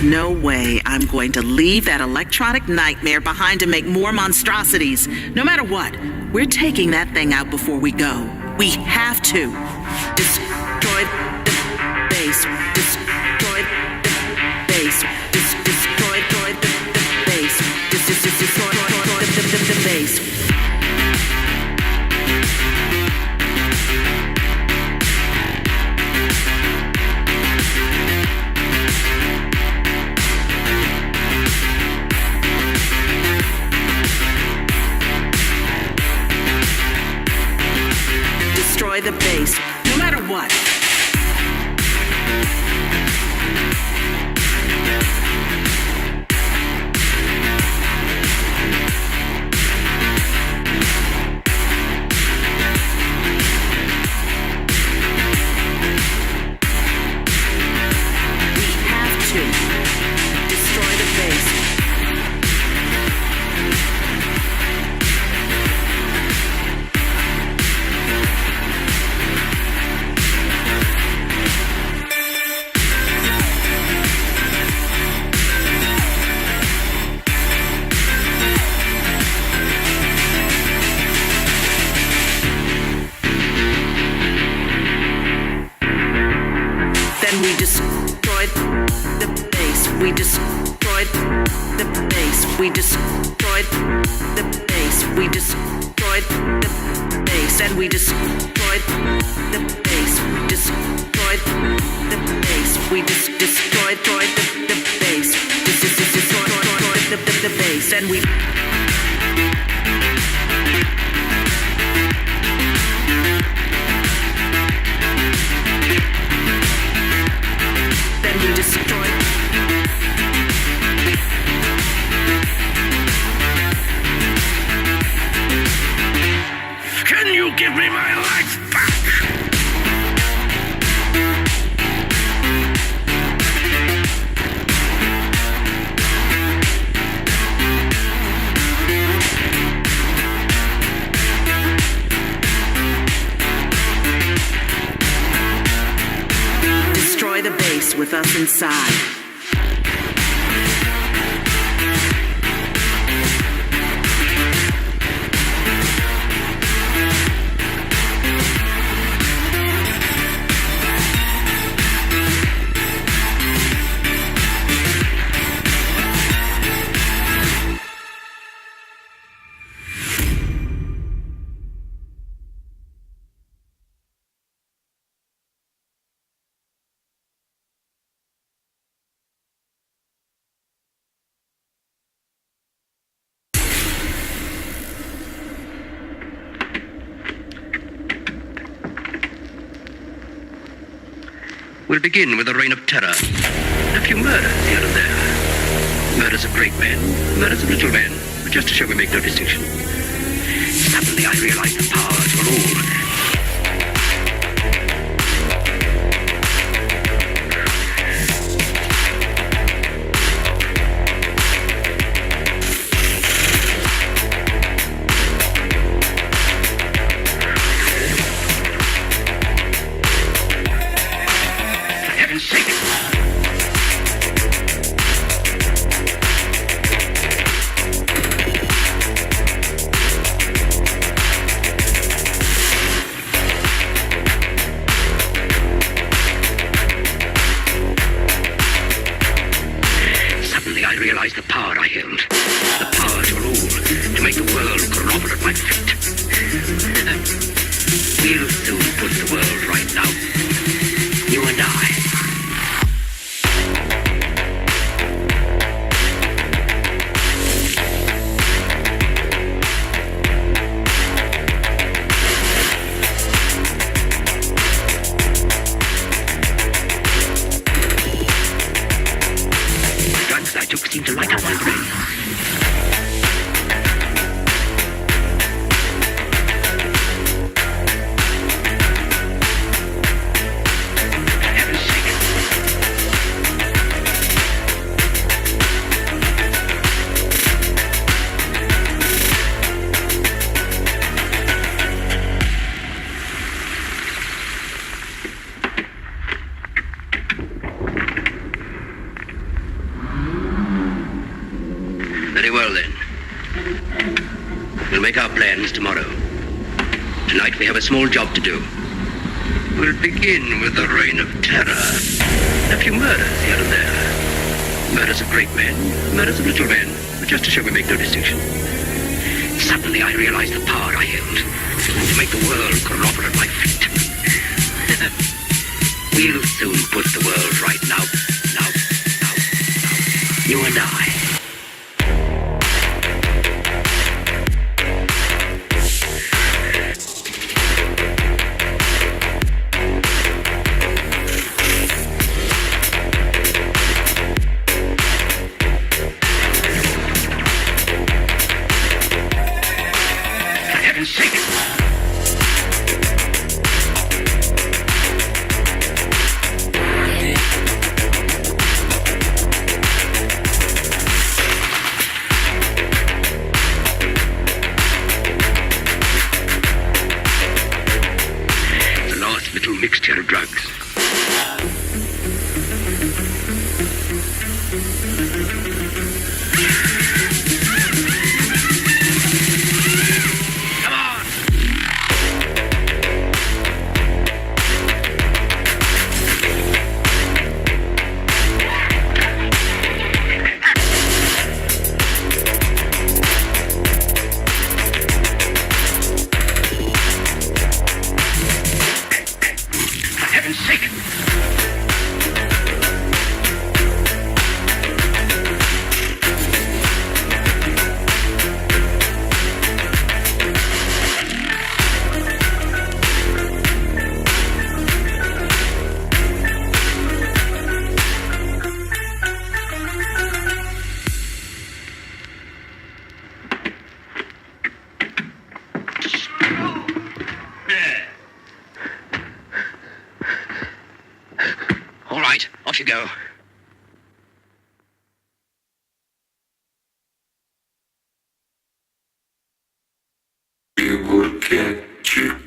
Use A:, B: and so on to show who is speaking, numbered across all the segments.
A: no way I'm going to leave that electronic nightmare behind to make more monstrosities. No matter what, we're taking that thing out before we go. We have to. Destroy the base. Destroy the base. Destroy the base. Destroy the base. Destroy the base, no matter what. We have to destroy the base. We destroyed the base. We destroyed the base. We destroyed the base. We destroyed the base. And we destroyed the base. Destroyed the base. We destroyed the base. Destroyed the base. And we. Then we destroyed.
B: Can you give me my life back?
A: Destroy the base with us inside.
B: We'll begin with a reign of terror. A few murders here and there. Murders of great men, murders of little men, just to show we make no distinction. Suddenly I realized the power to rule.
C: realize the power I held. The power to rule, to make the world grovel at my feet. We'll soon put the world right now. You and I. Seem to light up my brain.
B: our plans tomorrow. Tonight we have a small job to do. We'll begin with the reign of terror. A few murders here and there. Murders of great men, murders of little men, but just to show we make no distinction. Suddenly I realized the power I held to make the world grovel at my feet. We'll soon put the world right now. You and I. Mixture of drugs. Come on! All right, off you go.
D: We will catch you.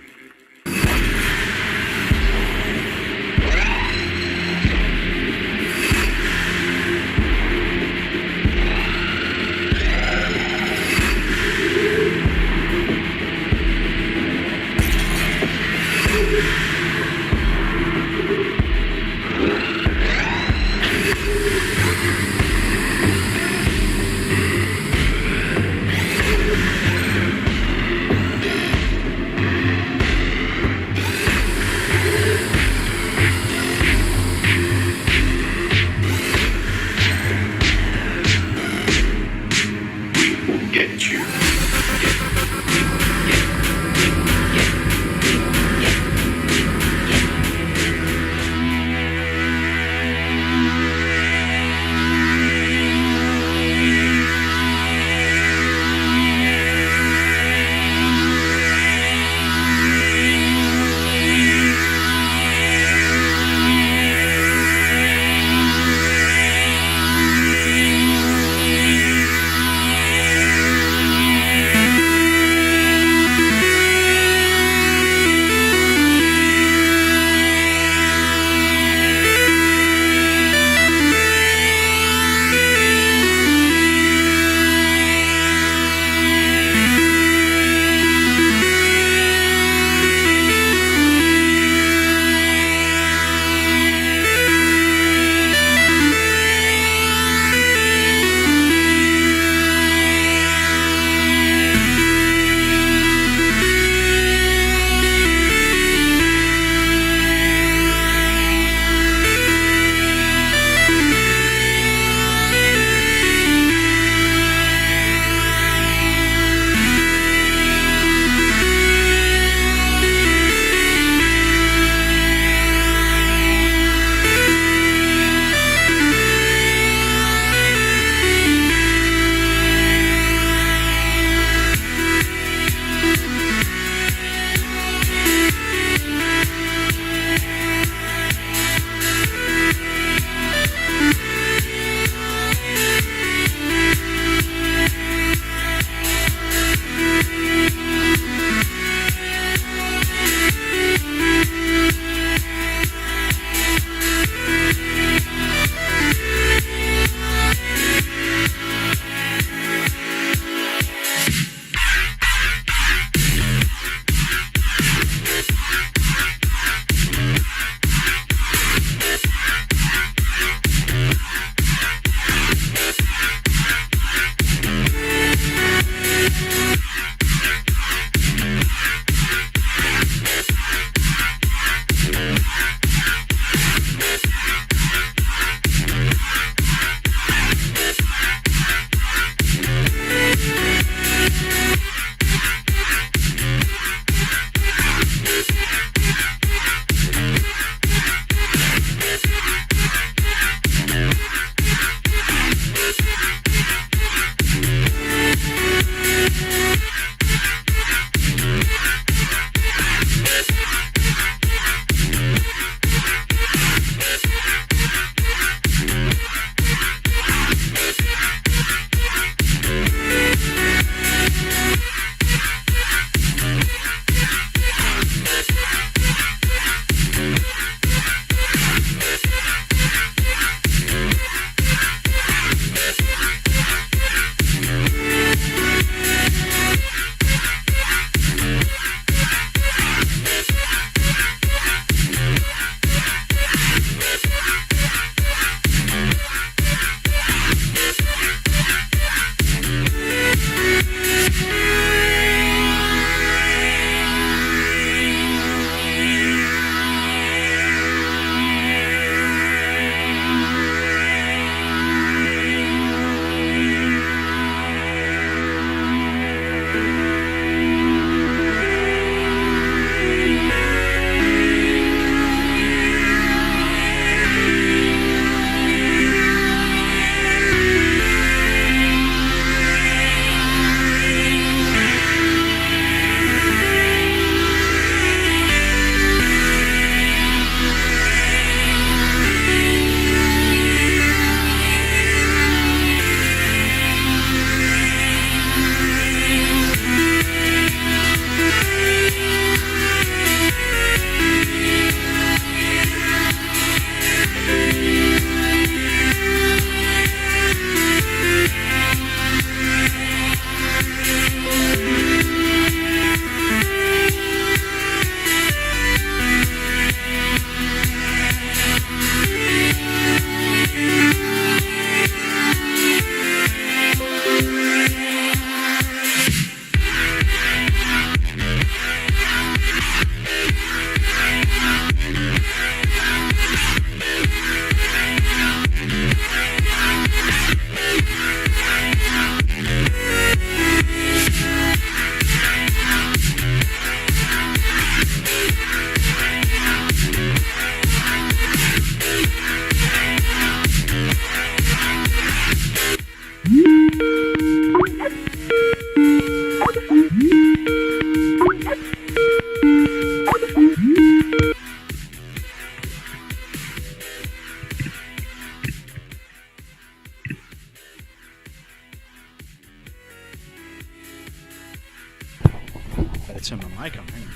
E: turn my mic on. Hang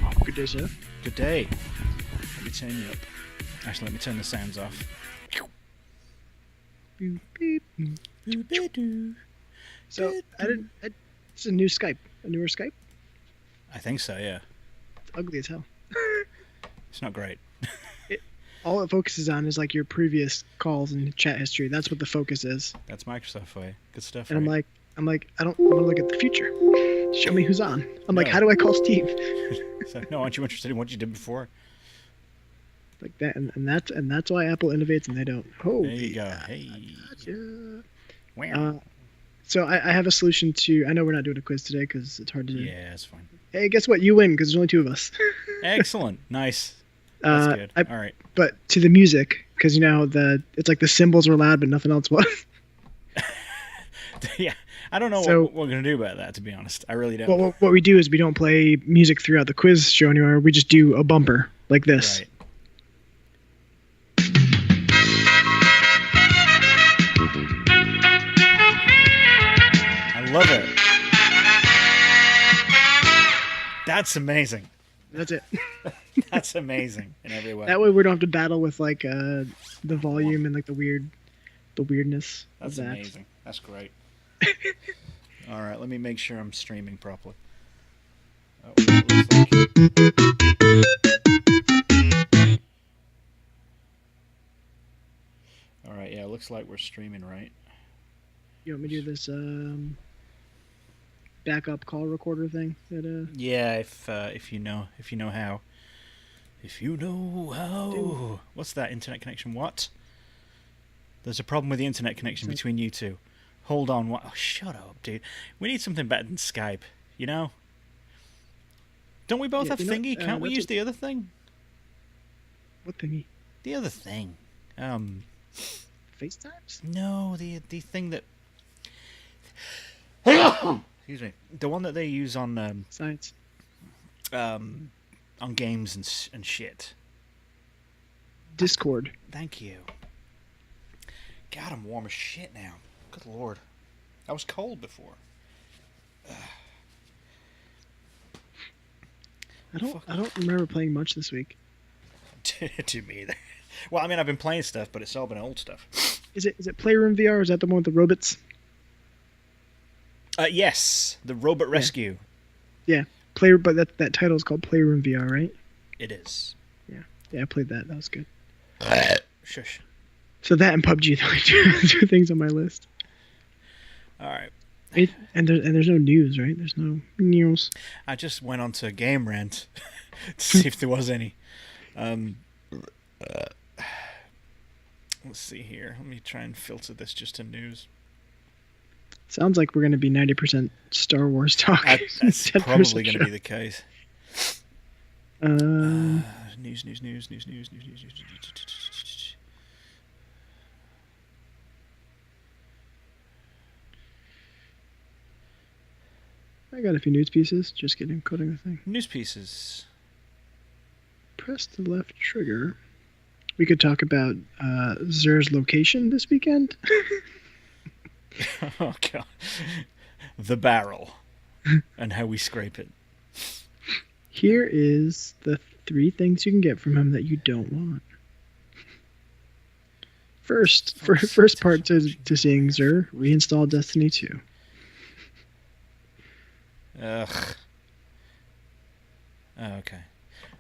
E: on.
F: Good day, sir.
E: Good day. Let me turn you up. Actually, let me turn the sounds off.
F: So, it's a new Skype. A newer Skype.
E: I think so, yeah.
F: It's ugly as hell.
E: It's not great.
F: All it focuses on is like your previous calls and chat history. That's what the focus is.
E: That's Microsoft for you. Good stuff.
F: And
E: right?
F: I'm like, I want to look at the future. Show me who's on. I'm like, how do I call Steve?
E: So, no, aren't you interested in what you did before?
F: Like that, and that's why Apple innovates and they don't. Oh,
E: there you go. Hey.
F: Gotcha.
E: Wow.
F: So I have a solution to. I know we're not doing a quiz today because it's hard to do.
E: Yeah, it's fine.
F: Hey, guess what? You win because there's only two of us.
E: Excellent. Nice. That's good. All right.
F: But to the music, because it's like the cymbals were loud, but nothing else was.
E: Yeah, I don't know what we're gonna do about that. To be honest, I really don't.
F: Well, what we do is we don't play music throughout the quiz show anymore. We just do a bumper like this.
E: Right. I love it. That's amazing.
F: That's it.
E: That's amazing in every way.
F: That way we don't have to battle with like the volume and like the weirdness.
E: That's
F: of that.
E: amazing. That's great. All right, let me make sure I'm streaming properly. Oh, all right, yeah, it looks like we're streaming right.
F: You want me to do this backup call recorder thing?
E: Yeah, if you know how. If you know how.
F: Dude.
E: What's that internet connection? What? There's a problem with the internet connection between you two. Hold on. What? Oh, shut up, dude. We need something better than Skype. You know? Don't we both have thingy? Can't we use the other thing?
F: What thingy?
E: The other thing.
F: FaceTimes?
E: No, the thing that. Excuse me. The one that they use on
F: Science.
E: On games and shit.
F: Discord.
E: Thank you. God, I'm warm as shit now. Good lord. I was cold before.
F: I don't remember playing much this week.
E: To me either. Well, I mean, I've been playing stuff, but it's all been old stuff.
F: Is it Playroom VR? Or is that the one with the robots?
E: Yes, the Robot Rescue.
F: Yeah, but that title is called Playroom VR, right?
E: It is.
F: Yeah, I played that. That was good.
E: Shush.
F: So that and PUBG, the only two things on my list.
E: All right.
F: And there's no news, right? There's no news.
E: I just went on to Game Rant to see if there was any. Let's see here. Let me try and filter this just to news.
F: Sounds like we're going to be 90% Star Wars talk.
E: That's probably going to be the case. News.
F: I got a few news pieces. Just kidding. Coding the thing.
E: News pieces.
F: Press the left trigger. We could talk about Zer's location this weekend.
E: Oh, God. The barrel. And how we scrape it.
F: Here is the 3 things you can get from him that you don't want. First part to seeing Zer, reinstall Destiny 2.
E: Ugh. Oh, okay.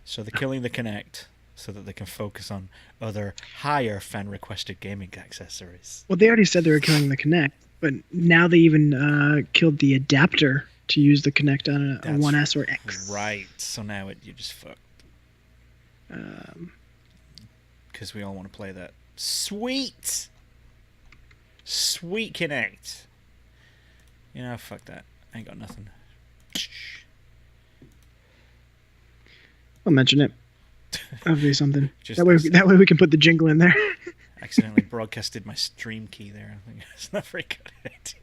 E: So they're killing the Kinect so that they can focus on other higher fan-requested gaming accessories.
F: Well, they already said they were killing the Kinect, but now they even killed the adapter to use the Kinect on a 1S or X.
E: Right. So now you're just fucked. Because we all want to play that sweet Kinect. You know, fuck that. I ain't got nothing.
F: I'll mention it. That'll be something. That way we can put the jingle in there.
E: Accidentally broadcasted my stream key there. I think it's not a very good idea.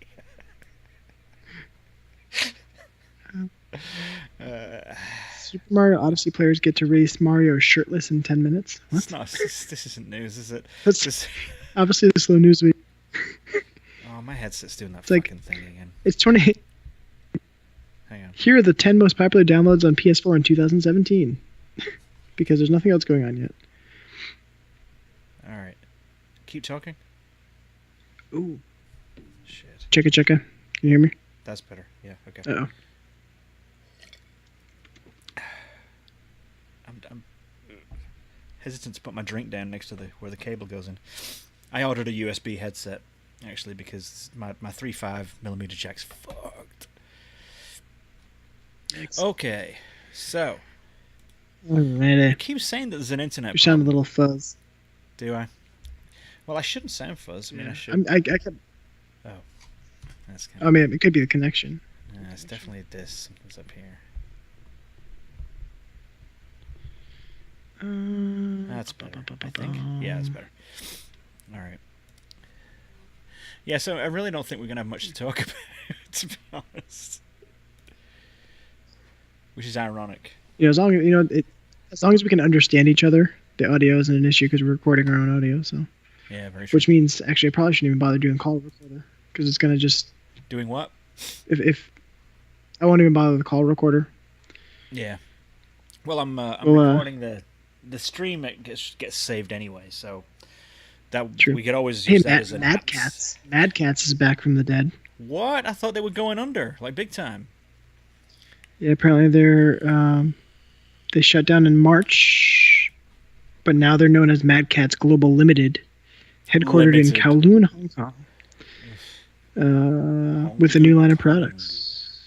F: Super Mario Odyssey players get to race Mario shirtless in 10 minutes. What?
E: This isn't news, is it?
F: Obviously the slow news week.
E: Oh, my headset's doing that
F: fucking
E: thing again.
F: It's 28.
E: Hang on.
F: Here are the 10 most popular downloads on PS4 in 2017. Because there's nothing else going on yet.
E: All right. Keep talking.
F: Ooh.
E: Shit.
F: Checka. Can you hear me?
E: That's better. Yeah. Okay.
F: Uh-oh.
E: I'm hesitant to put my drink down next to where the cable goes in. I ordered a USB headset actually because my 3.5mm jack's fucked. Okay, so
F: Alrighty.
E: you keep saying that there's an internet
F: You sound a
E: problem.
F: little fuzz.
E: Do I? Well, I shouldn't sound fuzz. I mean, I should.
F: I kept.
E: Oh, that's kind
F: I mean, it could be the connection.
E: Yeah, it's definitely this. Something's up here. That's better, I think. Yeah, that's better. All right. Yeah, so I really don't think we're going to have much to talk about, to be honest. Which is ironic.
F: As long as we can understand each other, the audio isn't an issue because we're recording our own audio. So.
E: Yeah, very true.
F: Which means actually I probably shouldn't even bother doing call recorder because it's gonna just.
E: Doing what?
F: If I won't even bother the call recorder.
E: Yeah. Well, I'm recording the stream. It gets saved anyway, so that
F: True.
E: we could always use that as an
F: Mad Cats is back from the dead.
E: What? I thought they were going under, like big time.
F: Yeah, apparently they shut down in March, but now they're known as Mad Cats Global Limited, headquartered in Kowloon, Hong Kong, with a new line of products.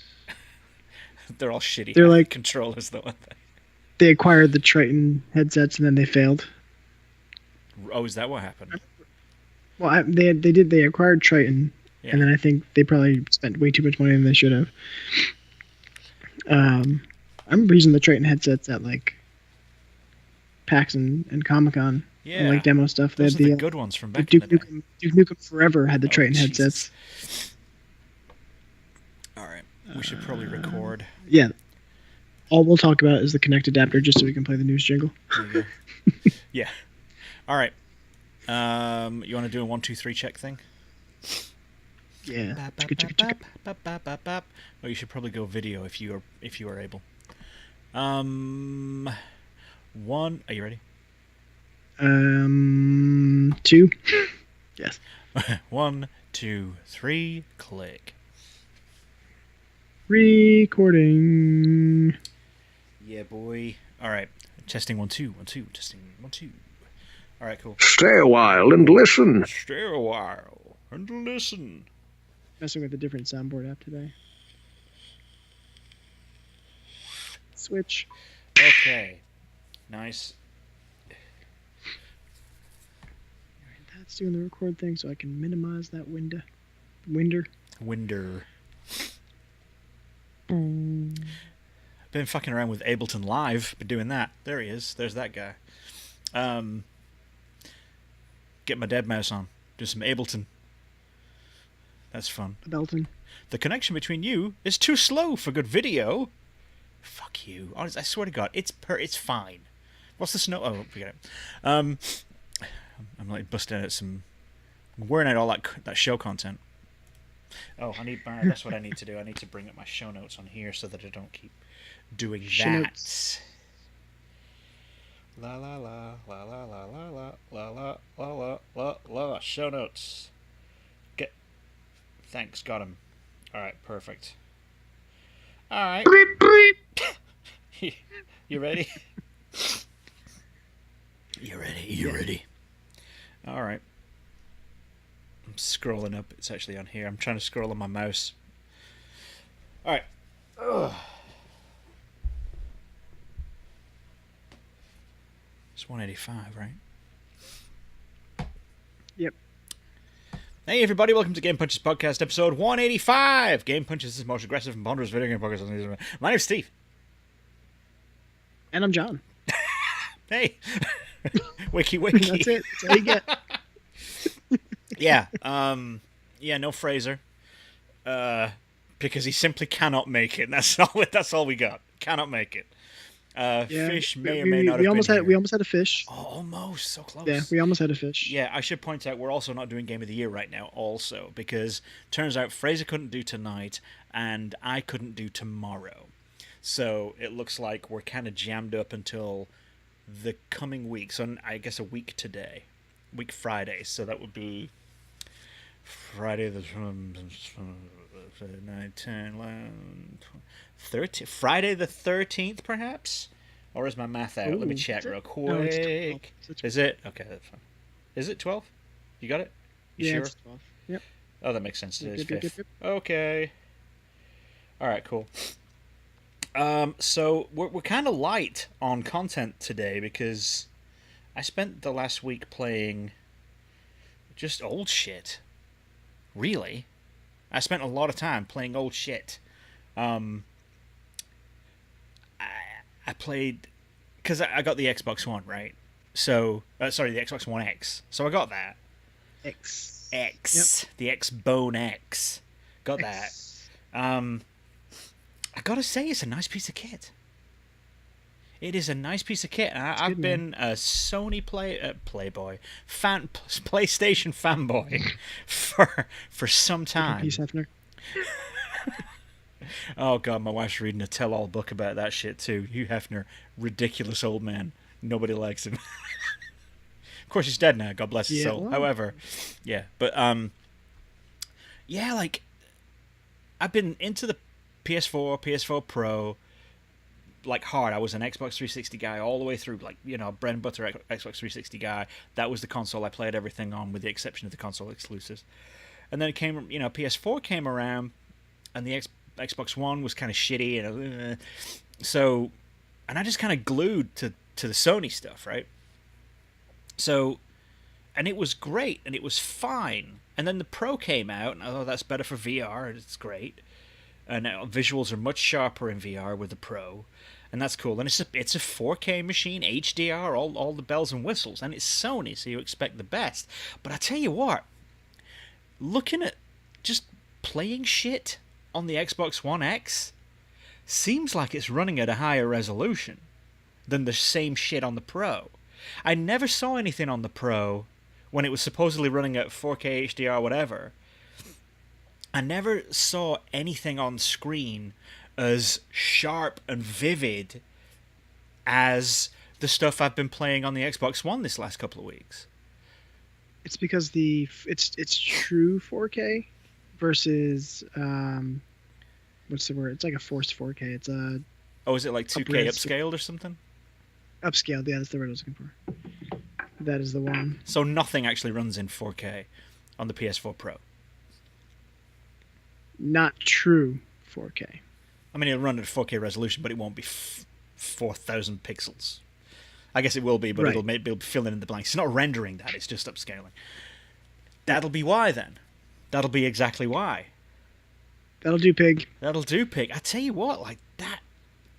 E: They're all shitty.
F: They're like
E: controllers, though, aren't they?
F: They acquired the Triton headsets and then they failed.
E: Oh, is that what happened?
F: Well, they acquired Triton, and then I think they probably spent way too much money than they should have. I remember using the Triton headsets at like PAX and Comic-Con.
E: Yeah,
F: and like demo stuff.
E: Those
F: they
E: are
F: had
E: the good ones from back in the day.
F: Duke Nukem Forever had the Triton
E: Jesus.
F: headsets.
E: All right, we should probably record.
F: Yeah. All we'll talk about is the Kinect adapter, just so we can play the news jingle.
E: There you go. Yeah. All right. You want to do a 1, 2, 3 check thing?
F: Yeah.
E: Oh, you should probably go video if you are able. 1. Are you ready?
F: 2. Yes.
E: 1, 2, 3. Click.
F: Recording.
E: Yeah, boy. All right. Testing 1, 2, 1, 2. Testing 1, 2. All right, cool.
C: Stay a while and listen.
E: Stay a while and listen.
F: Messing with a different soundboard app today. Switch.
E: Okay. Nice.
F: That's doing the record thing, so I can minimize that Winder.
E: Been fucking around with Ableton Live. Been doing that. There he is. There's that guy. Get my dead mouse on. Do some Ableton. That's fun.
F: Ableton.
E: The connection between you is too slow for good video. Fuck you. Honestly, I swear to God, it's fine. What's the snow? Oh, forget it. I'm like busting out some, wearing out all that show content. Oh, I need my. That's what I need to do. I need to bring up my show notes on here so that I don't keep doing
F: Show
E: that.
F: notes.
E: La la la la la la la la la la la la la. Show notes. Thanks, got him. All right, perfect. All right. You ready? You ready? All right. I'm scrolling up. It's actually on here. I'm trying to scroll on my mouse. All right. Ugh. It's 185, right?
F: Yep.
E: Hey everybody, welcome to GamePunchers Podcast, episode 185. GamePunchers is the most aggressive and ponderous video game podcast on the. My name's Steve.
F: And I'm John.
E: Hey. Wiki wiki.
F: That's it. That's all you get.
E: Yeah. Yeah, no Fraser. Because he simply cannot make it. That's all we got. Cannot make it. Fish may or may not have been here.
F: We almost had a fish.
E: Oh, almost. So close.
F: Yeah, we almost had a fish.
E: Yeah, I should point out we're also not doing Game of the Year right now also, because turns out Fraser couldn't do tonight and I couldn't do tomorrow. So it looks like we're kind of jammed up until the coming week. So I guess a week today. Week Friday. So that would be Friday the 9, 10, 11, 13, Friday the 13th, perhaps? Or is my math out?
F: Ooh,
E: Let me check real quick.
F: No, it's 12.
E: Is it? Okay, that's fine. Is it 12? You got it? You sure?
F: It's 12. Yep.
E: Oh, that makes sense. Today's
F: Yep.
E: 5th. Okay. Alright, cool. So we're kind of light on content today because I spent the last week playing just old shit. Really? I spent a lot of time playing old shit. I played... Because I got the Xbox One, right? So... sorry, the Xbox One X. So I got that.
F: X.
E: Yep. The X-Bone X. Got
F: X.
E: that. I gotta say, it's a nice piece of kit. It is a nice piece of kit. I've been a Sony PlayStation fanboy for some time.
F: Peace, Hefner.
E: Oh god, my wife's reading a tell-all book about that shit too. Hugh Hefner, ridiculous old man. Nobody likes him. Of course, he's dead now. God bless his soul.
F: Well.
E: However, yeah, but yeah, like I've been into the PS4 Pro. Like hard. I was an Xbox 360 guy all the way through, like, you know, bread and butter Xbox 360 guy. That was the console I played everything on, with the exception of the console exclusives. And then it came, you know, PS4 came around, and the Xbox One was kind of shitty, and so, and I just kind of glued to the Sony stuff, right? So, and it was great, and it was fine. And then the Pro came out, and oh, that's better for VR, and it's great. And visuals are much sharper in VR with the Pro. And that's cool. And it's a 4K machine, HDR, all the bells and whistles. And it's Sony, so you expect the best. But I tell you what, looking at just playing shit on the Xbox One X seems like it's running at a higher resolution than the same shit on the Pro. I never saw anything on the Pro when it was supposedly running at 4K HDR, whatever. I never saw anything on screen as sharp and vivid as the stuff I've been playing on the Xbox One this last couple of weeks.
F: It's because it's true 4K versus what's the word? It's like a forced 4K. It's a
E: is it like 2K upscaled or something?
F: Upscaled, yeah, that's the word I was looking for. That is the one.
E: So nothing actually runs in 4K on the PS4 Pro.
F: Not true 4K.
E: I mean, it'll run at 4K resolution, but it won't be 4,000 pixels. I guess it will be, but
F: right.
E: it'll fill in the blanks. It's not rendering that; it's just upscaling. That'll be why then. That'll be exactly why.
F: That'll do, pig.
E: That'll do, pig. I tell you what, like that.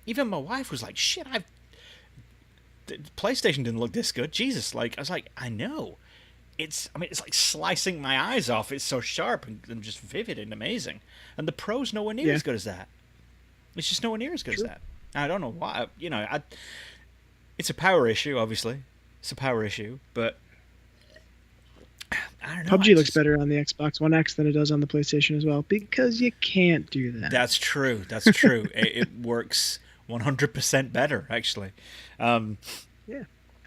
E: Even my wife was like, "Shit, the PlayStation didn't look this good." Jesus, like I was like, I know. It's like slicing my eyes off. It's so sharp and just vivid and amazing. And the Pro's nowhere near as good as that. It's just nowhere near as good as that. I don't know why. You know, it's a power issue, obviously. It's a power issue, but I don't know.
F: PUBG looks better on the Xbox One X than it does on the PlayStation as well, because you can't do that.
E: That's true. That's true. it works 100% better, actually. Yeah.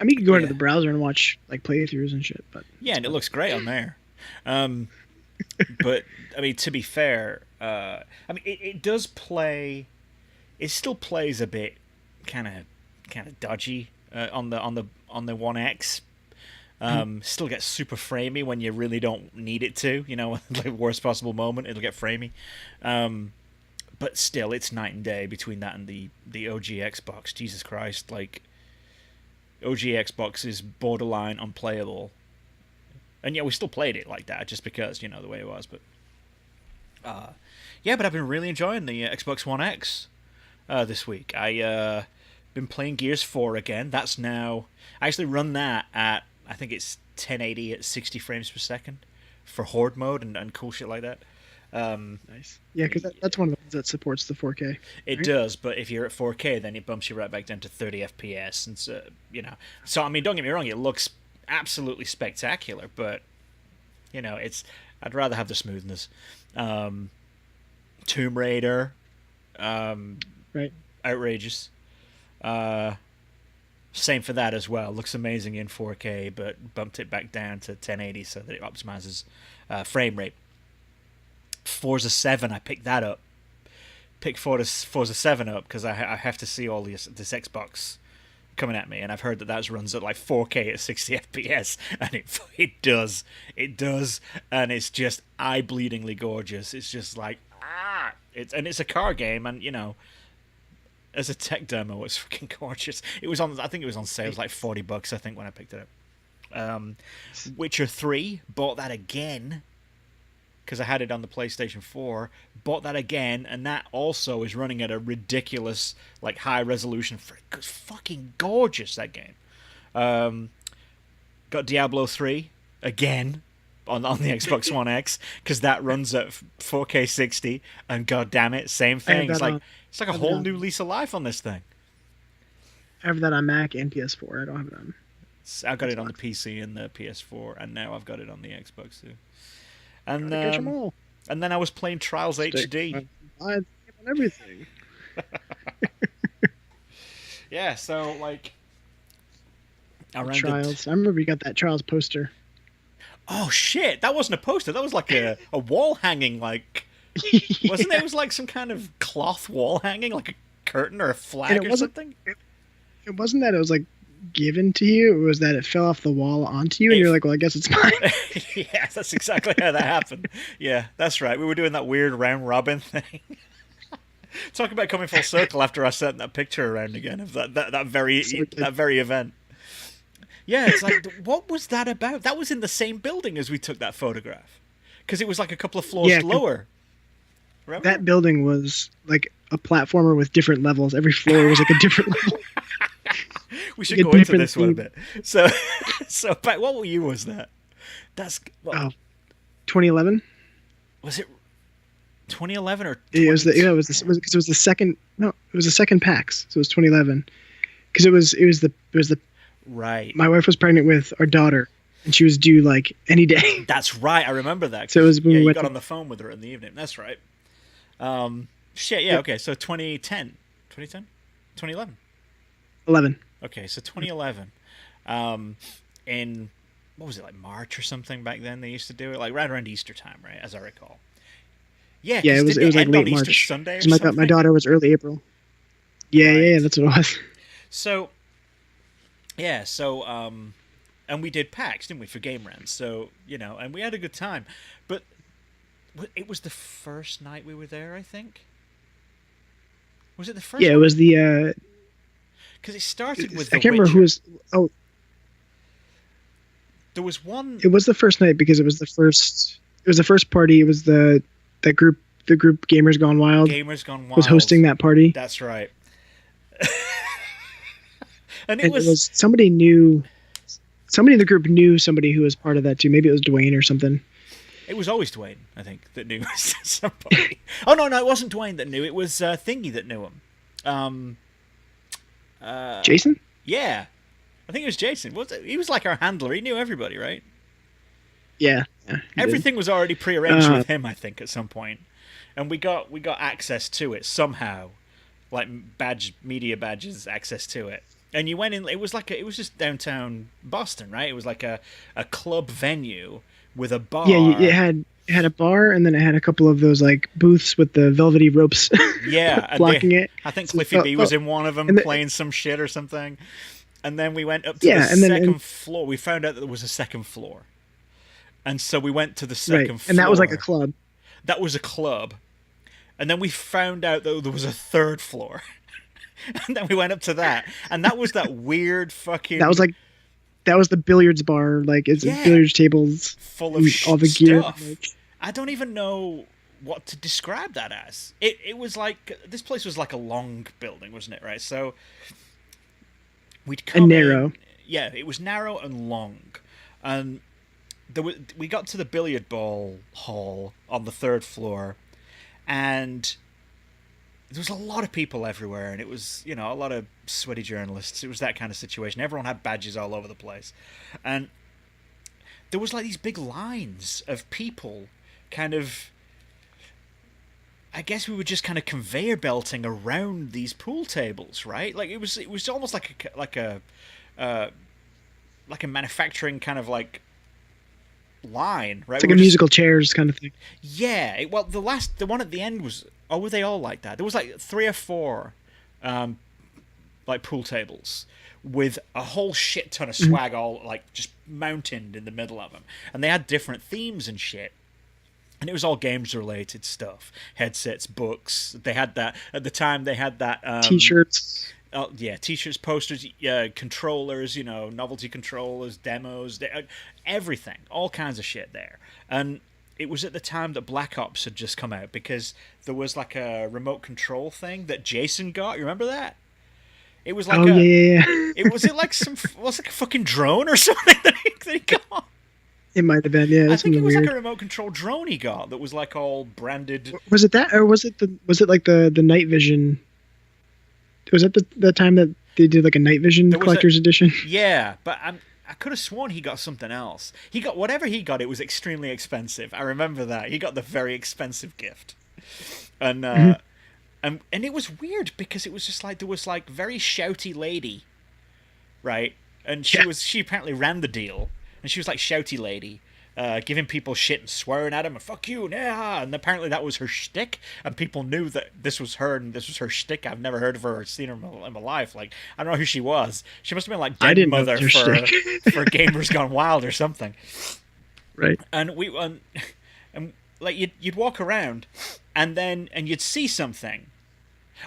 F: I mean, you can go into the browser and watch like playthroughs and shit, but
E: yeah, and it looks great on there. But I mean, to be fair, I mean, it does play. It still plays a bit kind of dodgy on the One X. Still gets super framey when you really don't need it to. You know, like worst possible moment, it'll get framey. But still, it's night and day between that and the OG Xbox. Jesus Christ, like. OG Xbox is borderline unplayable, and yeah, we still played it like that just because, you know, the way it was. But yeah, but I've been really enjoying the Xbox One X this week. I been playing Gears 4 again. That's now I actually run that at, I think it's 1080 at 60 frames per second for horde mode and cool shit like that.
F: Nice. Yeah, because that's one of the ones that supports the 4K.
E: It
F: right?
E: does, but if you're at 4K, then it bumps you right back down to 30 FPS, and so So I mean, don't get me wrong, it looks absolutely spectacular, but I'd rather have the smoothness. Tomb Raider,
F: Right.
E: outrageous. Same for that as well. Looks amazing in 4K, but bumped it back down to 1080 so that it optimizes frame rate. Forza 7, I picked that up. Picked Forza 7 up because I have to see all this Xbox coming at me, and I've heard that runs at like 4K at 60 FPS, and it does, and it's just eye-bleedingly gorgeous. It's just like it's a car game, and as a tech demo, it's freaking gorgeous. I think it was on sale. It was like $40, I think, when I picked it up. Witcher 3, bought that again because I had it on the PlayStation 4. Bought that again, and that also is running at a ridiculous, like, high resolution. It's fucking gorgeous, that game. Got Diablo 3 again on the Xbox One X because that runs at 4K 60, and god damn it, same thing. It's like a whole new lease of life on this thing.
F: I have that on Mac and PS4. I don't have it on.
E: I got it on the PC and the PS4, and now I've got it on the Xbox too. And
F: Catch 'em all.
E: and then I was playing Trials HD.
F: On everything.
E: Yeah, so like around
F: Trials. I remember you got that Trials poster.
E: Oh shit! That wasn't a poster. That was like a wall hanging, like wasn't it? It was like some kind of cloth wall hanging, like a curtain or a flag or something.
F: It wasn't that it was like given to you. It was that it fell off the wall onto you, and you're like, "Well, I guess it's mine."
E: Yeah, that's exactly how that happened. Yeah, that's right. We were doing that weird round robin thing. Talk about coming full circle after I sent that picture around again of that very event. Yeah, it's like, what was that about? That was in the same building as we took that photograph. Because it was like a couple of floors lower. Remember?
F: That building was like a platformer with different levels. Every floor was like a different level.
E: We should go into this one a bit. So back, what year was that? That's
F: 2011.
E: Was it 2011 or?
F: It was the second. No, it was the second PAX. So it was 2011. Because it was the.
E: Right.
F: My wife was pregnant with our daughter, and she was due like any day.
E: That's right. I remember that.
F: So it was when we
E: you got on the phone with her in the evening. That's right. Shit. Yeah. Okay. So 2010, 2011.
F: 11.
E: Okay. So 2011. In what was it, like March or something back then? They used to do it like right around Easter time, right? As I recall. Yeah.
F: Yeah. It was like late March.
E: Easter Sunday. Or
F: something? My daughter was early April. Yeah. Right. Yeah. That's what it was.
E: So. Yeah, so, and we did PAX, didn't we, for Game Rounds, so, and we had a good time, but it was the first night we were there, I think? Was it the first
F: Yeah, it was the,
E: because it started with
F: I can't remember who was,
E: there was one...
F: It was the first night because it was the first party, it was the group Gamers Gone Wild.
E: Gamers Gone Wild.
F: Was hosting that party.
E: That's right.
F: And it was somebody in the group knew somebody who was part of that too. Maybe it was Dwayne or something.
E: It was always Dwayne, I think, that knew somebody. Oh, no, it wasn't Dwayne that knew. It was Thingy that knew him.
F: Jason?
E: Yeah. I think it was Jason. He was like our handler. He knew everybody, right?
F: Yeah.
E: Everything was already prearranged with him, I think, at some point. And we got access to it somehow. Like media badges access to it. And you went in. It was just downtown Boston, right? It was like a club venue with a bar.
F: Yeah, it had a bar, and then it had a couple of those like booths with the velvety ropes.
E: Yeah,
F: blocking it.
E: I think Cliffy B was in one of them playing some shit or something. And then we went up to the second floor. We found out that there was a second floor, and so we went to the second floor.
F: And that was like a club.
E: That was a club, and then we found out that there was a third floor. And then we went up to that, and that was that weird fucking. That
F: was the billiards bar, like it's billiards tables
E: full of
F: all the gear.
E: Stuff. I don't even know what to describe that as. It was like this place was like a long building, wasn't it? Right, so we'd come
F: narrow.
E: Yeah, it was narrow and long, and we got to the billiard ball hall on the 3rd floor, and there was a lot of people everywhere, and it was, a lot of sweaty journalists. It was that kind of situation. Everyone had badges all over the place, and there was like these big lines of people kind of, I guess we were just kind of conveyor belting around these pool tables, right? Like it was almost like a manufacturing kind of like line, right?
F: It's like a musical chairs kind of thing.
E: Yeah. Well, the one at the end was, or were they all like that? There was like 3 or 4, like pool tables with a whole shit ton of swag all like just mountained in the middle of them, and they had different themes and shit. And it was all games related stuff, headsets, books. They had that at the time. They had that
F: T-shirts.
E: Oh yeah, T-shirts, posters, controllers, novelty controllers, demos, everything, all kinds of shit there. And it was at the time that Black Ops had just come out, because there was like a remote control thing that Jason got. You remember that? It was like
F: yeah.
E: Was it like like a fucking drone or something that he got?
F: It might have been, yeah.
E: I think it was
F: weird.
E: like a remote control drone he got that was like all branded.
F: Was it that, or was it like the night vision? Was that the time that they did like a night vision collector's edition?
E: Yeah, but I could have sworn he got something else. He got whatever he got. It was extremely expensive. I remember that he got the very expensive gift, and it was weird because it was just like there was like very shouty lady, right? And she apparently ran the deal. And she was like shouty lady, giving people shit and swearing at him and fuck you, yeah. And apparently that was her shtick, and people knew that this was her and this was her shtick. I've never heard of her or seen her in my life. Like, I don't know who she was. She must have been like dead mother for Gamers Gone Wild or something.
F: Right.
E: And and like you'd walk around, and you'd see something.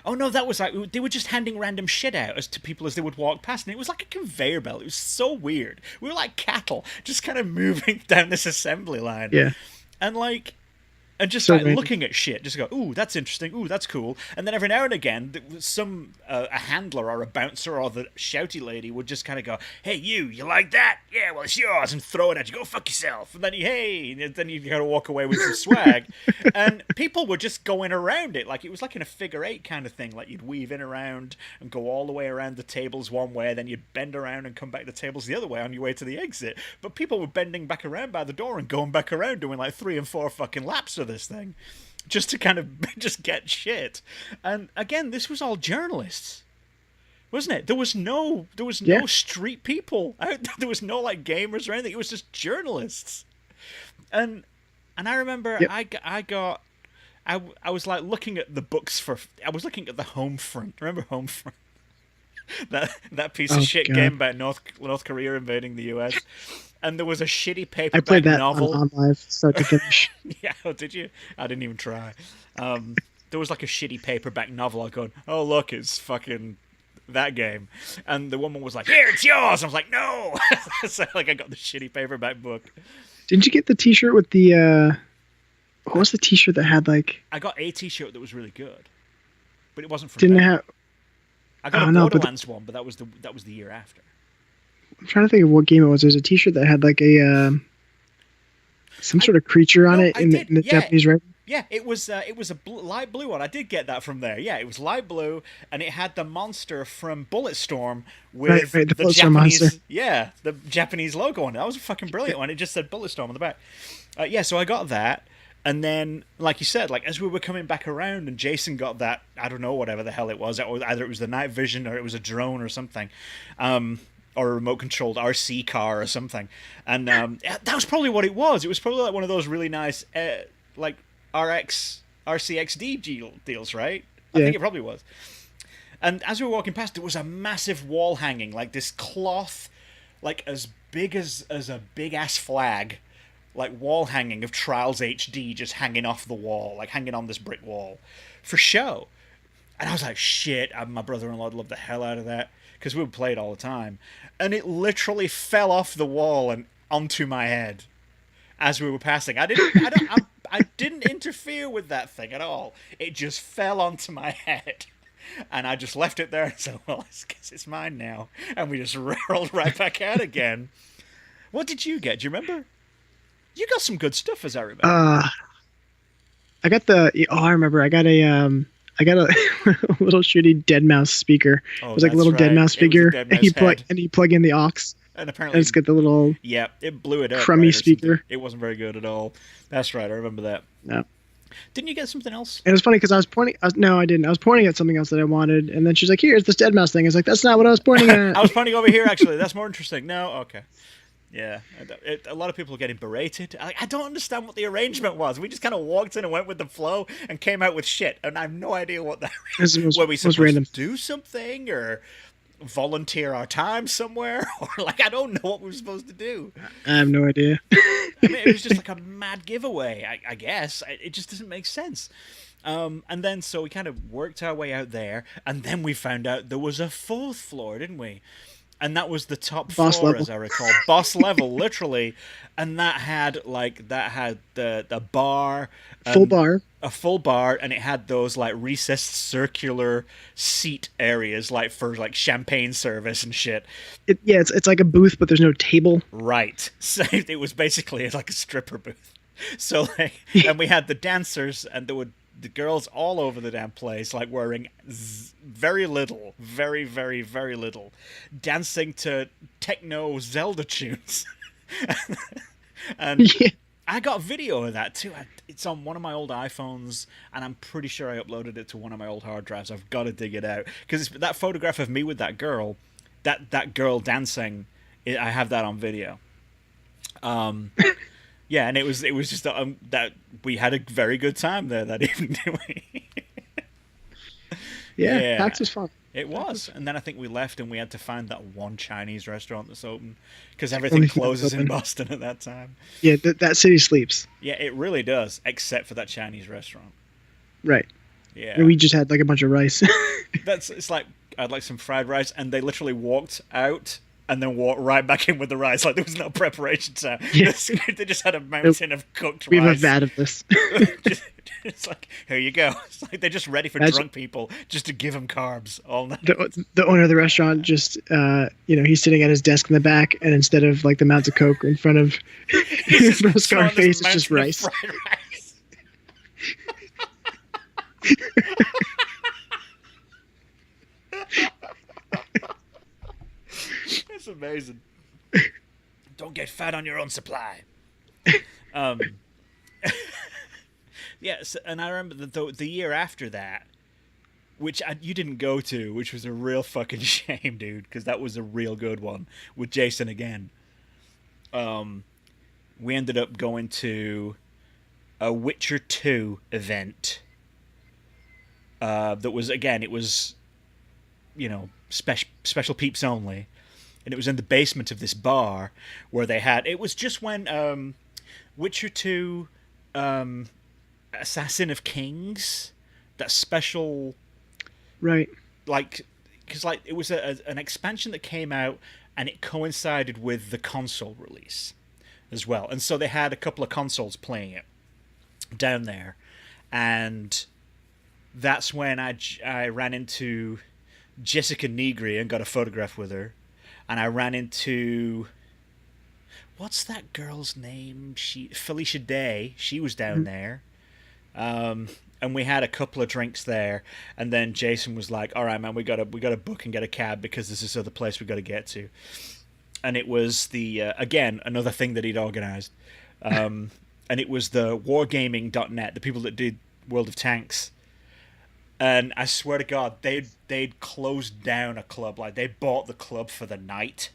E: Oh no, that was like they were just handing random shit out to people as they would walk past, and it was like a conveyor belt. It was so weird. We were like cattle, just kind of moving down this assembly line.
F: Yeah,
E: and just so like looking at shit, just go, ooh, that's interesting, ooh, that's cool. And then every now and again, some a handler or a bouncer or the shouty lady would just kind of go, hey, you like that? Yeah, well, it's yours, and throw it at you. Go fuck yourself. And then then you gotta walk away with some swag. And people were just going around it, like it was like in a figure 8 kind of thing. Like you'd weave in around and go all the way around the tables one way, then you'd bend around and come back to the tables the other way on your way to the exit. But people were bending back around by the door and going back around, doing like 3 and 4 fucking laps of this thing, just to kind of just get shit. And again, this was all journalists, wasn't it? There was no street people out there. There was no like gamers or anything. It was just journalists. And I remember I was like looking at the books I was looking at the Homefront. Remember Homefront? that piece of shit game about North Korea invading the US. And there was a shitty paperback
F: I played that
E: novel.
F: on live, start to finish.
E: Yeah, did you? I didn't even try. There was like a shitty paperback novel. I going, oh look, it's fucking that game. And the woman was like, here, it's yours. I was like, no. So like I got the shitty paperback book.
F: Didn't you get the T-shirt with the? What was the T-shirt that had like?
E: I got a T-shirt that was really good, but it wasn't from.
F: Didn't
E: them.
F: it have?
E: I got a Borderlands one, but that was the year after.
F: I'm trying to think of what game it was. There's a T-shirt that had like a some sort of creature on it in the Japanese writing.
E: Yeah, it was a light blue one. I did get that from there. Yeah, it was light blue, and it had the monster from Bulletstorm with
F: the Bulletstorm
E: Japanese
F: monster.
E: Yeah, the Japanese logo on it. That was a fucking brilliant one. It just said Bulletstorm on the back. So I got that, and then like you said, like as we were coming back around, and Jason got that, I don't know, whatever the hell it was. Either it was the night vision or it was a drone or something. Or a remote-controlled RC car or something. And that was probably what it was. It was probably like one of those really nice, like, RCXD deals, right? I think it probably was. And as we were walking past, there was a massive wall hanging, like this cloth, like as big as a big-ass flag, like wall hanging of Trials HD just hanging off the wall, like hanging on this brick wall, for show. And I was like, shit, my brother-in-law would love the hell out of that, because we would play it all the time. And it literally fell off the wall and onto my head as we were passing. I didn't interfere with that thing at all. It just fell onto my head. And I just left it there and said, well, I guess it's mine now. And we just rolled right back out again. What did you get? Do you remember? You got some good stuff, as I remember.
F: I got I remember. I got a little shitty dead mouse speaker.
E: Oh,
F: it was like a little
E: that's
F: dead
E: right.
F: mouse
E: It was a
F: figure,
E: dead
F: and you
E: mouse
F: plug
E: head.
F: in the aux,
E: And
F: and
E: apparently,
F: it's got the little
E: yeah, it blew it up.
F: crummy
E: right, or something.
F: speaker.
E: It wasn't very good at all. That's right. I remember that.
F: No.
E: Didn't you get something else?
F: And it was funny because no, I didn't. I was pointing at something else that I wanted, and then she's like, "Here's this dead mouse thing." I was like, "That's not what I was pointing at."
E: I was pointing over here, actually. That's more interesting. No, okay. Yeah, a lot of people are getting berated. I don't understand what the arrangement was. We just kind of walked in and went with the flow and came out with shit, and I have no idea what that was. Were we supposed
F: random.
E: to do something or volunteer our time somewhere, or like I don't know what we were supposed to do.
F: I have no idea.
E: I mean, it was just like a mad giveaway. I guess it just doesn't make sense. And then so we kind of worked our way out there, and then we found out there was a fourth floor, didn't we? And that was the top
F: Boss
E: floor,
F: level.
E: as I recall, boss level, literally. And that had the bar,
F: Full bar.
E: a full bar, and it had those like recessed circular seat areas, like for like champagne service and shit.
F: It's like a booth, but there's no table.
E: Right. So it was basically like a stripper booth. So like, and we had the dancers, and there were the girls all over the damn place, like wearing very little, very, very, very little, dancing to techno Zelda tunes. And
F: Yeah.
E: I got video of that too. It's on one of my old iPhones, and I'm pretty sure I uploaded it to one of my old hard drives. I've got to dig it out because that photograph of me with that girl, that girl dancing, I have that on video. Yeah, and it was just that we had a very good time there that evening, didn't we?
F: Yeah, PAX was fun.
E: It was, and then I think we left and we had to find that one Chinese restaurant that's open because everything closes in Boston at that time.
F: Yeah, that city sleeps.
E: Yeah, it really does, except for that Chinese restaurant.
F: Right.
E: Yeah,
F: And we just had like a bunch of rice.
E: it's like I'd like some fried rice, and they literally walked out and then walked right back in with the rice. Like there was no preparation time.
F: Yeah.
E: They just had a mountain of cooked
F: We
E: rice.
F: have a vat of this.
E: It's like, here you go. It's like they're just ready for drunk people just to give them carbs all night.
F: The owner of the restaurant just, he's sitting at his desk in the back, and instead of like the mounds of Coke in front of his scar face, it's just rice.
E: Fried rice. That's amazing. Don't get fat on your own supply. Yes, and I remember the year after that, which you didn't go to, which was a real fucking shame, dude, because that was a real good one with Jason again. We ended up going to a Witcher 2 event. That was, again, it was, special peeps only. And it was in the basement of this bar where they had... It was just when Witcher 2 Assassin of Kings, that special...
F: Right.
E: Like, because like, it was an expansion that came out and it coincided with the console release as well. And so they had a couple of consoles playing it down there. And that's when I ran into Jessica Negri and got a photograph with her. And I ran into... What's that girl's name? Felicia Day. She was down there. And we had a couple of drinks there. And then Jason was like, all right, man, we gotta book and get a cab because there's this other place we got to get to. And it was again, another thing that he'd organized. And it was the wargaming.net, the people that did World of Tanks. And I swear to God, they'd closed down a club. Like, they bought the club for the night.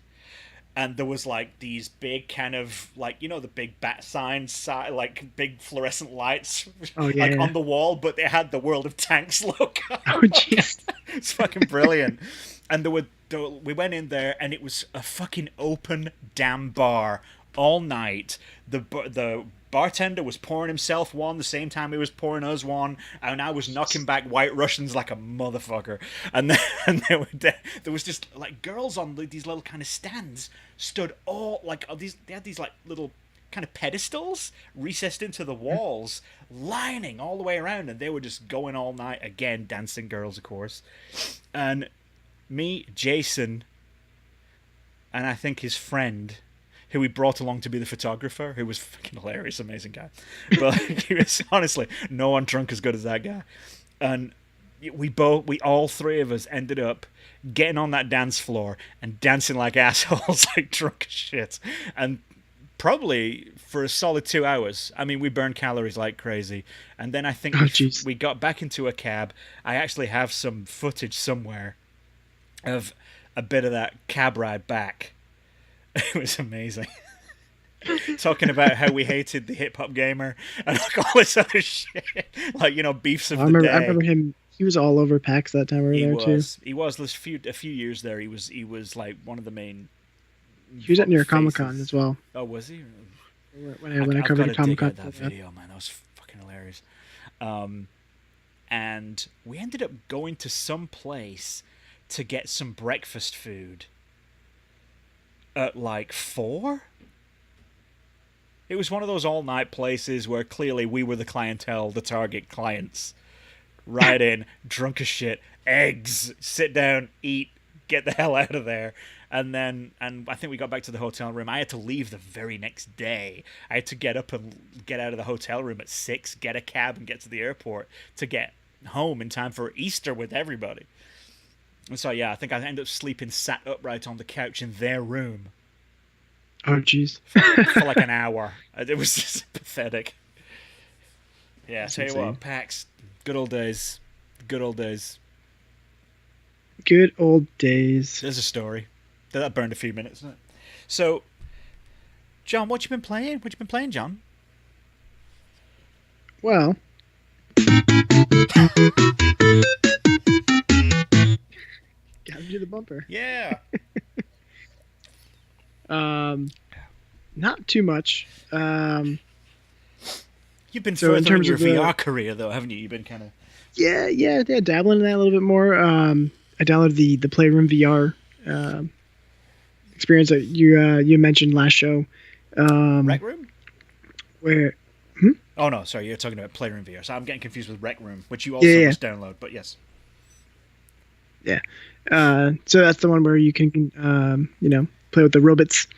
E: And there was, like, these big kind of, like, the big bat signs, like, big fluorescent lights, on the wall, but they had the World of Tanks logo.
F: Oh, jeez.
E: It's fucking brilliant. And we went in there, and it was a fucking open damn bar all night. The bartender was pouring himself one the same time he was pouring us one, and I was knocking back White Russians like a motherfucker. And then there was just like girls on these little kind of stands stood all like they had these like little kind of pedestals recessed into the walls, lining all the way around, and they were just going all night, again dancing girls, of course. And me, Jason, and I think his friend, who we brought along to be the photographer, who was fucking hilarious, amazing guy. But he was honestly no one drunk as good as that guy. And we all three of us ended up getting on that dance floor and dancing like assholes, like drunk as shit. And probably for a solid 2 hours. I mean, we burned calories like crazy. And then I think we got back into a cab. I actually have some footage somewhere of a bit of that cab ride back. It was amazing. Talking about how we hated the hip-hop gamer and like all this other shit. Like, beefs of the day.
F: I remember him. He was all over PAX that time we were there, too.
E: He was. A few years there, he was like one of the main...
F: He was at New York Comic-Con as well.
E: Oh, was he?
F: When I covered Comic-Con.
E: That video, man. That was fucking hilarious. And we ended up going to some place to get some breakfast food at like 4. It was one of those all-night places where clearly we were the clientele, the target clients. Right in, drunk as shit, eggs, sit down, eat, get the hell out of there. And I think we got back to the hotel room. I had to leave the very next day. I had to get up and get out of the hotel room at 6, get a cab and get to the airport to get home in time for Easter with everybody. And so, yeah, I think I ended up sleeping sat upright on the couch in their room.
F: Oh, jeez.
E: for like an hour. It was just pathetic. Yeah,
F: That's
E: tell you
F: insane.
E: what, PAX, good old days. Good old days.
F: Good old days.
E: There's a story. That burned a few minutes, isn't it? So, John, what you been playing? What you been playing, John?
F: Well... Gotta do the bumper.
E: Yeah.
F: Not too much.
E: You've been
F: So in
E: furthering
F: terms
E: your
F: of the-
E: VR career, though, haven't you? You've been kind of...
F: Yeah, dabbling in that a little bit more. I downloaded the Playroom VR experience that you mentioned last show.
E: Rec Room?
F: Where
E: Oh, no, sorry, you're talking about Playroom VR. So I'm getting confused with Rec Room, which you also must download, but yes.
F: Yeah. So that's the one where you can play with the robots.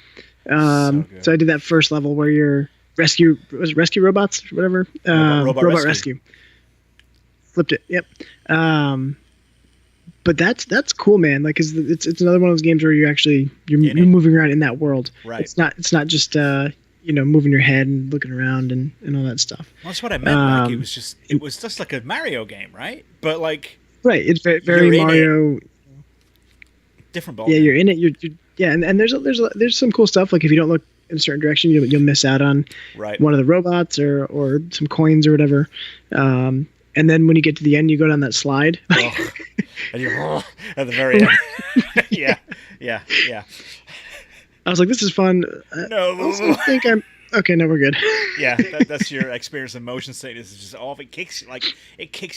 E: So good.
F: So I did that first level where you're rescue robots or whatever.
E: Robot
F: Rescue. Flipped it. Yep. But that's cool, man. Like, 'cause it's another one of those games where you're moving around in that world.
E: Right.
F: It's not just moving your head and looking around and all that stuff.
E: Well, that's what I meant. Like, it was just like a Mario game, right? But like...
F: Right. It's very Mario.
E: Different ball.
F: Yeah, you're in it. You're and there's some cool stuff. Like if you don't look in a certain direction, you'll miss out on one of the robots or some coins or whatever. And then when you get to the end, you go down that slide.
E: Oh, and you're at the very end. Yeah.
F: I was like, this is fun.
E: No.
F: I also think I'm okay. No, we're good.
E: Yeah, that's your experience of motion sickness. It's just off. It kicks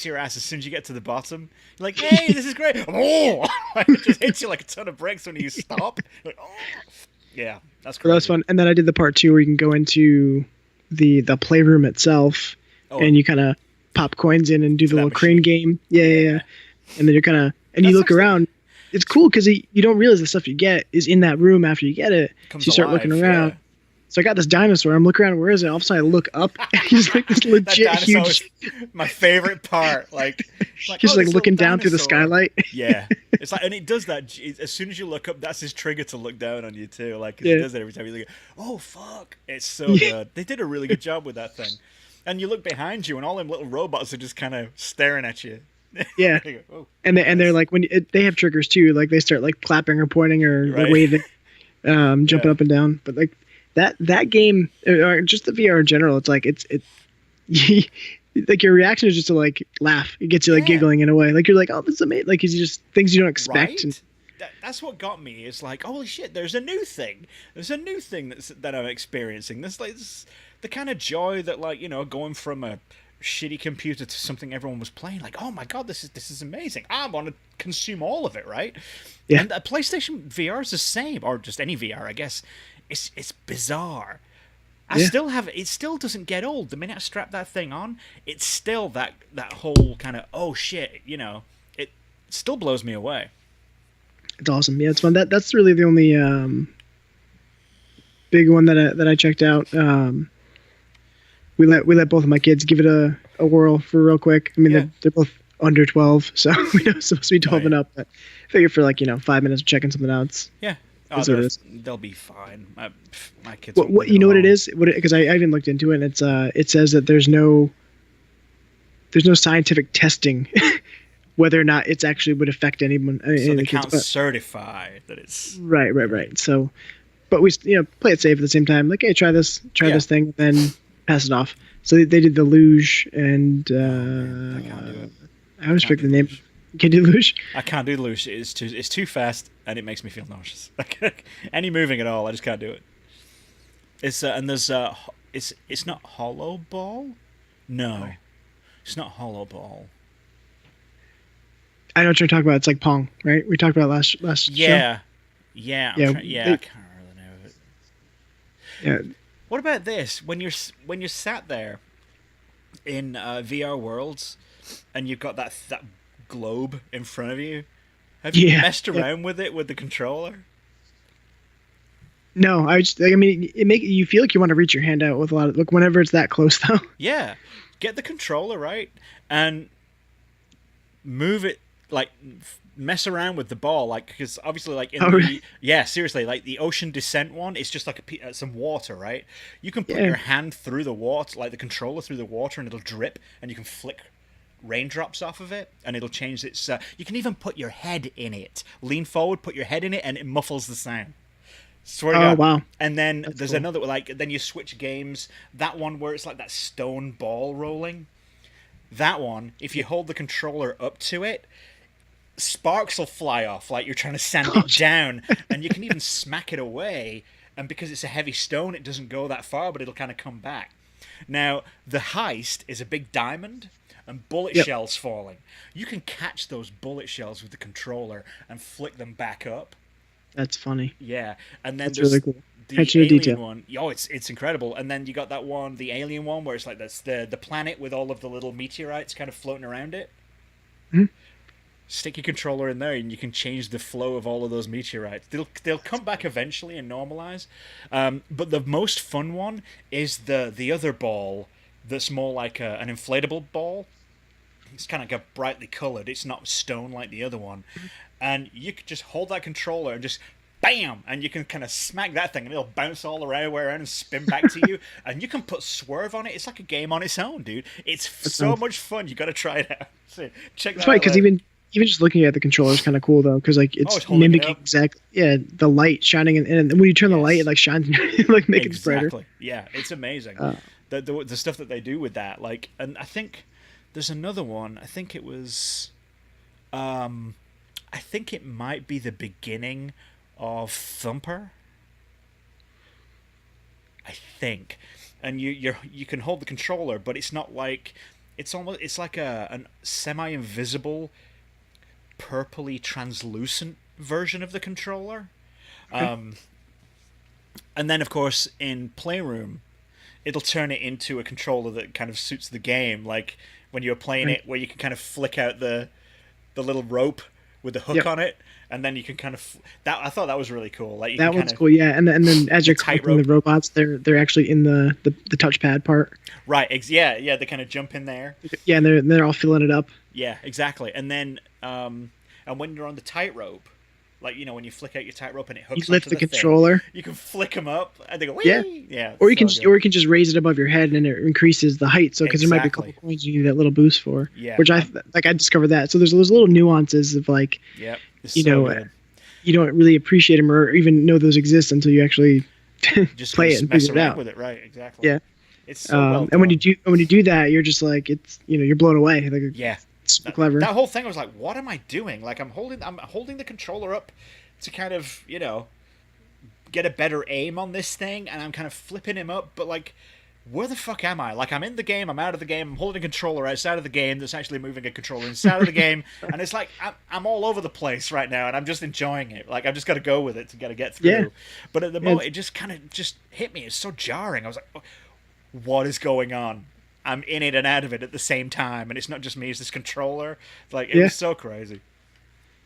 E: your ass as soon as you get to the bottom. You're like, hey, this is great. Oh, it just hits you like a ton of bricks when you stop. Like, oh. Yeah, that's crazy.
F: That was fun. And then I did the part 2 where you can go into the playroom itself, and you kind of pop coins in and do the little crane game. Yeah. And then you're kind of you look around. It's cool because you don't realize the stuff you get is in that room after you get it. So you start looking around. Yeah. So I got this dinosaur. I'm looking around. Where is it? All of a sudden I look up, and he's like this legit huge.
E: My favorite part. Like
F: he's like looking down through the skylight.
E: Yeah, it's like, and it does that as soon as you look up. That's his trigger to look down on you too. Like he does it every time you look. Oh fuck! It's so good. They did a really good job with that thing. And you look behind you, and all them little robots are just kind of staring at you.
F: Yeah,
E: go, oh,
F: and they're like they have triggers too. Like they start like clapping or pointing or waving, jumping up and down. But like that game, or just the VR in general, it's like it's like your reaction is just to like laugh. It gets you like giggling in a way. Like you're like, oh, this is amazing. Like it's just things you don't expect.
E: Right?
F: And
E: that's what got me. It's like, holy shit, there's a new thing. There's a new thing that I'm experiencing. This the kind of joy that going from a shitty computer to something everyone was playing. Like, oh my god, this is amazing. I want to consume all of it, right?
F: Yeah.
E: And PlayStation VR is the same, or just any VR, I guess. It's bizarre. It still doesn't get old. The minute I strap that thing on, it's still that whole kind of, oh shit, it still blows me away.
F: It's awesome. Yeah, it's fun. That's really the only big one that I checked out. We let both of my kids give it a whirl for real quick. I mean, they're both under 12, so we know it's supposed to be 12 and up. But I figure for 5 minutes of checking something out.
E: Yeah.
F: What it is.
E: They'll be fine. My kids.
F: What you know what it is? Because I even looked into it. And it says that there's no scientific testing whether or not it's actually would affect anyone.
E: So they can't certify that it's
F: right. So, but we play it safe at the same time. Like, hey, try this thing, then pass it off. So they did the luge, and
E: I can't do it.
F: I always forget the name. Can you do luge?
E: I can't do the luge. It's too fast, and it makes me feel nauseous. Any moving at all, I just can't do it. It's it's not hollow ball. No, it's not hollow ball.
F: I know what you're talking about. It's like Pong, right? We talked about last show.
E: Yeah. I can't really know it.
F: Yeah.
E: What about this? When you're sat there in VR worlds, and you've got that globe in front of you, have you messed around with it with the controller?
F: No, it make you feel like you want to reach your hand out with a lot of whenever it's that close though.
E: Yeah, get the controller right and move it, mess around with the ball, because obviously seriously, the ocean descent one, it's just some water, right? You can put your hand through the water, the controller through the water, and it'll drip, and you can flick raindrops off of it, and it'll change its you can even put your head in it, lean forward, put your head in it, and it muffles the sound. Swear to God.
F: Wow.
E: And then
F: That's
E: there's
F: cool.
E: another, then you switch games, that one where it's like that stone ball rolling, that one, if you hold the controller up to it, sparks will fly off like you're trying to sand it down, and you can even smack it away, and because it's a heavy stone, it doesn't go that far, but it'll kind of come back. Now, the heist is a big diamond, and bullet shells falling. You can catch those bullet shells with the controller and flick them back up.
F: That's funny.
E: Yeah, and then
F: That's
E: there's
F: really cool.
E: the
F: Attention to
E: alien
F: detail.
E: one. Oh, it's incredible. And then you got that one, the alien one, where it's that's the planet with all of the little meteorites kind of floating around it.
F: Mm-hmm.
E: Stick your controller in there, and you can change the flow of all of those meteorites. They'll come back eventually and normalize. But the most fun one is the other ball that's more like an inflatable ball. It's kind of like a brightly colored. It's not stone like the other one. And you could just hold that controller and just bam, and you can kind of smack that thing, and it'll bounce all around and spin back to you. And you can put swerve on it. It's like a game on its own, dude. It's so much fun. You got to try it out. So check that out.
F: That's right, because even just looking at the controller is kind of cool though, because it's mimicking the light shining, and when you turn the light, it shines, make it brighter.
E: Exactly. Yeah, it's amazing. The stuff that they do with that, and I think there's another one. I think it was, I think it might be the beginning of Thumper. I think, and you can hold the controller, but it's not like it's like a semi-invisible, purpley translucent version of the controller. And then of course in Playroom, it'll turn it into a controller that kind of suits the game, like when you're playing it, where you can kind of flick out the little rope with the hook on it, and then you can kind of that. I thought that was really cool.
F: That one's cool, yeah. And then as you're collecting the robots, they're actually in the touchpad part.
E: Right. Yeah. They kind of jump in there.
F: Yeah, and they're all filling it up.
E: Yeah, exactly. And then and when you're on the tightrope, when you flick out your tightrope and it hooks,
F: you lift
E: onto
F: the controller.
E: Thing, you can flick them up, and they go whee! Yeah.
F: Or you can just raise it above your head, and it increases the height. So because there might be a couple points you need that little boost for.
E: Yeah.
F: Which I discovered that. So there's those little nuances of you don't really appreciate them or even know those exist until you actually
E: just
F: play it and
E: mess
F: figure it
E: around
F: out.
E: with it, right? Exactly.
F: Yeah.
E: It's so well done.
F: And when you do that, you're just it's you're blown away.
E: Yeah.
F: It's super clever.
E: That whole thing, I was like, what am I doing? I'm holding the controller up to kind of, get a better aim on this thing, and I'm kind of flipping him up, but where the fuck am I? I'm in the game, I'm out of the game, I'm holding a controller outside of the game that's actually moving a controller inside of the game, and it's I'm all over the place right now, and I'm just enjoying it. I've just got to go with it to get through.
F: Yeah.
E: But at the moment, it just kind of just hit me. It's so jarring. I was like, what is going on? I'm in it and out of it at the same time, and it's not just me, it's this controller. It was so crazy.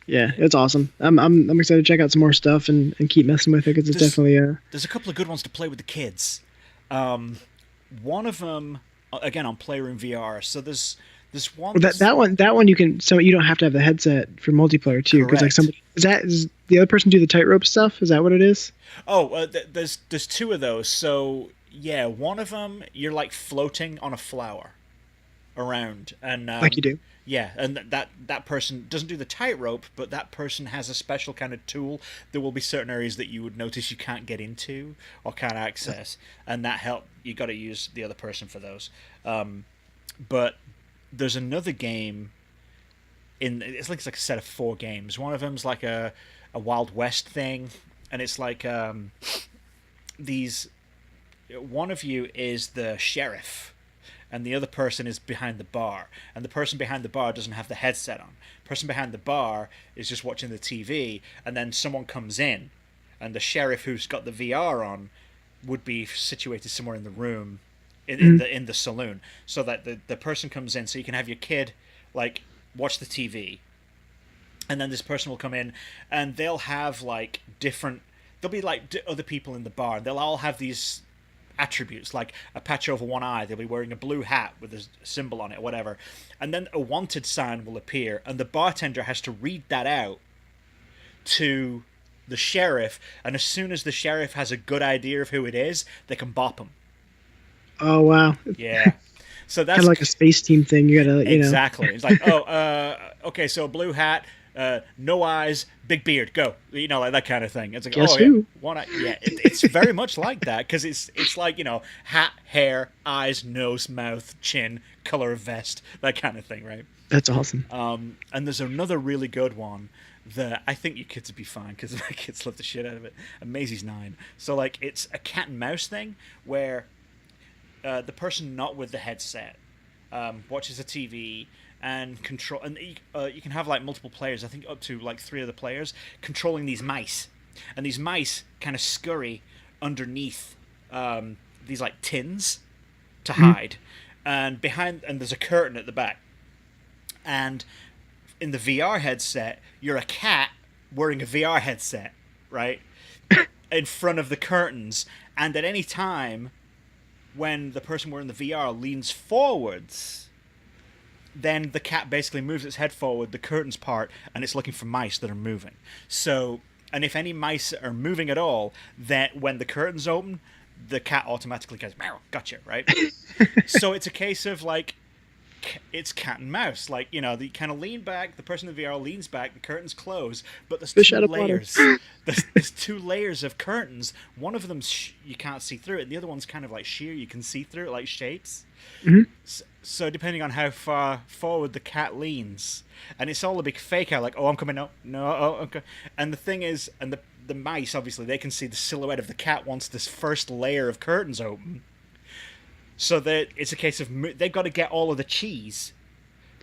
F: Yeah, it's awesome. I'm excited to check out some more stuff and keep messing with it because it's definitely
E: There's a couple of good ones to play with the kids. One of them, again, on Playroom VR. So there's one.
F: well, that one you can, so you don't have to have the headset for multiplayer too, because like
E: Correct.
F: somebody is the other person do the tightrope stuff? Is that what it is?
E: Oh, there's two of those. So yeah, one of them you're like floating on a flower around, and
F: Like you do.
E: yeah, and that person doesn't do the tightrope, but that person has a special kind of tool. There will be certain areas that you would notice you can't get into or can't access, and that help. You got to use the other person for those. But there's another game. It's like a set of 4 games. One of them's like a Wild West thing, and it's like these. One of you is the sheriff, and the other person is behind the bar, and the person behind the bar doesn't have the headset on. The person behind the bar is just watching the TV, and then someone comes in, and the sheriff who's got the VR on would be situated somewhere in the room, in the saloon, so that the person comes in, so you can have your kid like watch the TV, and then this person will come in, and they'll have like different. There'll be like other people in the bar, and they'll all have these attributes, like a patch over one eye. They'll be wearing a blue hat with a symbol on it or whatever, and then a wanted sign will appear, and the bartender has to read that out to the sheriff, and as soon as the sheriff has a good idea of who it is, they can bop him.
F: Oh wow.
E: Yeah. So that's
F: Kind of like a space team thing. You gotta,
E: exactly. It's like, okay, so blue hat, no eyes, big beard, go. Like that kind of thing. It's like,
F: Guess
E: yeah,
F: who?
E: one eye. Yeah, it's very much like that, because it's like, hat, hair, eyes, nose, mouth, chin, color of vest, that kind of thing, right?
F: That's awesome.
E: And there's another really good one that I think your kids would be fine, because my kids love the shit out of it. And Maisie's 9. So like, it's a cat and mouse thing where the person not with the headset watches the TV and control, and you can have like multiple players. I think up to like 3 other players controlling these mice, and these mice kind of scurry underneath these like tins to hide, and there's a curtain at the back, and in the VR headset you're a cat wearing a VR headset, right, in front of the curtains, and at any time when the person wearing the VR leans forwards, then the cat basically moves its head forward, the curtains part, and it's looking for mice that are moving. So, and if any mice are moving at all, then when the curtains open, the cat automatically goes, meow, gotcha, right? So it's a case of like, it's cat and mouse. Like, you kind of lean back, the person in the VR leans back, the curtains close, but there's
F: Fish
E: 2
F: out of water.
E: layers. There's 2 layers of curtains. One of them you can't see through it, and the other one's kind of like sheer, you can see through it, like shapes. So depending on how far forward the cat leans, and it's all a big fake out, like, oh, I'm coming, no, oh, okay. And the thing is, and the mice, obviously, they can see the silhouette of the cat once this first layer of curtains open. So that it's a case of they've got to get all of the cheese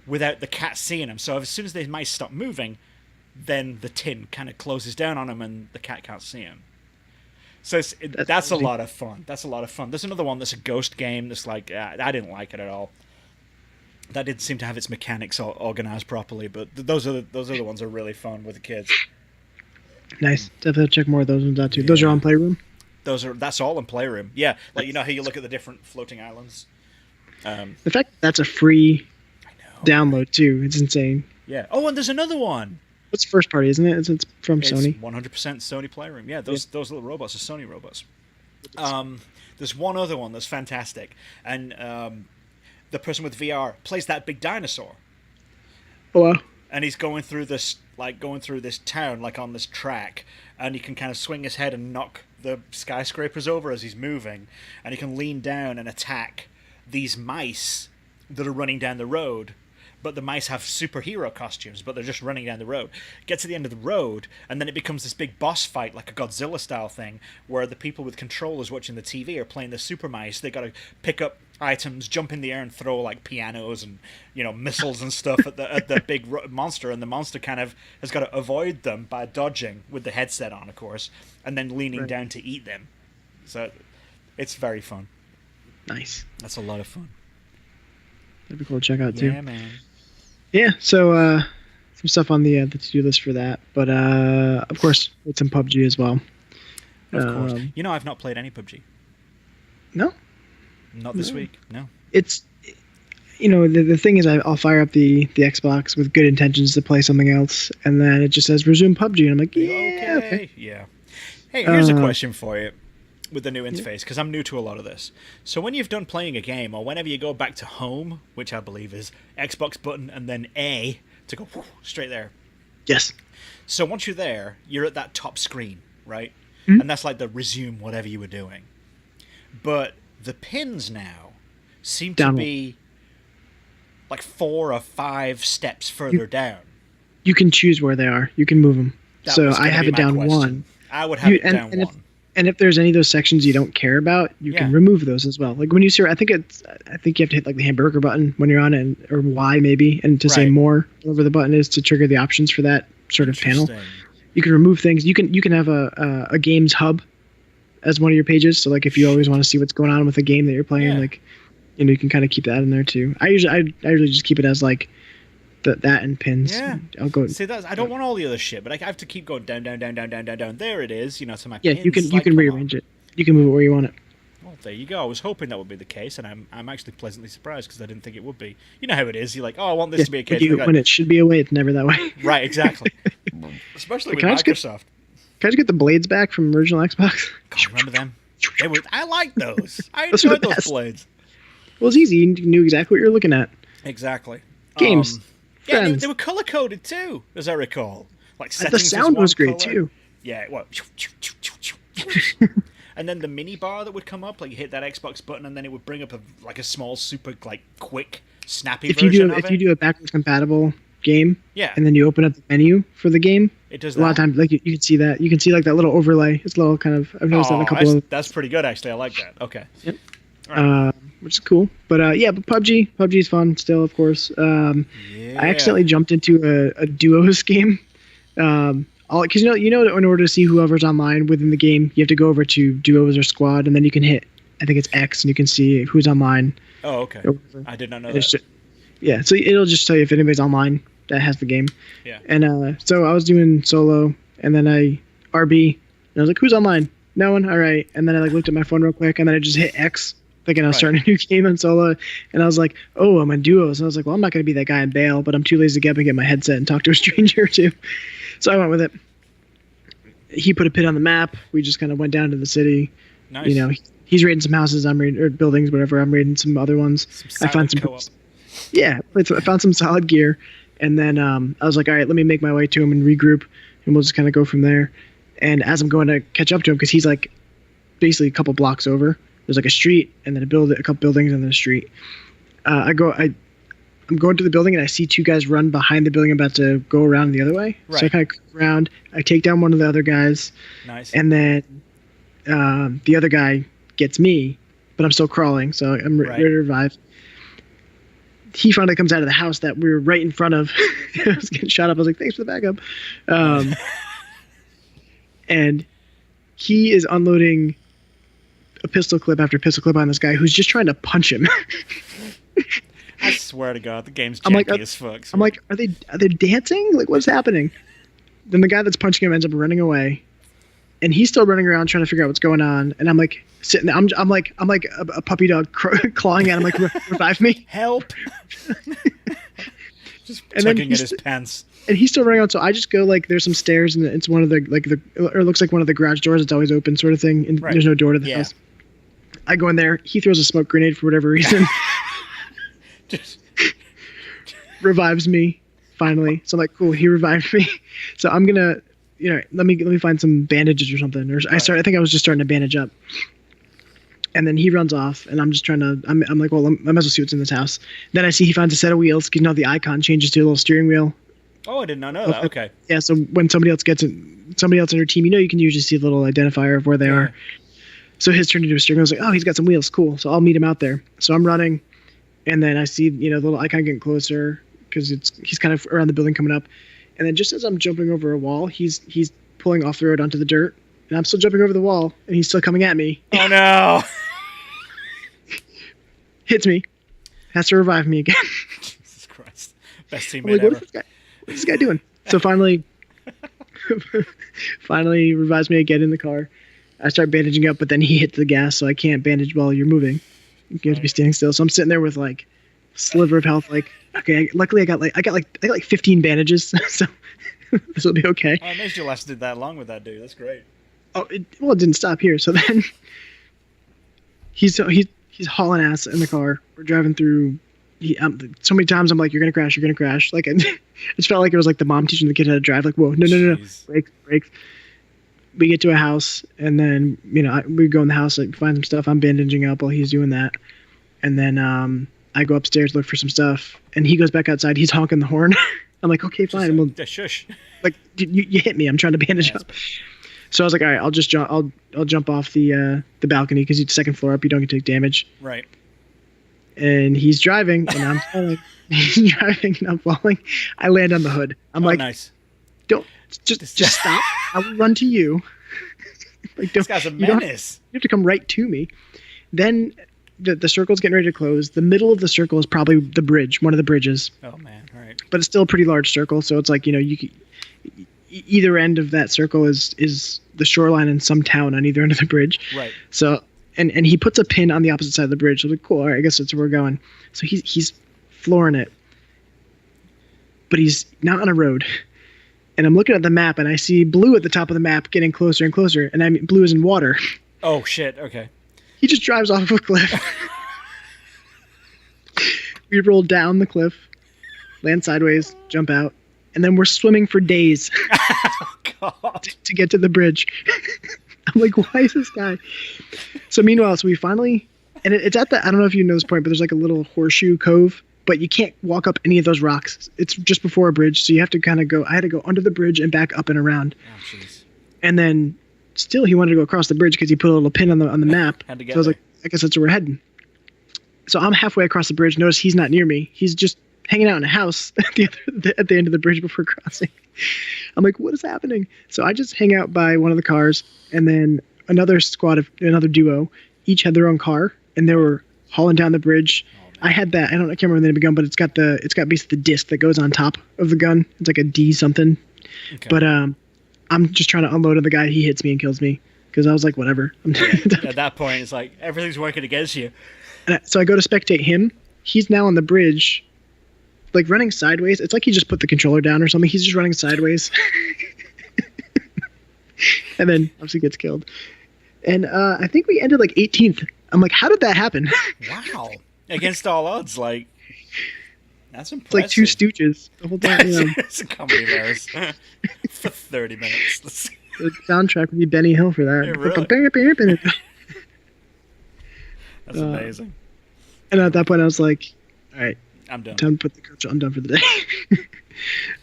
E: without the cat seeing them. So as soon as the mice stop moving, then the tin kind of closes down on them, and the cat can't see them. So that's a lot of fun. That's a lot of fun. There's another one that's a ghost game that's like, I didn't like it at all. That didn't seem to have its mechanics organized properly, but those other ones are really fun with the kids.
F: Nice. Definitely check more of those ones out too. Those are on Playroom.
E: That's all in Playroom. Yeah, like how you look at the different floating islands.
F: The fact that's a free download too, it's insane.
E: Yeah. Oh, and there's another one.
F: It's first party, isn't it? It's from Sony.
E: 100% Sony Playroom. Yeah, those little robots are Sony robots. There's one other one that's fantastic, and the person with VR plays that big dinosaur.
F: Oh wow.
E: And he's going through this town, like on this track, and he can kind of swing his head and knock the skyscrapers over as he's moving, and he can lean down and attack these mice that are running down the road. But the mice have superhero costumes, but they're just running down the road. Get to the end of the road, and then it becomes this big boss fight, like a Godzilla-style thing, where the people with controllers watching the TV are playing the super mice. They got to pick up items, jump in the air, and throw like pianos and missiles and stuff at the big monster, and the monster kind of has got to avoid them by dodging with the headset on, of course, and then leaning down to eat them. So it's very fun.
F: Nice.
E: That's a lot of fun.
F: That'd be cool to check out too.
E: Yeah, man.
F: Yeah, so stuff on the to-do list for that. But of course, with some PUBG as well.
E: Of course. I've not played any PUBG.
F: No.
E: Not this week. No.
F: It's the thing is I'll fire up the Xbox with good intentions to play something else, and then it just says resume PUBG, and I'm like, yeah, okay.
E: Yeah. Hey, here's a question for you with the new interface, because I'm new to a lot of this. So when you've done playing a game, or whenever you go back to home, which I believe is Xbox button and then A to go straight there.
F: Yes.
E: So once you're there, you're at that top screen, right?
F: Mm-hmm.
E: And that's like the resume whatever you were doing. But the pins now seem to be like 4 or 5 steps further down.
F: You can choose where they are. You can move them. So I have it down
E: question.
F: 1.
E: I would have it down 1.
F: If there's any of those sections you don't care about, you can remove those as well. Like when you see, I think you have to hit like the hamburger button when you're on it, or Y maybe, and to say more, whatever the button is, to trigger the options for that sort of panel. You can remove things. You can have a games hub as one of your pages. So like if you always want to see what's going on with a game that you're playing, like you can kind of keep that in there too. I usually just keep it as like that and pins.
E: Yeah.
F: I'll go.
E: See, I don't want all the other shit, but I have to keep going down. There it is. So my
F: yeah,
E: pins,
F: you can rearrange it. You can move it where you want it.
E: Well, there you go. I was hoping that would be the case, and I'm actually pleasantly surprised because I didn't think it would be. You know how it is. You're like, oh, I want this to be a case.
F: When it should be a way, it's never that way.
E: Right, exactly. Especially with Microsoft.
F: Can I just get the blades back from original Xbox?
E: God, remember them? I like those. I enjoyed those blades.
F: Well, it's easy. You knew exactly what you're looking at.
E: Exactly.
F: Games.
E: Yeah, they were color coded too, as I recall. Like
F: the sound was great too.
E: Yeah, well. And then the mini bar that would come up, like you hit that Xbox button, and then it would bring up a small, super quick, snappy version of it. If you
F: do a backwards compatible game,
E: and
F: then you open up the menu for the game,
E: it does.
F: A lot of times, like you can see that. You can see like that little overlay. It's a little kind of. I've noticed that in a couple of.
E: That's pretty good, actually. I like that. Okay.
F: Yep. Right. Which is cool, but but PUBG is fun still, of course. I accidentally jumped into a duos game. Because in order to see whoever's online within the game, you have to go over to duos or squad, and then you can hit, I think it's X, and you can see who's online.
E: Oh, okay. I did not know that.
F: So it'll just tell you if anybody's online that has the game.
E: Yeah.
F: And so I was doing solo, and then I RB, and I was like, who's online? No one. All right. And then I looked at my phone real quick, and then I just hit X, thinking I was starting a new game on solo, and I was like, oh, I'm on duos. And I was like, well, I'm not going to be that guy in bail, but I'm too lazy to get up and get my headset and talk to a stranger too. So I went with it. He put a pin on the map. We just kind of went down to the city.
E: Nice.
F: He's raiding some houses. I'm raiding, or buildings, whatever. I'm raiding some other ones. I found some
E: co-op.
F: Yeah, I found some solid gear, and then I was like, all right, let me make my way to him and regroup, and we'll just kind of go from there. And as I'm going to catch up to him, because he's like basically a couple blocks over, there's like a street, and then a couple buildings, and then a street. I'm going to the building, and I see 2 guys run behind the building, about to go around the other way. Right. So I kind of go around. I take down one of the other guys.
E: Nice.
F: And then the other guy gets me, but I'm still crawling, so I'm ready to revive. He finally comes out of the house that we were right in front of. I was getting shot up. I was like, thanks for the backup. And he is unloading a pistol clip after pistol clip on this guy who's just trying to punch him.
E: I swear to God, the game's janky as fuck.
F: I'm like, are they dancing? Like, what's happening? Then the guy that's punching him ends up running away, and he's still running around trying to figure out what's going on. And I'm like sitting there, I'm like a puppy dog clawing at him, like, revive me,
E: help! Just tugging at his pants.
F: And he's still running out, so I just go, like, there's some stairs, and it's one of the or it looks like one of the garage doors. It's always open, sort of thing, and there's no door to the house. I go in there. He throws a smoke grenade for whatever reason.
E: Just
F: revives me finally. So I'm like, cool, he revived me. So I'm gonna, let me find some bandages or something. I think I was just starting to bandage up. And then he runs off, and I'm just trying to. I'm like, well, I might as well see what's in this house. Then I see he finds a set of wheels. You know, the icon changes to a little steering wheel.
E: Oh, I did not know that. Okay.
F: Yeah. So when somebody else on your team, you can usually see a little identifier of where they are. So his turned into a steering wheel. I was like, oh, he's got some wheels. Cool. So I'll meet him out there. So I'm running. And then I see, the little icon getting closer because he's kind of around the building coming up. And then just as I'm jumping over a wall, he's pulling off the road onto the dirt. And I'm still jumping over the wall, and he's still coming at me.
E: Oh, no.
F: Hits me. Has to revive me again.
E: Jesus Christ. Best teammate ever.
F: What's this guy doing? So finally revives me to get in the car. I start bandaging up, but then he hits the gas, so I can't bandage while you're moving. You have to be standing still. So I'm sitting there with like a sliver of health. Like, okay, luckily I got like 15 bandages, so this will be okay.
E: Oh, it makes you lasted that long with that dude. That's great.
F: Oh, it didn't stop here. So then he's hauling ass in the car. We're driving through. So many times I'm like, you're gonna crash. Like, it just felt like it was like the mom teaching the kid how to drive. Like, whoa, no, brakes. We get to a house, and then we go in the house, like find some stuff. I'm bandaging up while he's doing that, and then I go upstairs, look for some stuff, and he goes back outside. He's honking the horn. I'm like, okay, fine. Well,
E: shush.
F: Like, you hit me. I'm trying to bandage up. So I was like, all right, I'll just jump. I'll jump off the balcony because he's second floor up. You don't get to take damage.
E: Right.
F: And he's driving, and I'm falling. He's driving, and I'm falling. I land on the hood. I'm like,
E: nice.
F: Don't just stop. I will run to you. Like,
E: this guy's a menace.
F: You have to come right to me. Then the circle's getting ready to close. The middle of the circle is probably the bridge, one of the bridges.
E: Oh man, all right.
F: But it's still a pretty large circle, so it's like either end of that circle is the shoreline in some town on either end of the bridge.
E: Right.
F: So and he puts a pin on the opposite side of the bridge. I was like, cool, all right, I guess that's where we're going. So he's flooring it. But he's not on a road. And I'm looking at the map, and I see blue at the top of the map getting closer and closer. And I mean, blue is in water.
E: Oh, shit. Okay.
F: He just drives off of a cliff. We roll down the cliff, land sideways, jump out, and then we're swimming for days
E: Oh, God.
F: to get to the bridge. I'm like, why is this guy? So meanwhile, we finally, and it's at the, I don't know if you know this point, but there's like a little horseshoe cove. But you can't walk up any of those rocks. It's just before a bridge, so you have to kind of go. I had to go under the bridge and back up and around.
E: Oh, jeez.
F: And then still, he wanted to go across the bridge because he put a little pin on the map.
E: Had to get
F: so I was
E: there.
F: like, I guess that's where we're heading. So I'm halfway across the bridge. Notice he's not near me. He's just hanging out in a house at the end of the bridge before crossing. I'm like, what is happening? So I just hang out by one of the cars, and then another duo, each had their own car, and they were hauling down the bridge. I had that. I can't remember the name of the gun, but it's got basically the disc that goes on top of the gun. It's like a D something. Okay. But I'm just trying to unload on the guy. He hits me and kills me because I was like, whatever.
E: At that point, it's like everything's working against you.
F: So I go to spectate him. He's now on the bridge, like running sideways. It's like he just put the controller down or something. He's just running sideways, and then obviously gets killed. And I think we ended like 18th. I'm like, how did that happen?
E: Wow. Against all odds, like, that's impressive.
F: It's like two Stooges the whole time.
E: It's a comedy of ours for 30 minutes.
F: The soundtrack would be Benny Hill for that.
E: Yeah, really. That's amazing.
F: And at that point, I was like, all right,
E: I'm done.
F: Time to put the coach on. I'm done for the day.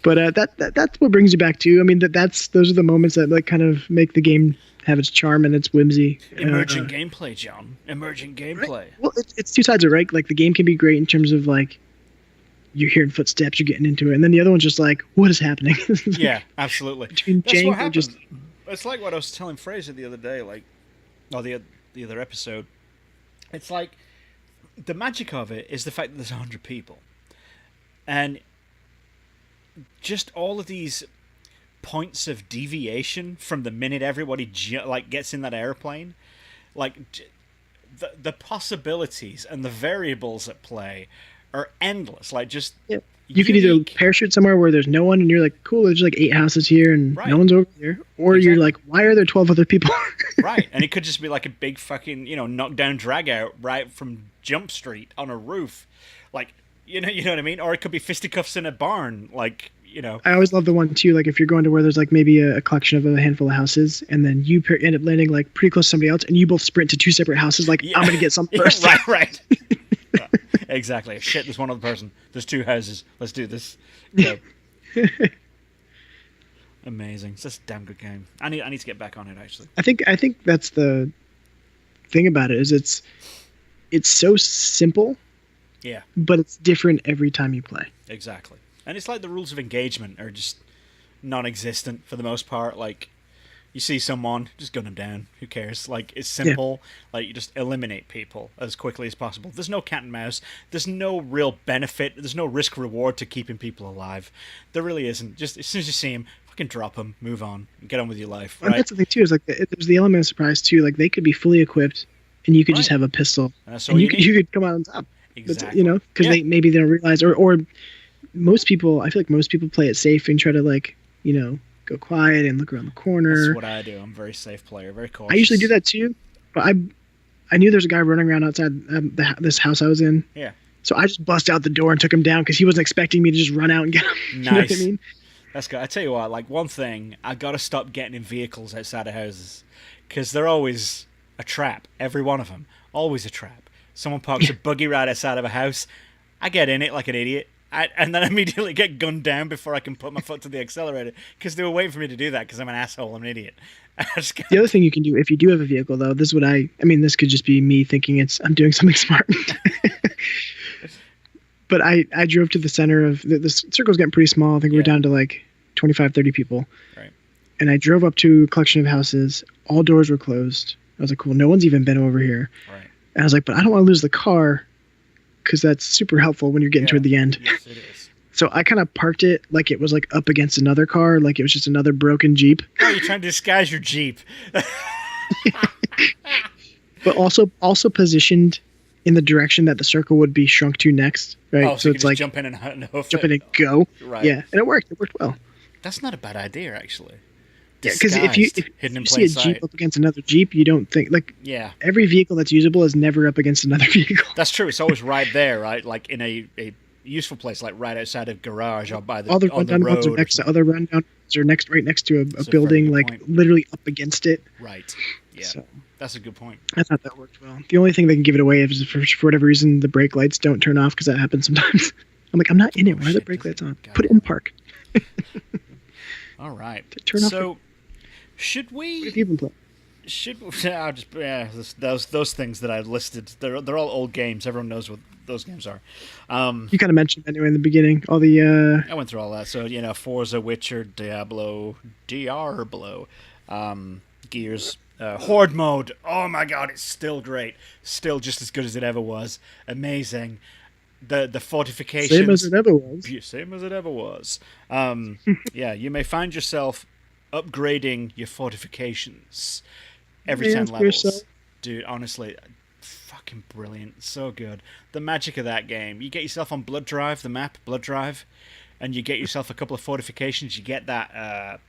F: But that's what brings you back to. I mean, those are the moments that like kind of make the game have its charm and its whimsy.
E: Emerging gameplay, John. Emerging gameplay.
F: Right? Well, it's two sides of it, right? Like the game can be great in terms of like you're hearing footsteps, you're getting into it, and then the other one's just like, what is happening?
E: Yeah, absolutely. That's what happened. It's like what I was telling Fraser the other day, the other episode. It's like the magic of it is the fact that there's 100 people, and just all of these points of deviation from the minute everybody gets in that airplane, like the possibilities and the variables at play are endless. Like just
F: you could either parachute somewhere where there's no one and you're like, cool, there's like 8 houses here and no one's over there, or you're like, why are there 12 other people?
E: Right. And it could just be like a big fucking knockdown drag out right from Jump Street on a roof, like you know what I mean, or it could be fisticuffs in a barn, like.
F: I always love the one too, like if you're going to where there's like maybe a collection of a handful of houses and then you end up landing like pretty close to somebody else and you both sprint to 2 separate houses like, I'm going to get some first.
E: Right. Yeah, exactly. Shit, there's one other person. There's 2 houses. Let's do this. Yeah. Amazing. It's just a damn good game. I need to get back on it, actually.
F: I think that's the thing about it is it's so simple.
E: Yeah.
F: But it's different every time you play.
E: Exactly. And it's like the rules of engagement are just non-existent for the most part. Like, You see someone, just gun them down. Who cares? Like, it's simple. Like, you just eliminate people as quickly as possible. There's no cat and mouse. There's no real benefit. There's no risk reward to keeping people alive. There really isn't. Just as soon as you see them, fucking drop them, move on, and get on with your life. Right?
F: And that's the thing too. Is like there's the element of surprise too. Like they could be fully equipped, and you could just have a pistol,
E: and
F: you could come out on top.
E: Exactly.
F: But, because maybe they don't realize, or most people. I feel like most people play it safe and try to go quiet and look around the corner.
E: That's what I do. I'm a very safe player, very cautious.
F: I usually do that too, but I knew there's a guy running around outside this house I was in.
E: Yeah.
F: So I just bust out the door and took him down because he wasn't expecting me to just run out and get him.
E: Nice.
F: You know what I mean?
E: That's good. I tell you what, like one thing, I gotta stop getting in vehicles outside of houses because they're always a trap. Every one of them, always a trap. Someone parks a buggy right outside of a house. I get in it like an idiot. And then immediately get gunned down before I can put my foot to the accelerator because they were waiting for me to do that because I'm an asshole. I'm an idiot.
F: The other thing you can do if you do have a vehicle, though, this is what I mean, this could just be me thinking I'm doing something smart. But I drove to the center of the circle's getting pretty small. I think we're down to like 25, 30 people.
E: Right.
F: And I drove up to a collection of houses. All doors were closed. I was like, cool, no one's even been over here.
E: Right.
F: And I was like, but I don't want to lose the car because that's super helpful when you're getting toward the end.
E: Yes, it is.
F: So I kind of parked it like it was like up against another car, like it was just another broken Jeep.
E: Oh, you're trying to disguise your Jeep.
F: But also positioned in the direction that the circle would be shrunk to next, right?
E: Oh, so you
F: it's
E: can
F: like
E: just jump in and hoof
F: jump
E: it.
F: in and go.
E: Right.
F: Yeah, and it worked. It worked well.
E: That's not a bad idea, actually.
F: Yeah, because if you
E: hidden in
F: see a
E: plain
F: Jeep
E: sight.
F: up against another Jeep, you don't think every vehicle that's usable is never up against another vehicle.
E: That's true. It's always right there, right? Like in a useful place, like right outside of garage or by the
F: All the
E: on the
F: rundown
E: road.
F: ones are next to other rundown ones are right next to a
E: That's a
F: building,
E: very good
F: like
E: point.
F: literally up against it.
E: Right. Yeah.
F: So
E: That's a good point.
F: I thought that worked well. The only thing that can give it away is for whatever reason the brake lights don't turn off because that happens sometimes. I'm like, I'm not in it. Why are the
E: shit,
F: brake
E: does
F: lights
E: it?
F: on?
E: God.
F: Put it in park.
E: All right.
F: Turn off
E: So, should
F: What have
E: we?
F: you been playing?
E: I'll just those things that I listed. They're all old games. Everyone knows what those games are.
F: You kind of mentioned anyway in the beginning. All the
E: I went through all that. So Forza, Witcher, Diablo, Gears, Horde mode. Oh my God, it's still great. Still just as good as it ever was. Amazing. The fortifications.
F: same as it ever was.
E: Same as it ever was. Yeah, you may find yourself upgrading your fortifications every 10 levels.
F: yourself.
E: Dude, honestly, fucking brilliant. So good. The magic of that game. You get yourself on Blood Drive, the map, Blood Drive, and you get yourself a couple of fortifications. You get that,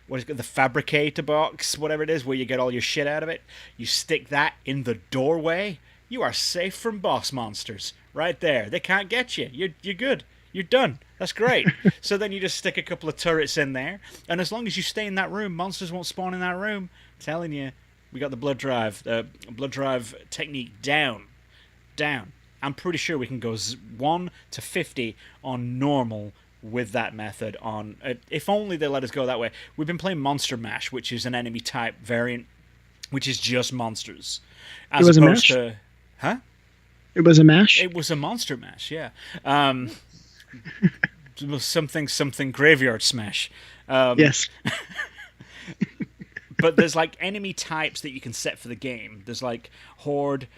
E: what is it, the fabricator box, whatever it is, where you get all your shit out of it. You stick that in the doorway. You are safe from boss monsters. Right there. They can't get you. You're good. You're done. That's great. So then you just stick a couple of turrets in there, and as long as you stay in that room, monsters won't spawn in that room. I'm telling you, we got the blood drive technique down. I'm pretty sure we can go 1 to 50 on normal with that method. On if only they let us go that way. We've been playing Monster Mash, which is an enemy type variant, which is just monsters, as
F: It was a
E: opposed
F: mash?
E: to, huh?
F: It was a mash.
E: It was a monster mash, yeah. It was something graveyard smash.
F: Yes.
E: But there's like enemy types that you can set for the game. There's like Horde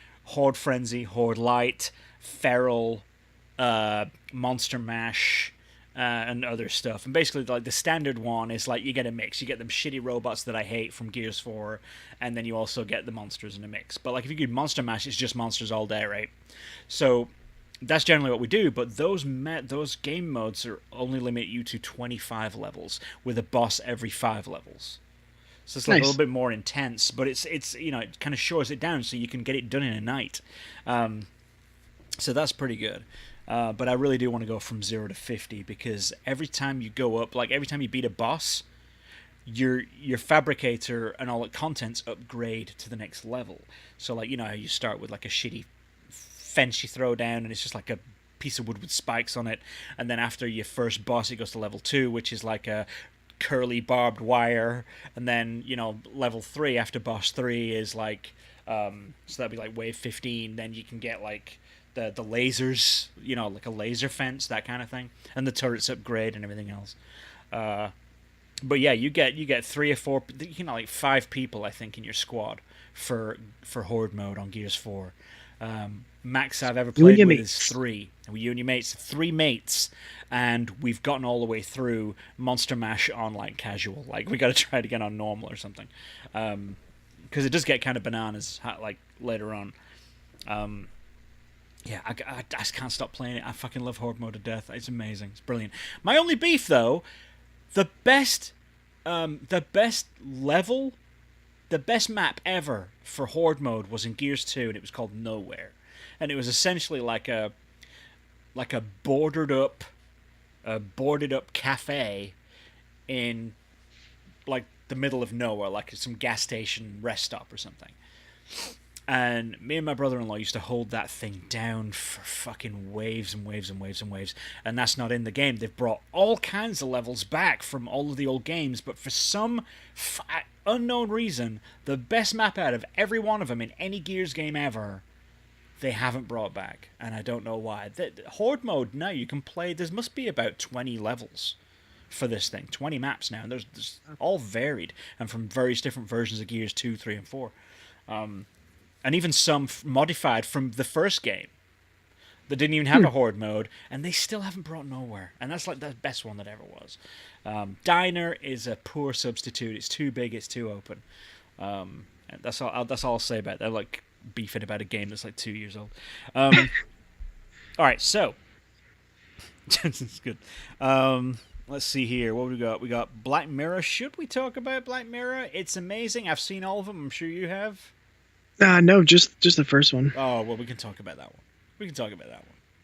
E: Frenzy, Horde Light, Feral, Monster Mash, and other stuff. And basically, like the standard one is like you get a mix. You get them shitty robots that I hate from Gears 4, and then you also get the monsters in a mix. But like if you do Monster Mash, it's just monsters all day, right? So that's generally what we do. But those game modes are only limit you to 25 levels with a boss every 5 levels. So it's like
F: Nice.
E: a little bit more intense, but it's it kind of shores it down so you can get it done in a night. So that's pretty good. But I really do want to go from 0 to 50 because every time you go up, like every time you beat a boss, your fabricator and all the contents upgrade to the next level. So like how you start with like a shitty fence you throw down and it's just like a piece of wood with spikes on it, and then after your first boss it goes to level 2, which is like a curly barbed wire, and then level 3 after boss 3 is like so that'd be like wave 15. Then you can get like the lasers, like a laser fence, that kind of thing, and the turrets upgrade and everything else. But yeah, you get 3 or 4, like 5 people I think in your squad for horde mode on Gears 4. Max I've ever played with is 3. You and your mates, 3 mates, and we've gotten all the way through Monster Mash on like casual. Like we got to try it again on normal or something, because it does get kind of bananas like later on. Yeah, I just can't stop playing it. I fucking love horde mode to death. It's amazing. It's brilliant. My only beef though, the best level, the best map ever for horde mode was in Gears 2, and it was called Nowhere, and it was essentially like a boarded up cafe in like the middle of nowhere, like some gas station rest stop or something. And me and my brother-in-law used to hold that thing down for fucking waves and waves and waves and waves. And that's not in the game. They've brought all kinds of levels back from all of the old games, but for some unknown reason, the best map out of every one of them in any Gears game ever, they haven't brought back. And I don't know why. The horde mode now, you can play, there must be about 20 levels for this thing. 20 maps now. And there's all varied and from various different versions of Gears 2, 3, and 4. And even some modified from the first game that didn't even have a horde mode, and they still haven't brought Nowhere. And that's like the best one that ever was. Diner is a poor substitute. It's too big. It's too open. That's all I'll say about it. They're like beefing about a game that's like 2 years old. All right, so it's good. Let's see here. What we got? We got Black Mirror. Should we talk about Black Mirror? It's amazing. I've seen all of them. I'm sure you have.
F: No, just the first one.
E: Oh, well, we can talk about that one.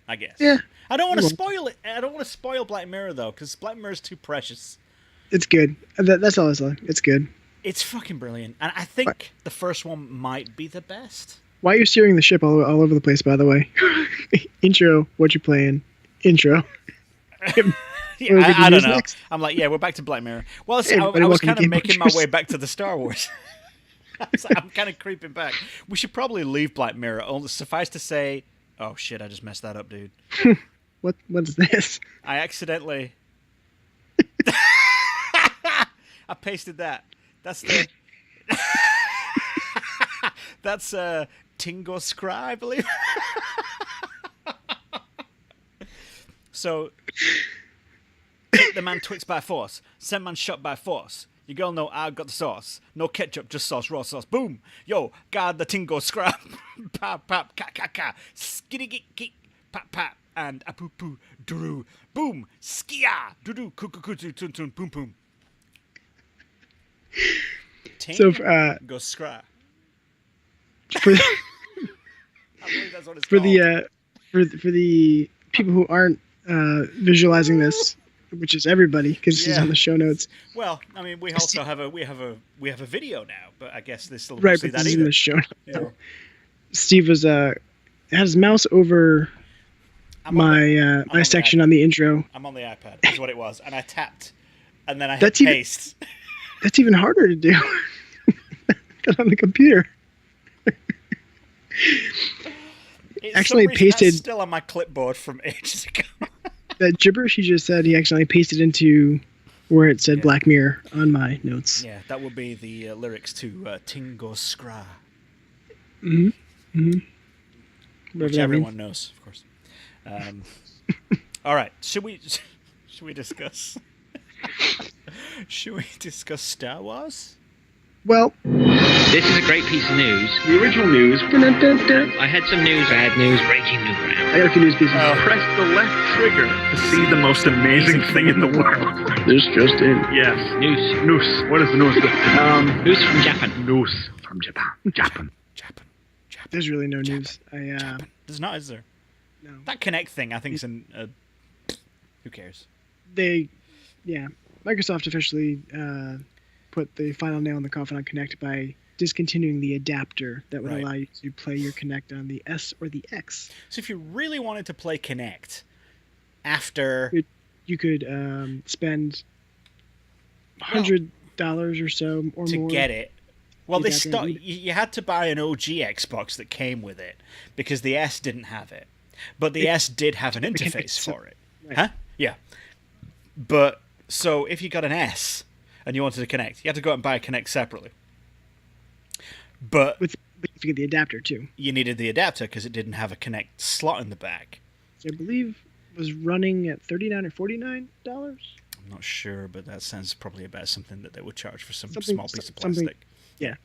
E: I guess.
F: Yeah.
E: I don't want to spoil it. I don't want to spoil Black Mirror, though, because Black Mirror is too precious.
F: It's good. That's all I saw. It's good.
E: It's fucking brilliant. And I think the first one might be the best.
F: Why are you steering the ship all over the place, by the way? Intro, what you playing? Intro.
E: Yeah, I don't know. Next? I'm like, yeah, we're back to Black Mirror. Well, see, I was kind of making my way back to the Star Wars. I'm kind of creeping back. We should probably leave Black Mirror. Only suffice to say, oh shit, I just messed that up, dude.
F: What's this? I
E: accidentally. I pasted that. That's the. That's Tingo Scry, I believe. So, the man twits by force. Sent man shot by force. Your girl know I got the sauce. No ketchup, just sauce, raw sauce. Boom! Yo, God, the tingo scrap. Pop, pop, ka, ka, ka. Skitty, git, git. Pop, pop. And a poo, poo, doo. Boom! Skia! Doo, doo, coo, coo, coo, tun, tun, tun, boom, boom. Ting go scrap.
F: For
E: I believe that's what it's
F: for
E: called.
F: For the people who aren't visualizing this, which is everybody, because this is on the show notes.
E: Well, I mean, we also have a video now, but I guess this still
F: right,
E: see
F: but
E: that
F: this is
E: either.
F: in the show notes.
E: Yeah.
F: Steve was had his mouse over my section on the intro.
E: I'm on the iPad. That's what it was, and I tapped, and then I hit paste.
F: That's even harder to do than on the computer. Actually pasted.
E: That's still on my clipboard from ages ago.
F: That gibberish he just said, he accidentally pasted into where it said Black Mirror on my notes.
E: Yeah, that would be the lyrics to Tingo Scra.
F: Mm-hmm. Mm-hmm.
E: Which everyone knows, of course. All right, should we discuss? Should we discuss Star Wars?
F: Well,
G: this is a great piece of news.
F: The original news.
G: I had some news, bad news, breaking news.
F: I got a few news pieces.
H: Press the left trigger to see the most amazing thing in the world.
F: This just in.
H: Yes.
G: News.
H: News. What is the news?
G: News from Japan.
H: News from Japan. Japan.
F: There's really no news.
E: Japan. There's not, is there?
F: No.
E: That Kinect thing, I think, is who cares?
F: Microsoft officially put the final nail in the coffin on Kinect by discontinuing the adapter that would allow you to play your Kinect on the S or the X.
E: So if you really wanted to play Kinect after...
F: You could spend $100 or so or
E: to
F: more.
E: To get it. Well, you had to buy an OG Xbox that came with it because the S didn't have it. But the S did have an interface for it.
F: Right.
E: Huh? Yeah. But, so if you got an S, and you wanted to connect, you had to go out and buy a Kinect separately. But
F: to get the adapter too.
E: You needed the adapter because it didn't have a Kinect slot in the back.
F: So I believe it was running at $39 or $49.
E: I'm not sure, but that sounds probably about something that they would charge for some small piece of plastic.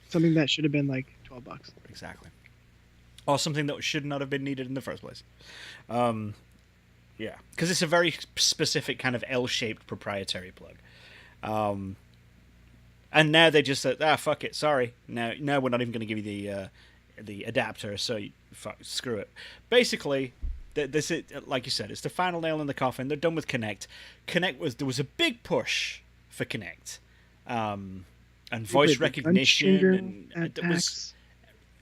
F: Something that should have been like $12.
E: Exactly. Or something that should not have been needed in the first place. Yeah, because it's a very specific kind of L-shaped proprietary plug. And now they just said, fuck it, sorry. Now we're not even going to give you the adapter, so screw it. Basically, this is, like you said, it's the final nail in the coffin. They're done with Kinect. There was a big push for Kinect, and voice recognition. And it was,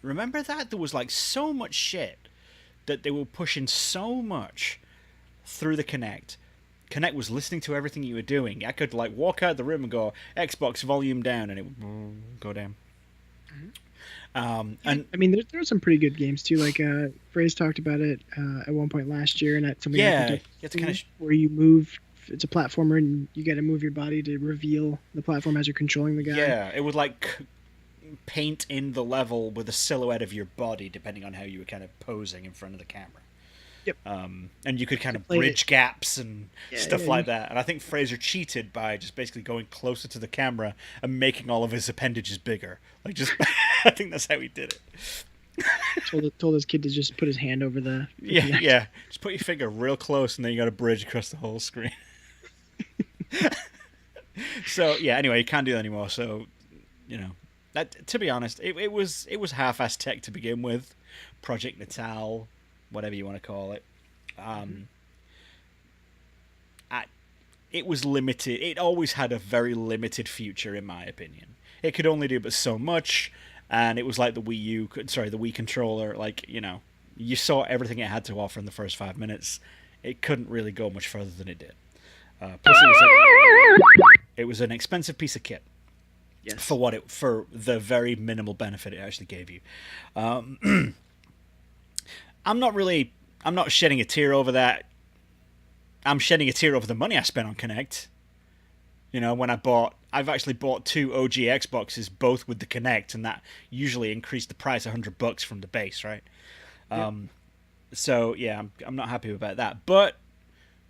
E: remember that? There was like so much shit that they were pushing so much through the Kinect. Kinect was listening to everything you were doing. I could like walk out the room and go, Xbox volume down, and it would go down. And
F: I mean, there are some pretty good games too. Like Phrase talked about it at one point last year, and that's something
E: you have to kind of
F: where you move. It's a platformer, and you got to move your body to reveal the platform as you're controlling the guy.
E: Yeah, it would like paint in the level with a silhouette of your body, depending on how you were kind of posing in front of the camera.
F: Yep.
E: And you could kind of bridge gaps and stuff like that. And I think Fraser cheated by just basically going closer to the camera and making all of his appendages bigger. Like just, I think that's how he did it.
F: Told his kid to just put his hand over the.
E: Yeah. Just put your finger real close, and then you got a bridge across the whole screen. So yeah. Anyway, you can't do that anymore. So, that to be honest, it was half-assed tech to begin with. Project Natal, whatever you want to call it. It was limited. It always had a very limited future, in my opinion. It could only do but so much, and it was like the Wii controller. Like, you saw everything it had to offer in the first 5 minutes. It couldn't really go much further than it did. Plus, it was an expensive piece of kit.
F: Yes.
E: For the very minimal benefit it actually gave you. I'm not shedding a tear over that. I'm shedding a tear over the money I spent on Kinect. I've actually bought 2 OG Xboxes, both with the Kinect, and that usually increased the price $100 from the base, right? Yep. So yeah, I'm not happy about that. But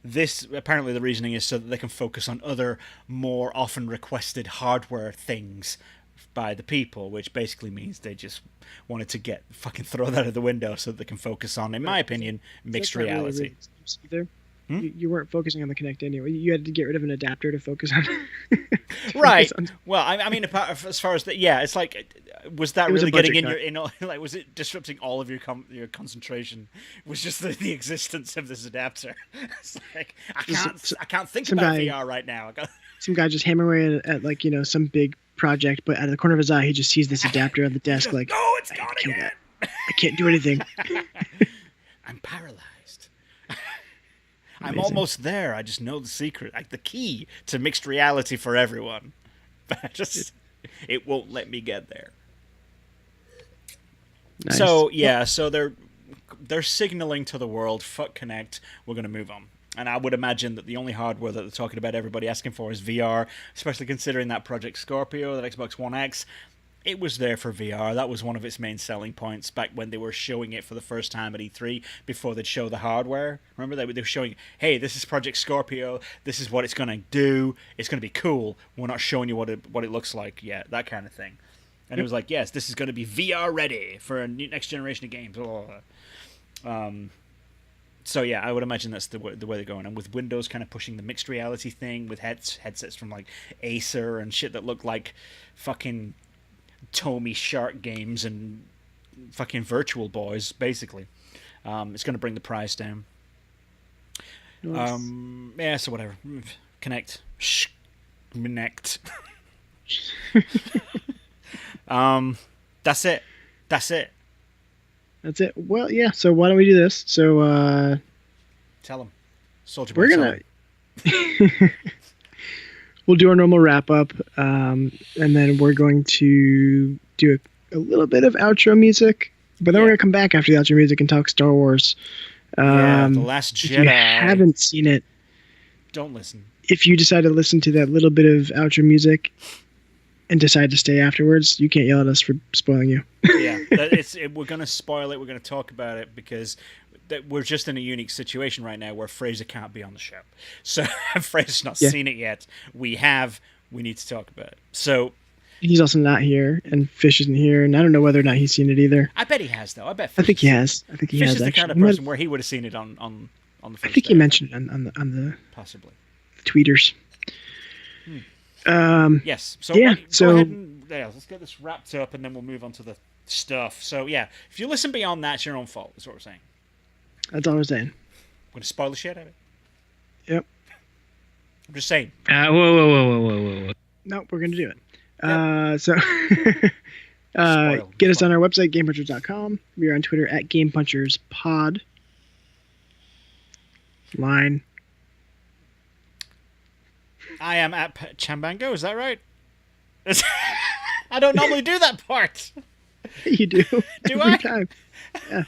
E: this, apparently the reasoning is so that they can focus on other more often requested hardware things by the people, which basically means they just wanted to throw that out of the window so that they can focus on, in my opinion, mixed reality.
F: Either. You weren't focusing on the Kinect anyway. You had to get rid of an adapter to focus on.
E: Right. Well, I mean, as far as that, yeah, it's like, was that really getting in like, was it disrupting all of your concentration? Was just the existence of this adapter? It's like, I can't think about VR right now.
F: Some guy just hammering away at like, some big project, but out of the corner of his eye, he just sees this adapter on the desk. Like,
E: oh, it's gone again.
F: I can't do anything.
E: I'm paralyzed. I'm almost there. I just know the secret, like the key to mixed reality for everyone. But it won't let me get there. Nice. So yeah, so they're signaling to the world, fuck Kinect, we're going to move on. And I would imagine that the only hardware that they're talking about everybody asking for is VR, especially considering that Project Scorpio, that Xbox One X, it was there for VR. That was one of its main selling points back when they were showing it for the first time at E3 before they'd show the hardware. Remember, they were showing, hey, this is Project Scorpio. This is what it's going to do. It's going to be cool. We're not showing you what it looks like yet. That kind of thing. And It was like, yes, this is going to be VR ready for a next generation of games. So yeah, I would imagine that's the way they're going. And with Windows kind of pushing the mixed reality thing with headsets from like Acer and shit that look like fucking Tomy Shark games and fucking Virtual Boys, basically. It's going to bring the price down. Nice. Yeah, so whatever. Kinect. Connect. That's it. That's it.
F: Well, yeah, so why don't we do this? So,
E: tell them. Soldier
F: Boy, we're going to... We'll do our normal wrap-up, and then we're going to do a little bit of outro music, but then we're going to come back after the outro music and talk Star Wars.
E: The Last Jedi.
F: If you haven't seen it...
E: Don't listen.
F: if you decide to listen to that little bit of outro music and decide to stay afterwards, you can't yell at us for spoiling you.
E: Yeah, we're going to spoil it. We're going to talk about it because we're just in a unique situation right now where Fraser can't be on the show. So Fraser's not seen it yet. We need to talk about it. So
F: he's also not here, and Fish isn't here, and I don't know whether or not he's seen it either.
E: I bet he has, though. I
F: think he has.
E: Fish is the kind of person where he would have seen it on the first
F: I think
E: day.
F: he mentioned it on the
E: possibly
F: tweeters.
E: Yes. So
F: yeah.
E: go ahead and let's get this wrapped up, and then we'll move on to the stuff. So yeah, if you listen beyond that, it's your own fault. That's what we're saying.
F: That's all we're saying.
E: I'm going to spoil the shit out of it.
F: Yep.
E: I'm just saying.
G: Whoa.
F: No, we're going to do it.
E: Yep.
F: So get us on our website, GamePunchers.com. We are on Twitter at GamePunchersPod. Line.
E: I am at Chambango, is that right? I don't normally do that part.
F: You do.
E: Do
F: every
E: I?
F: time. Yeah.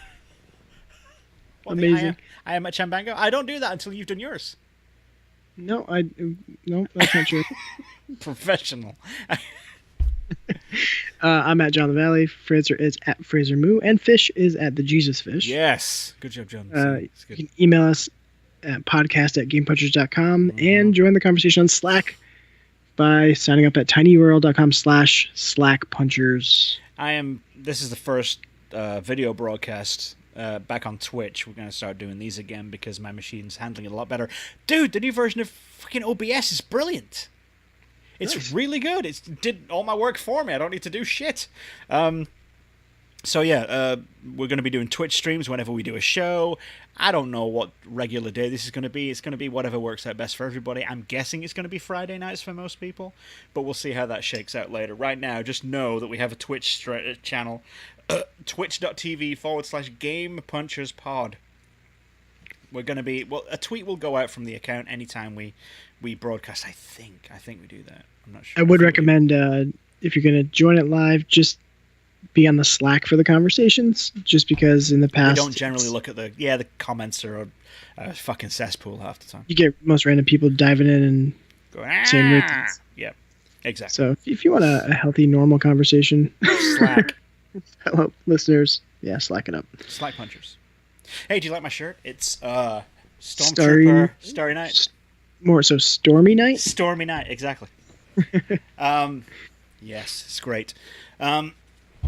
E: Well,
F: Amazing.
E: I am at Chambango. I don't do that until you've done yours.
F: No, that's not true.
E: Professional.
F: I'm at John the Valley. Fraser is at Fraser Moo, and Fish is at the Jesus Fish.
E: Yes. Good job, John. It's good.
F: You can email us at podcast@gamepunchers.com and join the conversation on Slack by signing up at tinyurl.com/slackpunchers.
E: This is the first video broadcast back on Twitch. We're going to start doing these again because my machine's handling it a lot better. Dude, the new version of fucking OBS is brilliant. It's
F: nice.
E: really good. It did all my work for me. I don't need to do shit. So yeah, we're going to be doing Twitch streams whenever we do a show. I don't know what regular day this is going to be. It's going to be whatever works out best for everybody. I'm guessing it's going to be Friday nights for most people, but we'll see how that shakes out later. Right now, just know that we have a Twitch channel, twitch.tv/GamePunchersPod. We're going to be... Well, a tweet will go out from the account anytime we broadcast. I think we do that. I'm not sure.
F: I would recommend, if you're going to join it live, just be on the Slack for the conversations, just because in the past...
E: We don't generally look at the comments are a fucking cesspool half the time.
F: You get most random people diving in and saying weird things.
E: Yep, exactly.
F: So if you want a healthy, normal conversation...
E: Slack.
F: Hello, listeners. Yeah, slack it up.
E: Slack punchers. Hey, do you like my shirt? It's Stormtrooper Starry Night.
F: More so Stormy Night?
E: Stormy Night, exactly. Yes, it's great.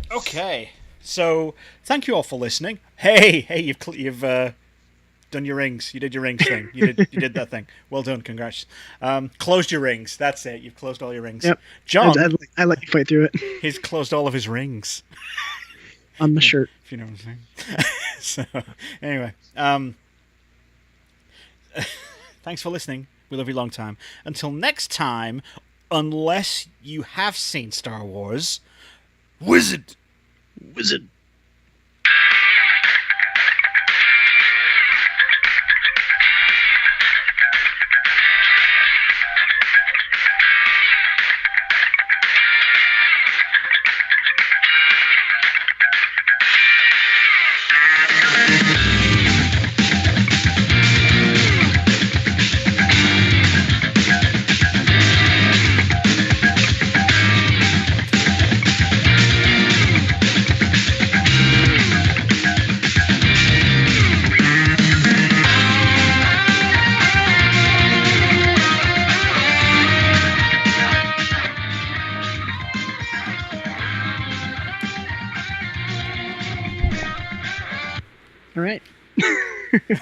E: Okay, so thank you all for listening. Hey, you've done your rings. You did your rings thing. You did that thing. Well done, congrats. Closed your rings. That's it. You've closed all your rings.
F: Yep.
E: John,
F: I let you fight through it.
E: He's closed all of his rings.
F: On the shirt.
E: If you know what I'm saying. So, anyway, thanks for listening. We love you long time. Until next time, unless you have seen Star Wars, Wizard.
F: All right.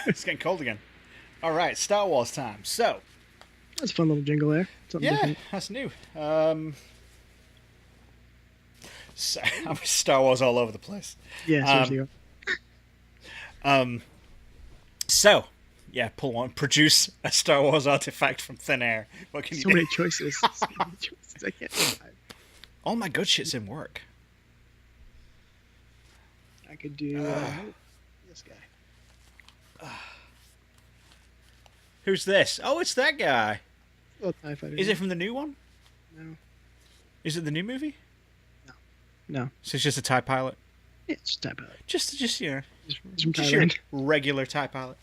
E: It's getting cold again. All right, Star Wars time. So,
F: That's a fun little jingle there. Something different.
E: that's new. So, I'm Star Wars all over the place.
F: Yeah, seriously.
E: So, yeah, pull one. Produce a Star Wars artifact from thin air. What can you
F: So
E: do?
F: many choices. So many choices. I can't decide.
E: All my good shit's in work.
F: I could do this guy.
E: Who's this? Oh, it's that guy.
F: Little TIE fighter.
E: Is it from the new one?
F: No.
E: Is it the new movie?
F: No.
E: So it's just a TIE pilot?
F: Yeah, it's just TIE pilot.
E: Just you know,
F: It's from
E: just your
F: Thailand.
E: regular TIE pilot.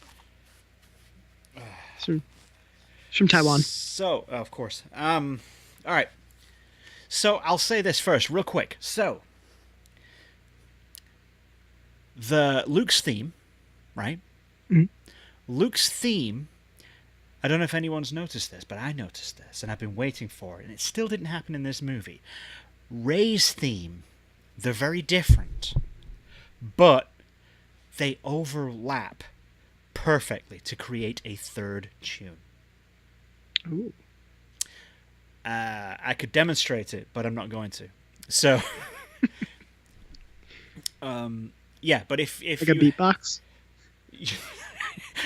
F: It's from from Taiwan.
E: So, of course. All right. So I'll say this first, real quick. So, the Luke's theme, right?
F: Mhm.
E: Luke's theme. I don't know if anyone's noticed this, but I noticed this, and I've been waiting for it, and it still didn't happen in this movie. Rey's theme, they're very different, but they overlap perfectly to create a third tune.
F: Ooh.
E: I could demonstrate it, but I'm not going to. So, yeah, but if
F: Like a beatbox?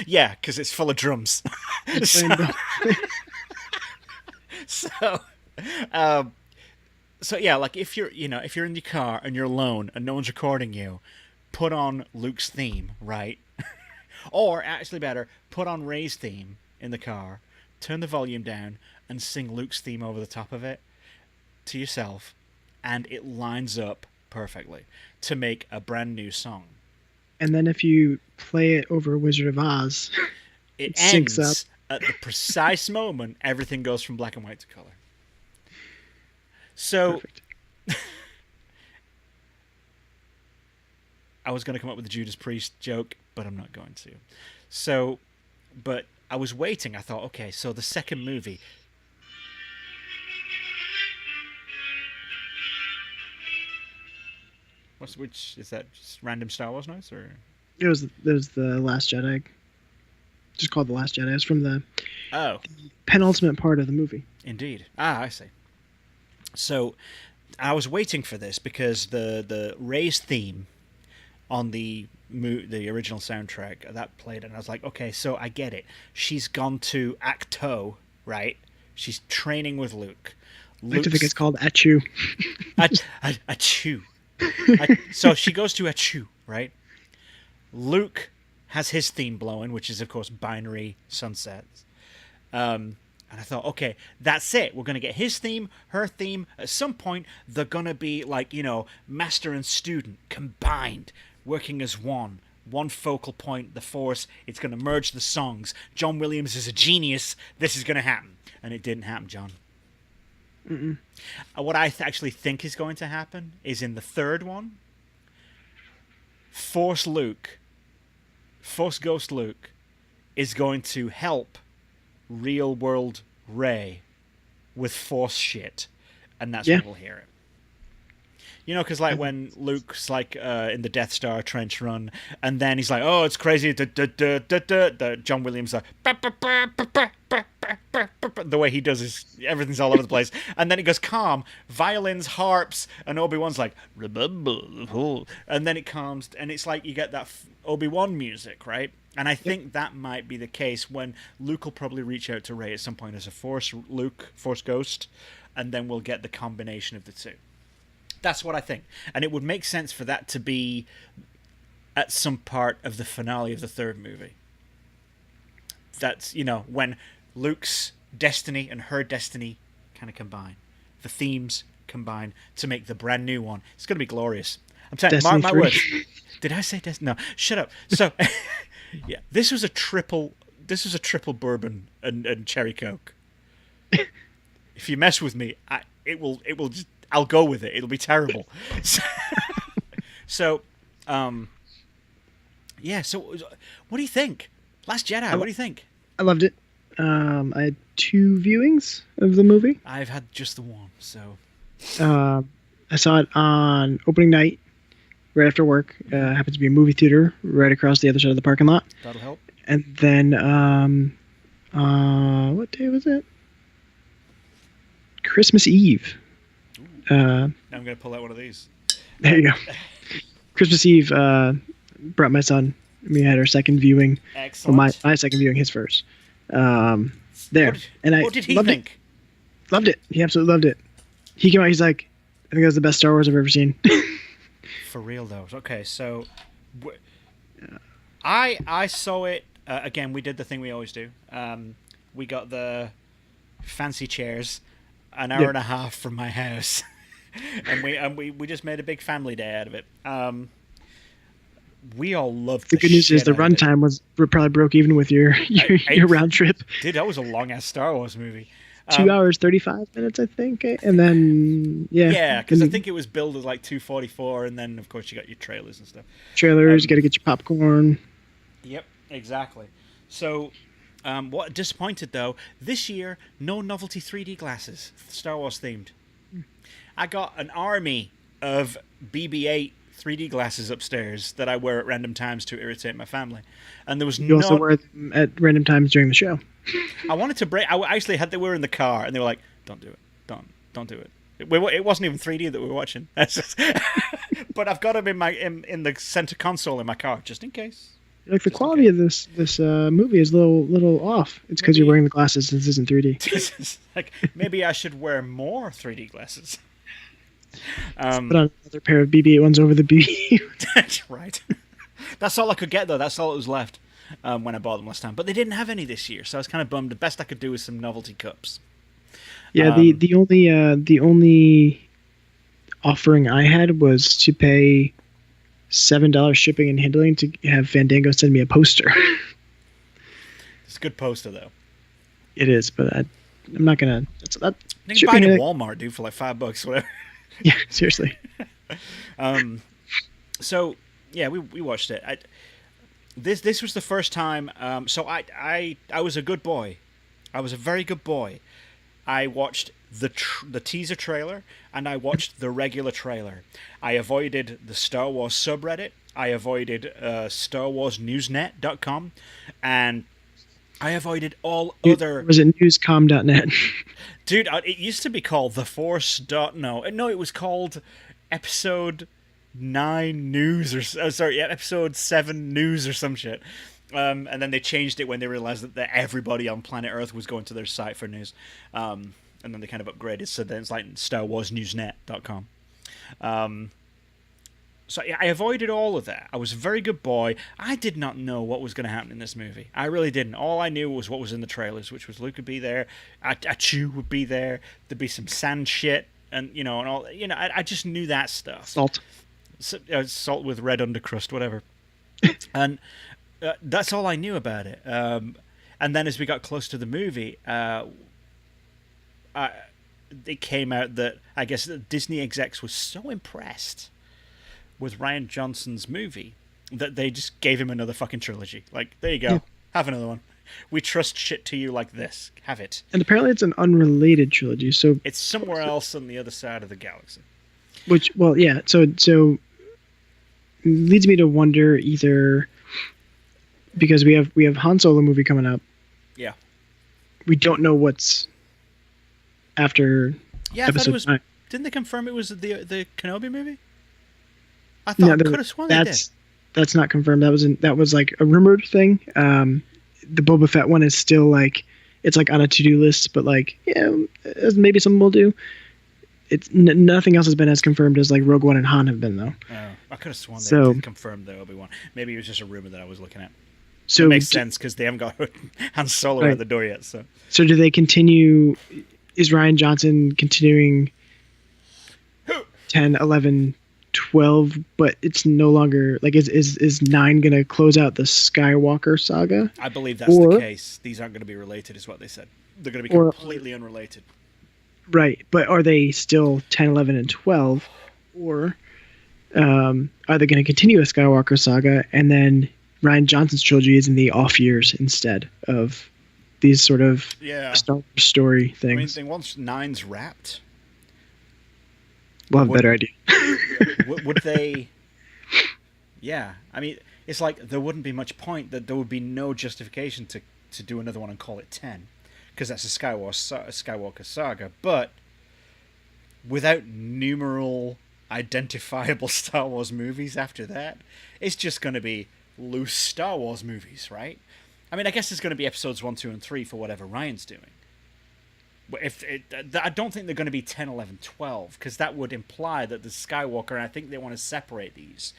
E: yeah, because it's full of drums. So, so yeah, like if you're in your car and you're alone and no one's recording you, put on Luke's theme, right? Or actually better, put on Rey's theme in the car, turn the volume down, and sing Luke's theme over the top of it to yourself, and it lines up perfectly to make a brand new song.
F: And then if you play it over Wizard of Oz,
E: it
F: syncs
E: ends
F: up.
E: at the precise moment everything goes from black and white to color. So,
F: Perfect.
E: I was going to come up with the Judas Priest joke, but I'm not going to. So, but I was waiting. I thought, okay, so the second movie. Which is that? Just random Star Wars noise, or?
F: It was the Last Jedi. Just called The Last Jedi. It's from the penultimate part of the movie.
E: Indeed. I see. So, I was waiting for this because the Rey's theme on the original soundtrack that played, and I was like, okay, so I get it. She's gone to Acto, right? She's training with Luke.
F: I like to think it's called Achu.
E: Achu. So she goes to Achu, right? Luke has his theme blowing, which is, of course, Binary Sunsets. And I thought, okay, that's it. We're going to get his theme, her theme. At some point, they're going to be like, master and student combined, working as one focal point, the Force. It's going to merge the songs. John Williams is a genius. This is going to happen. And it didn't happen, John.
F: Mm-mm.
E: What I actually think is going to happen is in the third one, Force Ghost Luke is going to help real world Rey with Force shit, and that's when we'll hear it. Because like when Luke's like in the Death Star trench run, and then he's like, "Oh, it's crazy." John Williams like the way he does his everything's all over the place, and then it goes calm, violins, harps, and Obi-Wan's like, "Remember," and then it calms, and it's like you get that Obi-Wan music, right? And I think that might be the case when Luke will probably reach out to Rey at some point as a Force Ghost, and then we'll get the combination of the two. That's what I think. And it would make sense for that to be at some part of the finale of the third movie. That's, when Luke's destiny and her destiny kind of combine. The themes combine to make the brand new one. It's going to be glorious. I'm telling you, mark my words. Did I say Destiny? No, shut up. So, yeah, this was a triple bourbon and cherry Coke. If you mess with me, it will just... I'll go with it. It'll be terrible. So, yeah. So, what do you think? Last Jedi. What do you think?
F: I loved it. I had 2 viewings of the movie.
E: I've had just the one. So,
F: I saw it on opening night, right after work. Happened to be a movie theater right across the other side of the parking lot.
E: That'll help.
F: And then, what day was it? Christmas Eve.
E: I'm going to pull out one of these.
F: There you go. Christmas Eve, brought my son. We had our second viewing.
E: Excellent.
F: Well, my second viewing, his first. There.
E: What did he think?
F: Loved it. He absolutely loved it. He came out, he's like, I think that was the best Star Wars I've ever seen.
E: For real, though. Okay, so... I saw it... again, we did the thing we always do. We got the fancy chairs an hour and a half from my house. and we just made a big family day out of it. we all loved
F: The good news is the runtime was probably broke even with your round trip.
E: Dude, that was a long ass Star Wars movie.
F: 2 hours 35 minutes, I think, and then
E: yeah, because I think it was billed as like 2:44, and then of course you got your trailers and stuff.
F: Trailers, you got to get your popcorn.
E: Yep, exactly. So, what disappointed though, this year no novelty 3D glasses, Star Wars themed. I got an army of BB-8 3D glasses upstairs that I wear at random times to irritate my family, and there was
F: You also wear them at random times during the show.
E: I wanted to break. I actually had they were in the car, and they were like, "Don't do it, don't do it." It wasn't even 3D that we were watching. But I've got them in the center console in my car just in case.
F: Like the quality of this movie is a little off. It's because you're wearing the glasses. This isn't 3D.
E: Like maybe I should wear more 3D glasses.
F: Put on another pair of BB-8 ones over the BB.
E: That's right. That's all I could get though. That's all that was left. When I bought them last time, but they didn't have any this year, so I was kind of bummed. The best I could do was some novelty cups.
F: Yeah, the only offering I had was to pay $7 shipping and handling to have Fandango send me a poster.
E: It's a good poster though.
F: It is, but I'm not gonna.
E: You can buy it at Walmart, dude, for like $5, whatever.
F: Yeah, seriously.
E: So yeah, we watched it. This was the first time. So I was a good boy. I was a very good boy. I watched the teaser trailer and I watched the regular trailer. I avoided the Star Wars subreddit. I avoided StarWarsNewsNet.com, and I avoided all other.
F: Was it newscom.net?
E: Dude, it used to be called The Force. No, it was called Episode 9 News Episode 7 News or some shit. And then they changed it when they realized that everybody on planet Earth was going to their site for news. And then they kind of upgraded, so then it's like StarWarsNewsNet.com. So yeah, I avoided all of that. I was a very good boy. I did not know what was going to happen in this movie. I really didn't. All I knew was what was in the trailers, which was Luke would be there, Achu would be there, there'd be some sand shit, and all. I just knew that stuff. Salt with red undercrust, whatever. And that's all I knew about it. And then as we got close to the movie, it came out that I guess the Disney execs were so impressed with Rian Johnson's movie that they just gave him another fucking trilogy. Like, there you go. Yeah. Have another one. We trust shit to you like this. Have it.
F: And apparently it's an unrelated trilogy, so
E: it's somewhere else on the other side of the galaxy.
F: Which, well, yeah. So leads me to wonder either because we have Han Solo movie coming up.
E: Yeah.
F: We don't know what's after.
E: Yeah, I thought it was. 9. Didn't they confirm it was the Kenobi movie? I thought I could have sworn they did.
F: That's not confirmed. That was like a rumored thing. The Boba Fett one is still like it's like on a to-do list, but like maybe something we'll do. It's nothing else has been as confirmed as like Rogue One and Han have been though.
E: Oh, I could have sworn they did confirm the Obi-Wan. Maybe it was just a rumor that I was looking at.
F: So
E: it makes sense because they haven't got Han Solo out the door yet. So
F: do they continue? Is Rian Johnson continuing 10, 11, 12, but it's no longer like is 9 going to close out the Skywalker saga?
E: I believe that's the case. These aren't going to be related, is what they said. They're going to be completely unrelated.
F: Right, but are they still 10, 11, and 12, or are they going to continue a Skywalker saga and then Rian Johnson's trilogy is in the off years instead of these sort of Star Wars story things?
E: I mean, once 9's wrapped,
F: we'll have a better idea.
E: would they? Yeah, I mean, it's like there wouldn't be much point. That there would be no justification to do another one and call it 10, because that's a Skywalker saga. But without numeral identifiable Star Wars movies after that, it's just going to be loose Star Wars movies, right? I mean, I guess it's going to be episodes 1, 2, and 3 for whatever Ryan's doing. I don't think they're going to be 10, 11, 12, because that would imply that the Skywalker, and I think they want to separate these.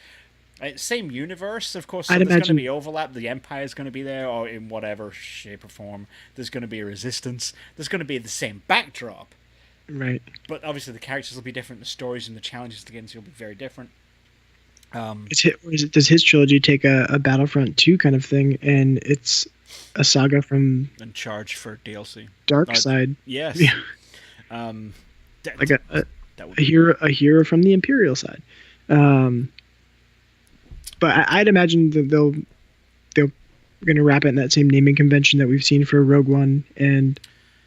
E: Same universe, of course, so there's going to be overlap. The Empire's going to be there, or in whatever shape or form. There's going to be a Resistance. There's going to be the same backdrop.
F: Right.
E: But obviously the characters will be different. The stories and the challenges to get into will be very different.
F: Does his trilogy take a Battlefront 2 kind of thing, and it's a saga from
E: And charge for DLC.
F: Dark Side?
E: Yes.
F: Yeah.
E: That,
F: Like
E: that would
F: a hero from the Imperial side. But I'd imagine that they're going to wrap it in that same naming convention that we've seen for Rogue One and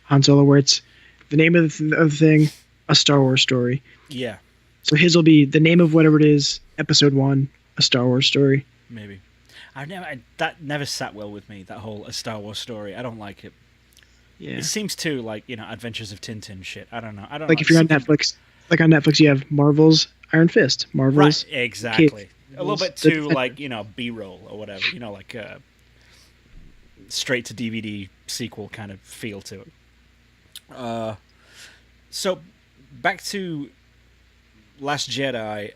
F: Han Solo, where it's the name of the thing, a Star Wars story.
E: Yeah,
F: So his will be the name of whatever it is, Episode 1, a Star Wars story.
E: maybe. That never sat well with me. That whole a Star Wars story. I don't like it.
F: Yeah.
E: It seems too like Adventures of Tintin shit. I don't know.
F: Like if you're on Netflix, you have Marvel's Iron Fist, Marvel's
E: right, exactly.
F: Kate,
E: A little bit
F: the
E: too
F: Defender.
E: like B-roll or whatever. Like straight to DVD sequel kind of feel to it. So back to Last Jedi.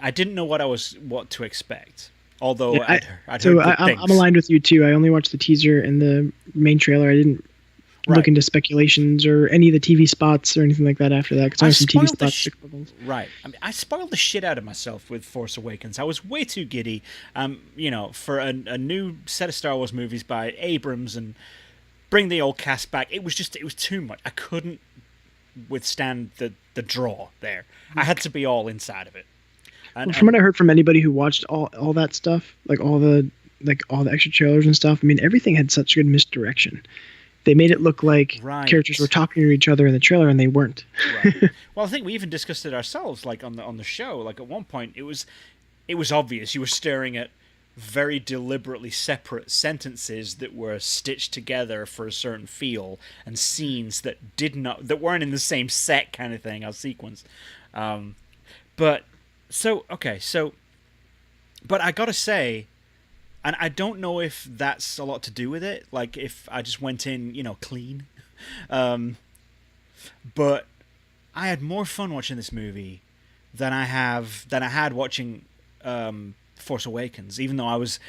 E: I didn't know what to expect. Although
F: Yeah,
E: I'd heard good
F: I'm
E: things.
F: aligned with you too. I only watched the teaser and the main trailer. I didn't
E: Right.
F: look into speculations or any of the TV spots or anything like that after that. Because I
E: I
F: have some TV
E: spoiled the
F: spots.
E: Right. I mean, I spoiled the shit out of myself with Force Awakens. I was way too giddy, for a new set of Star Wars movies by Abrams and bring the old cast back. It was too much. I couldn't withstand the draw there. I had to be all inside of it. And,
F: From what I heard from anybody who watched all that stuff, like all the extra trailers and stuff, I mean, everything had such good misdirection. They made it look like
E: Right.
F: characters were talking to each other in the trailer, and they weren't.
E: Right. Well, I think we even discussed it ourselves, like on the show. Like at one point, it was obvious you were staring at very deliberately separate sentences that were stitched together for a certain feel, and scenes that weren't in the same set kind of thing or sequence. But I gotta say. And I don't know if that's a lot to do with it, like if I just went in, clean. But I had more fun watching this movie than I had watching Force Awakens. Even though I was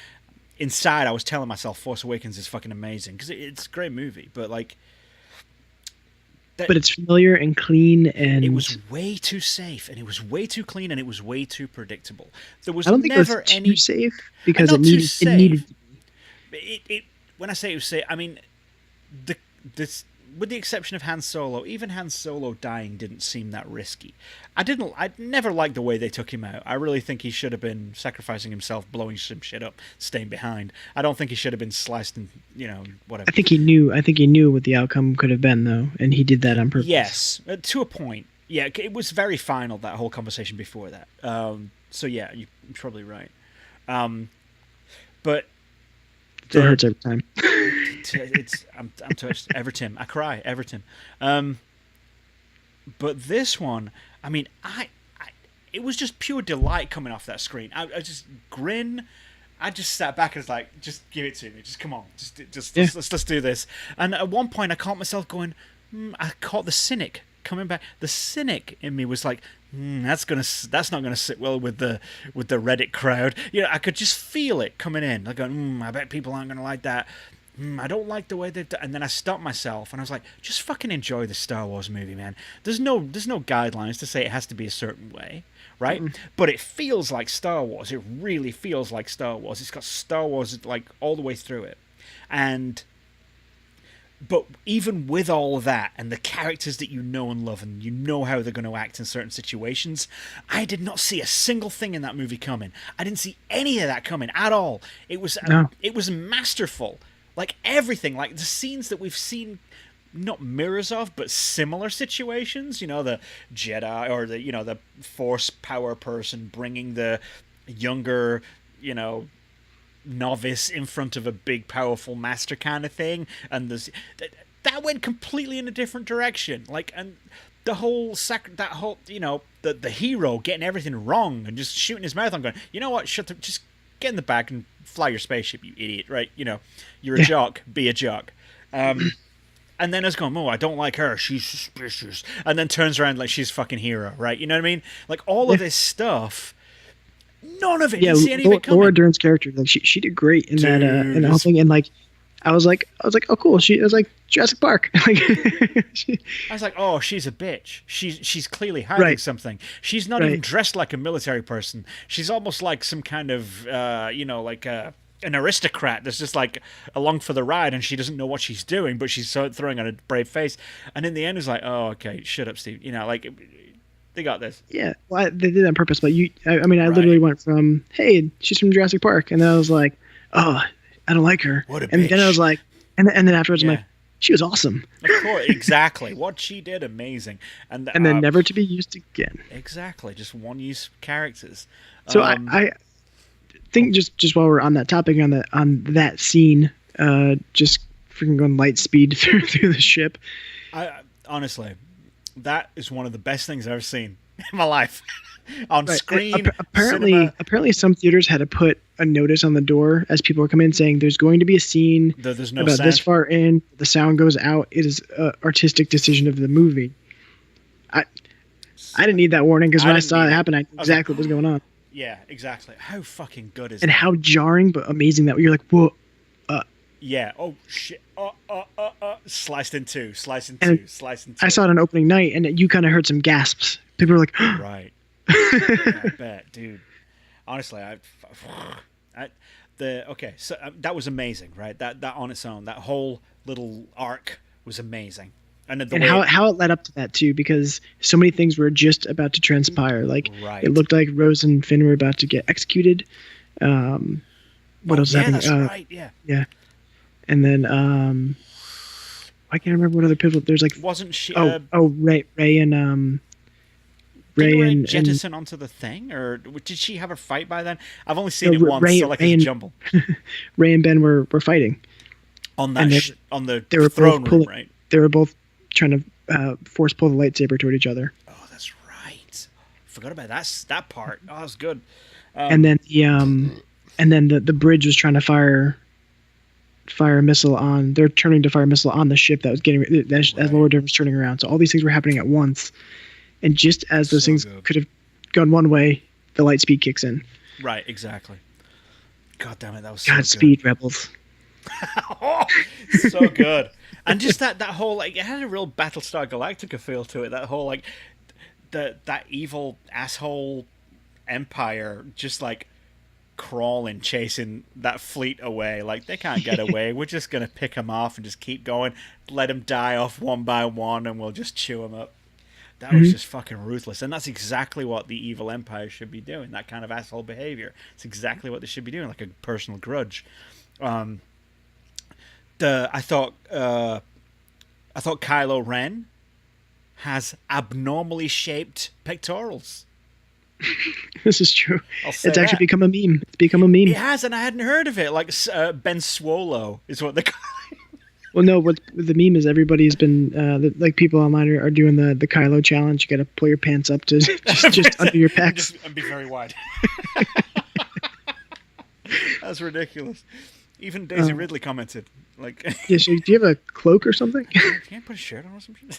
E: telling myself Force Awakens is fucking amazing because it's a great movie. But like,
F: But it's familiar and clean, and
E: it was way too safe, and it was way too clean, and it was way too predictable. There was
F: I don't think it
E: never
F: was too
E: any
F: safe because
E: not
F: it
E: too
F: needed.
E: safe.
F: It needed.
E: It when I say it was safe, I mean this with the exception of Han Solo. Even Han Solo dying didn't seem that risky. I never liked the way they took him out. I really think he should have been sacrificing himself, blowing some shit up, staying behind. I don't think he should have been sliced and whatever.
F: I think he knew what the outcome could have been, though, and he did that on purpose.
E: Yes, to a point. Yeah, it was very final, that whole conversation before that. So yeah, you're probably right. But
F: It hurts every time.
E: I'm touched. Everton. I cry. Everton. But this one, I mean, it was just pure delight coming off that screen. I just grin. I just sat back and was like, just give it to me. Just come on. Let's do this. And at one point, I caught myself going. I caught the cynic coming back. The cynic in me was like, that's not gonna sit well with the Reddit crowd. I could just feel it coming in. Like, I bet people aren't gonna like that. I don't like the way they've done. And then I stopped myself and I was like, just fucking enjoy the Star Wars movie, man. There's no guidelines to say it has to be a certain way, right? But it feels like Star Wars. It really feels like Star Wars. It's got Star Wars like all the way through it, But even with all of that and the characters that you know and love and you know how they're going to act in certain situations, I did not see a single thing in that movie coming. I didn't see any of that coming at all. It was masterful. Like everything, like the scenes that we've seen, not mirrors of, but similar situations. The Jedi or the Force power person bringing the younger, novice in front of a big powerful master kind of thing, and that went completely in a different direction. Like, and the whole the hero getting everything wrong and just shooting his mouth on, going, you know what, just get in the back and fly your spaceship, you idiot, right? You're a jock, be a jock. And then it's going, I don't like her, she's suspicious, and then turns around like she's fucking hero, right? You know what I mean? Like all of this stuff. None of it.
F: Yeah,
E: Didn't see any of it coming.
F: Laura Dern's character, like she did great in that whole thing, and like I was like, oh cool. I was like Jurassic Park. Like,
E: I was like, oh, she's a bitch. She's clearly hiding something. She's not even dressed like a military person. She's almost like some kind of like an aristocrat that's just like along for the ride, and she doesn't know what she's doing, but she's throwing on a brave face. And in the end, it's like, oh, okay, shut up, Steve. Like they got this.
F: Yeah, well, they did it on purpose. But I literally went from, hey, she's from Jurassic Park, and then I was like, oh, I don't like her.
E: What a
F: and
E: bitch.
F: Then I was like, and then afterwards, I'm like, she was awesome.
E: Of course, exactly. What she did, amazing. And
F: then never to be used again.
E: Exactly, just one-use characters.
F: So I think just while we're on that topic, on that scene, just freaking going light speed through the ship.
E: I honestly, that is one of the best things I've ever seen in my life. On screen.
F: Apparently, some theaters had to put a notice on the door as people were coming in saying, "There's going to be a scene
E: there's no
F: about
E: sound.
F: This far in. The sound goes out. It is an artistic decision of the movie." I didn't need that warning because when I saw it happen, I knew exactly what was going on.
E: Yeah, exactly. How fucking good is
F: and
E: that?
F: how jarring but amazing that you're like, whoa.
E: Yeah. Oh shit. Sliced in two.
F: I saw it on opening night, and you kind of heard some gasps. People were like,
E: right. Yeah, I bet, dude. Honestly, so that was amazing, right? That on its own, that whole little arc was amazing, and
F: how it led up to that too, because so many things were just about to transpire. Like it looked like Rose and Finn were about to get executed. What else happened?
E: That's right. Yeah.
F: Yeah. And then I can't remember what other people. There's like
E: wasn't she?
F: Ray and
E: Ray jettison onto the thing, or did she have a fight by then? I've only seen it once, so like it's a jumble.
F: Ray and Ben were fighting
E: on that on the throne room, right?
F: They were both trying to force pull the lightsaber toward each other.
E: Oh, that's right. Forgot about that part. Oh, that was good.
F: And then the bridge was trying to fire a missile on. They're turning to fire a missile on the ship that was getting as Laura Dern was turning around. So all these things were happening at once. And just as those things could have gone one way, the light speed kicks in.
E: Right, exactly. God damn it, that was so
F: Godspeed, Rebels.
E: Oh, so good. And just that whole, like, it had a real Battlestar Galactica feel to it. That whole, like, that evil asshole empire just, like, crawling, chasing that fleet away. Like, they can't get away. We're just going to pick them off and just keep going. Let them die off one by one, and we'll just chew them up. That was just fucking ruthless. And that's exactly what the evil empire should be doing. That kind of asshole behavior. It's exactly what they should be doing, like a personal grudge. I thought Kylo Ren has abnormally shaped pectorals.
F: This is true. It's actually become a meme. It's become a meme.
E: It has, and I hadn't heard of it. Like Ben Swolo is what they call it.
F: Well, no, what the meme is, everybody's been, like people online are doing the Kylo challenge. You got to pull your pants up to just under your pecs.
E: And be very wide. That's ridiculous. Even Daisy Ridley commented. Like,
F: yeah, so do you have a cloak or something?
E: Can I put a shirt on or something?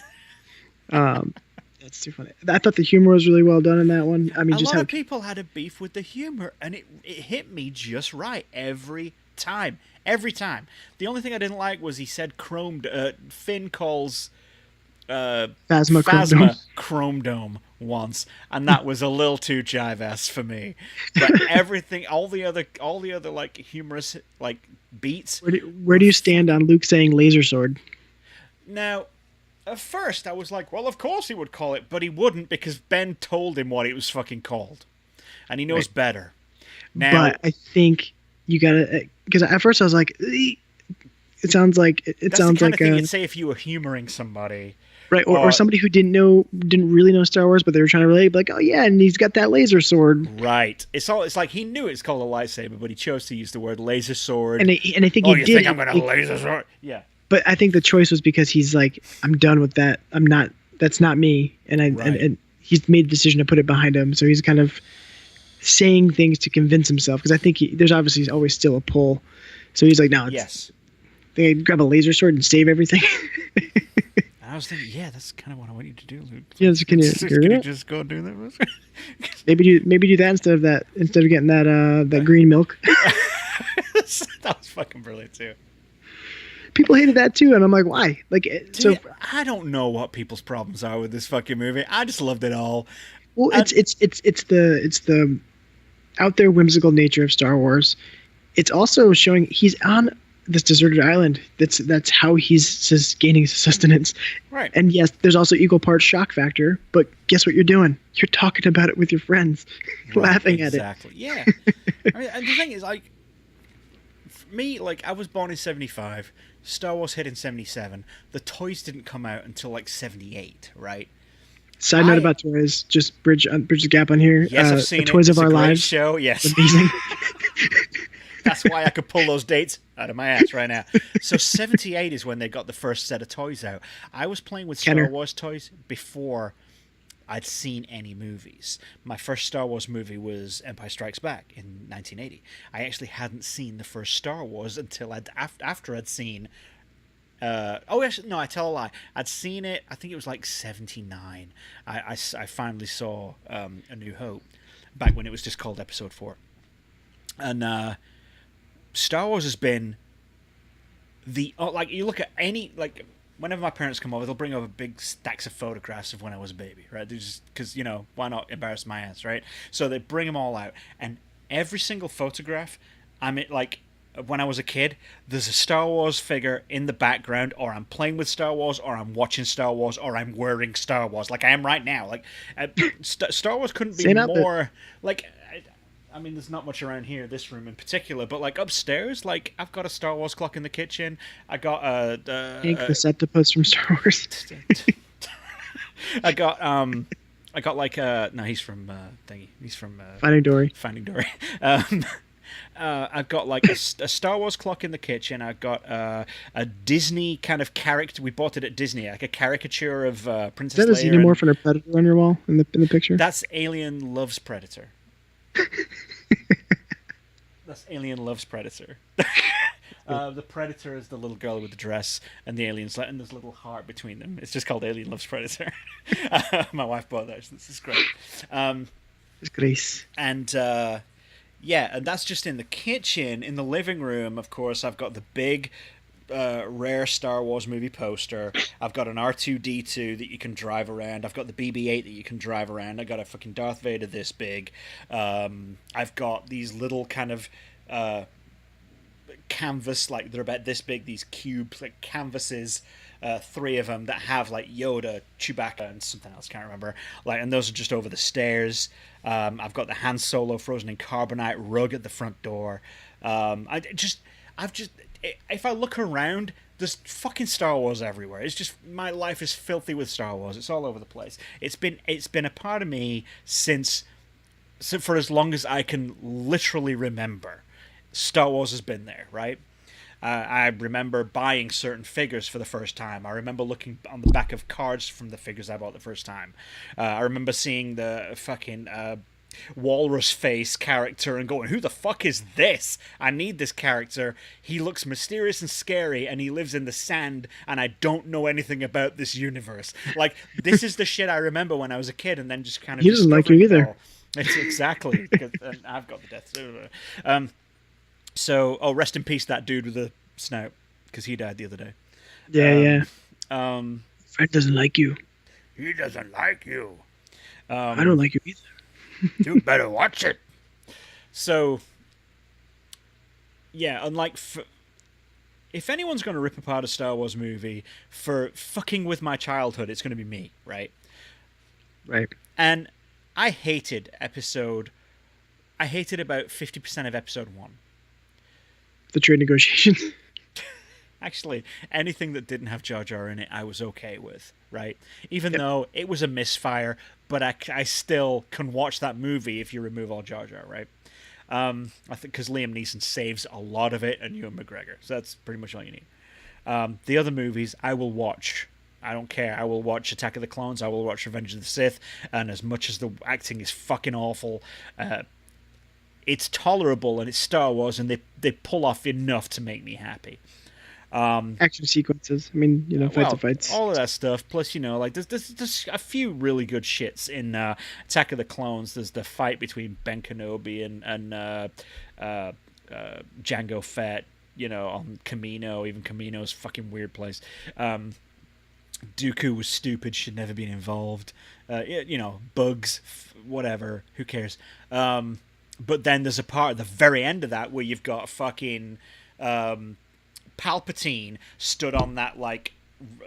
F: That's too funny. I thought the humor was really well done in that one. I mean,
E: a lot of people had a beef with the humor, and it hit me just right every time. Every time. The only thing I didn't like was he said Finn calls
F: Phasma
E: Chrome Dome once, and that was a little too jive-ass for me. But everything, all the other like humorous like beats.
F: Where do you stand on Luke saying laser sword?
E: Now, at first I was like, well, of course he would call it, but he wouldn't because Ben told him what it was fucking called, and he knows better. Now,
F: but I think you gotta, because at first I was like, it sounds like
E: that's the kind of thing you'd say if you were humoring somebody,
F: right? Or somebody who didn't really know Star Wars, but they were trying to relate, like, oh yeah, and he's got that laser sword,
E: right? It's like he knew it's called a lightsaber, but he chose to use the word laser sword.
F: And I think he did.
E: Think I'm gonna laser sword? Yeah.
F: But I think the choice was because he's like, I'm done with that. That's not me, and he's made the decision to put it behind him. So he's kind of saying things to convince himself, because I think there's obviously always still a pull. So he's like, no, they grab a laser sword and save everything.
E: I was thinking, yeah, that's kind of what I want you to do, Luke.
F: Yeah, can you
E: just go do that?
F: maybe do that instead of getting that green milk.
E: That was fucking brilliant too.
F: people hated that too, and I'm like, why? Like,
E: Dude, I don't know what people's problems are with this fucking movie. I just loved it all.
F: Well, it's the out there whimsical nature of Star Wars. It's also showing he's on this deserted island. That's how he's gaining sustenance.
E: Right.
F: And yes, there's also equal parts shock factor. But guess what you're doing? You're talking about it with your friends, laughing at it.
E: Exactly. Yeah. I mean, and the thing is, like, for me, like, I was born in '75. Star Wars hit in '77. The toys didn't come out until like '78, right?
F: Side note about toys, just bridge the gap on here.
E: Yes, I've seen
F: the Toys
E: it.
F: of Our Lives
E: show. Yes,
F: amazing.
E: That's why I could pull those dates out of my ass right now. So '78 is when they got the first set of toys out. I was playing with Star Wars toys before I'd seen any movies. My first Star Wars movie was Empire Strikes Back in 1980. I actually hadn't seen the first Star Wars until after I'd seen. Actually, no, I tell a lie. I'd seen it. I think it was like '79. I finally saw A New Hope back when it was just called Episode 4. And Star Wars has been like you look at any, like, whenever my parents come over, they'll bring over big stacks of photographs of when I was a baby, right? Because, you know, why not embarrass my ass, right? So they bring them all out, and every single photograph, like, when I was a kid, there's a Star Wars figure in the background, or I'm playing with Star Wars, or I'm watching Star Wars, or I'm wearing Star Wars, like I am right now. Like, Star Wars couldn't be more, like, I mean, there's not much around here, this room in particular, but, like, upstairs, like, I've got a Star Wars clock in the kitchen. I got
F: Hank the Septipus from Star Wars.
E: I got like no, he's from thingy. He's from
F: Finding Dory.
E: Finding Dory. I've got like a Star Wars clock in the kitchen. I've got a Disney kind of character. We bought it at Disney, like a caricature of Princess Leia.
F: Is that a Xenomorph and a Predator on your wall in the picture?
E: That's Alien Loves Predator. That's Alien Loves Predator. The Predator is the little girl with the dress, and the alien's and there's a little heart between them. It's just called Alien Loves Predator. My wife bought that. This is great.
F: It's Grace.
E: And yeah, and that's just in the kitchen. In the living room, of course, I've got the big rare Star Wars movie poster. I've got an R2-D2 that you can drive around. I've got the BB-8 that you can drive around. I got a fucking Darth Vader this big. I've got these little kind of canvas, like they're about this big, these cubes, like canvases, 3 of them that have like Yoda, Chewbacca, and something else, can't remember. Like, and those are just over the stairs. I've got the Han Solo frozen in carbonite rug at the front door. If I look around, there's fucking Star Wars everywhere. It's just, my life is filthy with Star Wars. It's all over the place. It's been a part of me for as long as I can literally remember. Star Wars has been there, right? I remember buying certain figures for the first time. I remember looking on the back of cards from the figures I bought the first time. I remember seeing the fucking walrus face character and going, who the fuck is this? I need this character. He looks mysterious and scary, and he lives in the sand, and I don't know anything about this universe. Like, this is the shit I remember when I was a kid, and then just kind of...
F: He doesn't like you either.
E: It's exactly. And I've got the death. So, rest in peace, that dude with the snout, because he died the other day.
F: Yeah.
E: Fred
F: doesn't like you.
E: He doesn't like you.
F: I don't like you either.
E: You better watch it. So, yeah, unlike... if anyone's going to rip apart a Star Wars movie for fucking with my childhood, it's going to be me, right?
F: Right.
E: And I hated about 50% of episode 1.
F: The trade negotiations.
E: Actually, anything that didn't have Jar Jar in it, I was okay with, right? Even though it was a misfire, but I still can watch that movie if you remove all Jar Jar, right? I think because Liam Neeson saves a lot of it, and Ewan McGregor, so that's pretty much all you need. The other movies, I will watch. I don't care. I will watch Attack of the Clones. I will watch Revenge of the Sith, and as much as the acting is fucking awful, it's tolerable, and it's Star Wars, and they pull off enough to make me happy.
F: Action sequences. I mean, fights.
E: All of that stuff. Plus, like there's a few really good shits in Attack of the Clones. There's the fight between Ben Kenobi and Jango Fett. on Kamino. Even Kamino's a fucking weird place. Dooku was stupid, should never been involved. Bugs, whatever, who cares? But then there's a part at the very end of that where you've got fucking Palpatine stood on that like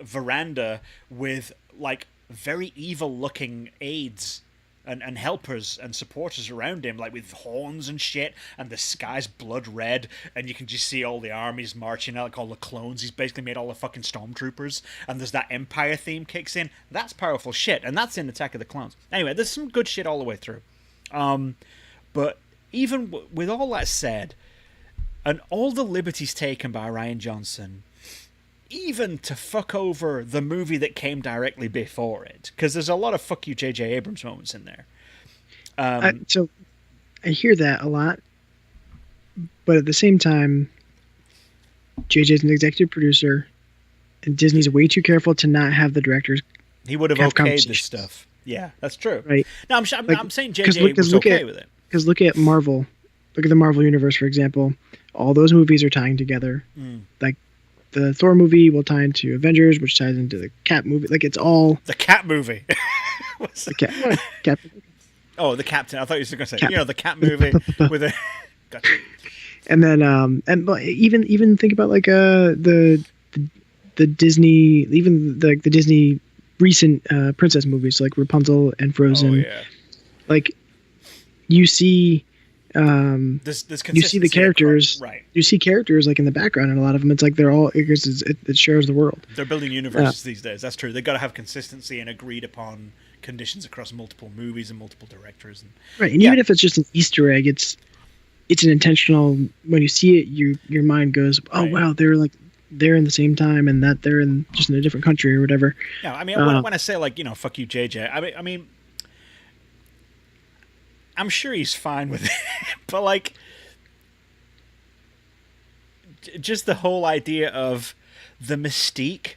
E: veranda with like very evil looking aides and helpers and supporters around him, like with horns and shit, and the sky's blood red, and you can just see all the armies marching out, like all the clones. He's basically made all the fucking stormtroopers, and there's that Empire theme kicks in. That's powerful shit, and that's in Attack of the Clones. Anyway, there's some good shit all the way through. But even with all that said, and all the liberties taken by Rian Johnson, even to fuck over the movie that came directly before it, because there's a lot of fuck you J.J. Abrams moments in there.
F: So I hear that a lot, but at the same time, J.J.'s an executive producer, and Disney's way too careful to not have the directors.
E: He would have okayed this stuff. Yeah, that's true.
F: Right?
E: No, I'm saying J.J. was okay with it.
F: Because look at Marvel. Look at the Marvel Universe, for example. All those movies are tying together. Like, the Thor movie will tie into Avengers, which ties into the Cap movie. Like, it's all...
E: The Cat movie.
F: The Cap.
E: Oh, the Captain. I thought you were going to say, the Cat movie with a... Gotcha.
F: And then, but even think about, like, the Disney... Even, the Disney recent princess movies, like Rapunzel and Frozen.
E: Oh, yeah.
F: Like, you see...
E: There's
F: you see the characters,
E: right? You
F: see characters like in the background, and a lot of them, it's like they're all it shares the world.
E: They're building universes these days. That's true. They got to have consistency and agreed upon conditions across multiple movies and multiple directors. And
F: right, and even if it's just an Easter egg, it's an intentional. When you see it, your mind goes, "Oh wow, they're in the same time, and that they're just in a different country or whatever."
E: Yeah, I mean, when I say like fuck you, JJ, I mean. I'm sure he's fine with it, but like, just the whole idea of the mystique.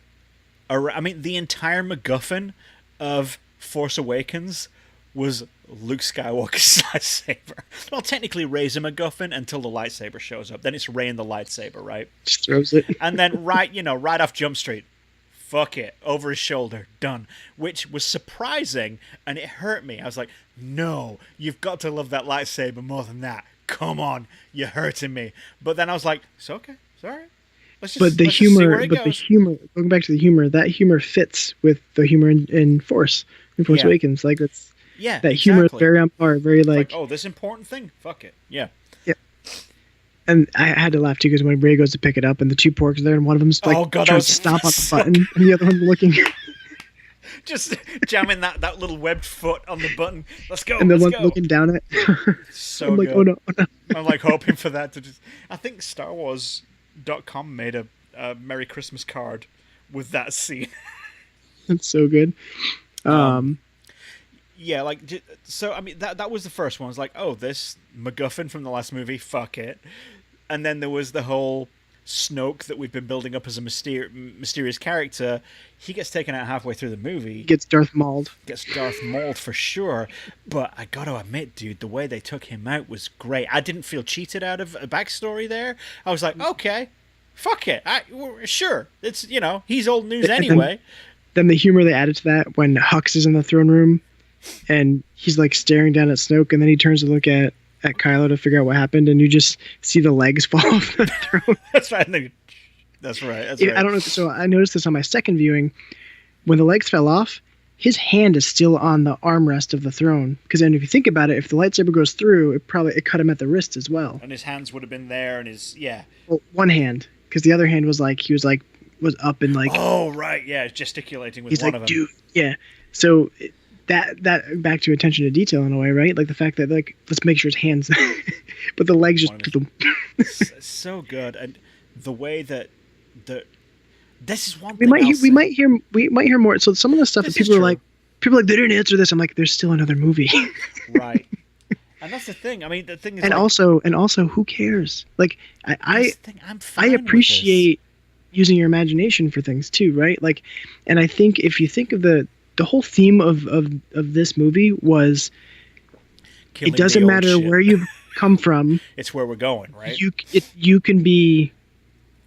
E: I mean, the entire MacGuffin of Force Awakens was Luke Skywalker's lightsaber. Well, technically, Rey's a MacGuffin until the lightsaber shows up. Then it's Rey and the lightsaber, right?
F: Just throws it,
E: and then right off Jump Street. Fuck it, over his shoulder, done. Which was surprising, and it hurt me. I was like, no, you've got to love that lightsaber more than that. Come on, you're hurting me. But then I was like, it's okay, it's all right.
F: The humor, going back to the humor, that humor fits with the humor in Force Awakens. Like, that's that humor is very on par, very like,
E: oh, this important thing, fuck it, yeah.
F: And I had to laugh too, because when Rey goes to pick it up and the two porks are there, and one of them's like trying to stomp on the button, and the other one looking,
E: just jamming that little webbed foot on the button. Let's go.
F: And the one looking down at.
E: So
F: I'm like,
E: good.
F: oh no.
E: I'm like hoping for that to just. I think StarWars.com made a Merry Christmas card with that scene.
F: It's so good.
E: Yeah, like, so, I mean, that was the first one. I was like, oh, this MacGuffin from the last movie, fuck it. And then there was the whole Snoke that we've been building up as a mysterious character. He gets taken out halfway through the movie.
F: Gets Darth Mauled.
E: For sure. But I got to admit, dude, the way they took him out was great. I didn't feel cheated out of a backstory there. I was like, okay, fuck it. Sure. It's, he's old news anyway.
F: Then the humor they added to that when Hux is in the throne room and he's like staring down at Snoke, and then he turns to look at Kylo to figure out what happened, and you just see the legs fall off the throne.
E: That's right. That's right.
F: I don't know. So I noticed this on my second viewing. When the legs fell off, his hand is still on the armrest of the throne. Because then if you think about it, if the lightsaber goes through, it cut him at the wrist as well.
E: And his hands would have been there, and
F: Well, one hand, because the other hand was was up and like.
E: Oh right, yeah, gesticulating with one of them.
F: Dude, yeah. So. That back to attention to detail in a way, right? Like the fact that let's make sure his hands, but the legs just
E: so good, and the way that this is one
F: we
E: thing
F: might hear more. So some of the stuff that people are like they didn't answer this. I'm like, there's still another movie,
E: right? And that's the thing. I mean, the thing is,
F: and also, who cares? Like I appreciate using your imagination for things too, right? Like, and I think if you think of the whole theme of this movie was it doesn't matter where you come from.
E: It's where we're going, right?
F: You can be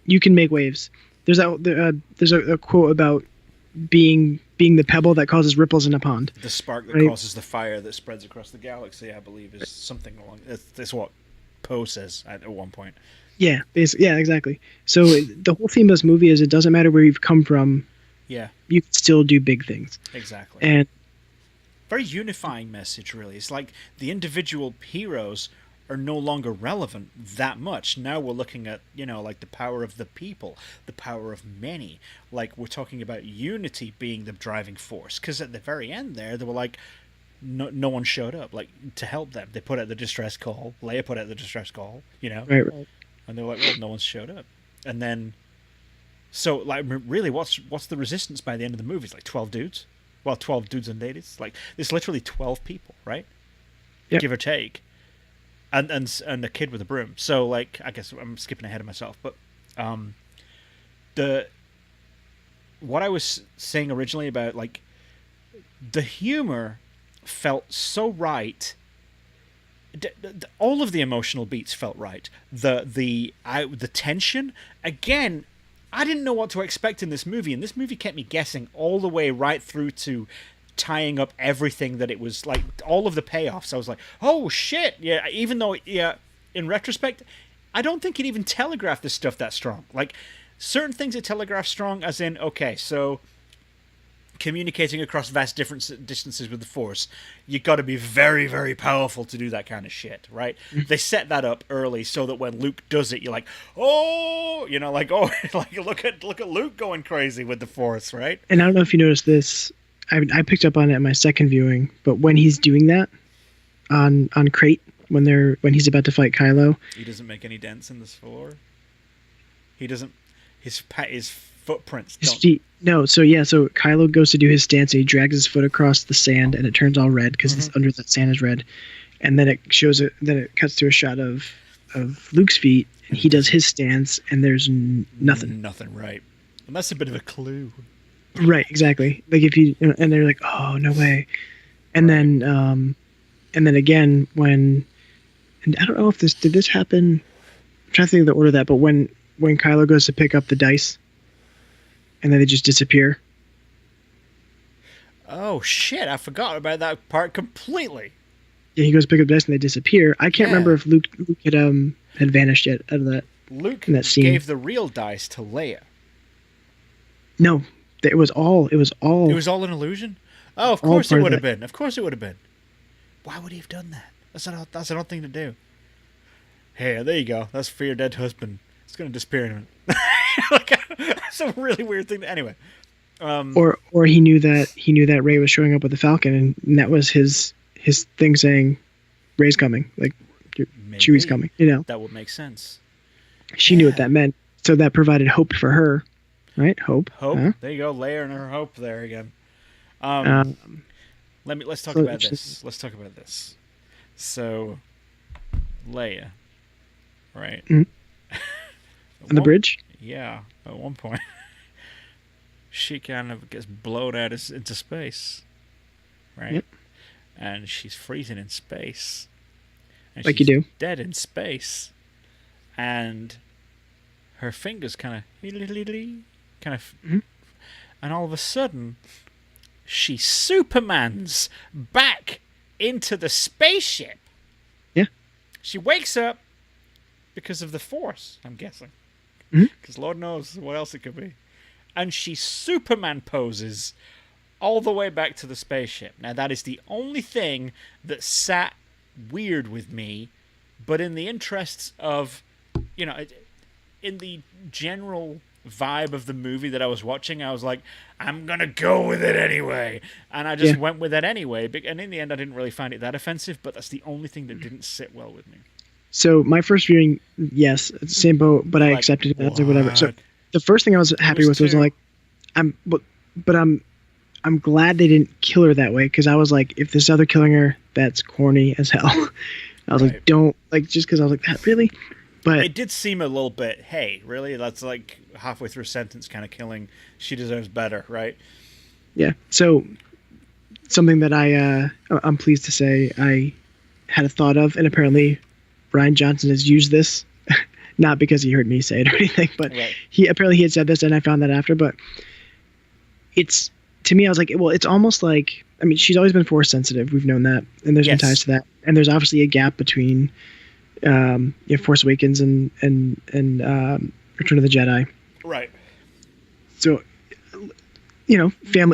F: you can make waves. There's a quote about being the pebble that causes ripples in a pond.
E: The spark that
F: right?
E: causes the fire that spreads across the galaxy, I believe, is something along. That's what Poe says at one point.
F: Yeah, yeah, exactly. So the whole theme of this movie is it doesn't matter where you've come from.
E: Yeah,
F: you can still do big things.
E: Exactly.
F: And
E: very unifying message, really. It's like the individual heroes are no longer relevant that much. Now we're looking at, like the power of the people, the power of many. Like, we're talking about unity being the driving force. Because at the very end there, they were like, no one showed up, like, to help them. They put out the distress call. Leia put out the distress call,
F: Right.
E: And they were like, well, no one's showed up. And then, so, like, really, what's the resistance by the end of the movie? It's like 12 dudes? Well, 12 dudes and ladies. Like, there's literally 12 people, right?
F: Yep.
E: Give or take. And a kid with a broom. So, like, I guess I'm skipping ahead of myself, but what I was saying originally about, like, the humor felt so right. All of the emotional beats felt right. The tension, again, I didn't know what to expect in this movie, and this movie kept me guessing all the way right through to tying up everything that it was, like, all of the payoffs. I was like, oh shit, yeah, even though, yeah, in retrospect, I don't think it even telegraphed this stuff that strong. Like, certain things it telegraphed strong, as in, okay, so communicating across vast different distances with the Force, you got to be very, very powerful to do that kind of shit, right? They set that up early so that when Luke does it, you're like, oh, like, oh, like, look at Luke going crazy with the Force, right?
F: And I don't know if you noticed this, I picked up on it at my second viewing, but when he's doing that on Crate, when he's about to fight Kylo,
E: he doesn't make any dents in this floor. He doesn't. His footprints don't.
F: His feet. No, so Kylo goes to do his stance and he drags his foot across the sand and it turns all red because under that sand is red, and then it shows it. Then it cuts to a shot of Luke's feet and he does his stance and there's nothing.
E: Nothing, right? And that's a bit of a clue.
F: Right, exactly. Like if you and they're like, oh no way, and then again when, and I don't know if did this happen. I'm trying to think of the order of that, but when Kylo goes to pick up the dice, and then they just disappear.
E: Oh shit! I forgot about that part completely.
F: Yeah, he goes to pick up the dice and they disappear. I can't remember if Luke had vanished yet out of that.
E: Luke
F: in that scene.
E: Gave the real dice to Leia.
F: No. It was all
E: an illusion? Oh, of course it would have been. Of course it would have been. Why would he have done that? That's an odd thing to do. Hey, there you go. That's for your dead husband. It's going to disappear in a minute. That's a really weird thing. Anyway.
F: Or he knew that Rey was showing up with the Falcon, and that was his thing saying, Rey's coming. Like, Chewie's coming.
E: That would make sense.
F: She knew what that meant. So that provided hope for her. Right, hope.
E: Huh? There you go, Leia and her hope there again. Let's talk about this. Let's talk about this. So, Leia, right?
F: Mm-hmm. On the bridge?
E: Yeah, at one point, she kind of gets blown out into space, right?
F: Yep.
E: And she's freezing in space. And
F: like
E: she's
F: you do.
E: Dead in space, and her fingers kind of.
F: Mm-hmm.
E: And all of a sudden, she Supermans back into the spaceship.
F: Yeah.
E: She wakes up because of the Force, I'm guessing. Because Lord knows what else it could be. And she Superman poses all the way back to the spaceship. Now, that is the only thing that sat weird with me, but in the interests of, in the general vibe of the movie that I was watching, I was like, I'm gonna go with it anyway, and I just went with that anyway. And in the end, I didn't really find it that offensive, but that's the only thing that didn't sit well with me.
F: So my first viewing, yes, same boat, but I accepted it or whatever. So the first thing I was happy with was like, I'm glad they didn't kill her that way, because I was like, if this other killing her, that's corny as hell. I was like, don't, like, just because I was like, that really. But
E: it did seem a little bit, hey, really? That's like halfway through a sentence kind of killing. She deserves better, right?
F: Yeah. So something that I'm pleased to say I had a thought of, and apparently Ryan Johnson has used this not because he heard me say it or anything, but
E: Right.
F: he had said this, and I found that after. But it's, to me, I was like, well, it's almost like, I mean, she's always been Force sensitive. We've known that, and there's
E: Yes.
F: been ties to that, and there's obviously a gap between Force Awakens and Return of the Jedi.
E: Right.
F: So,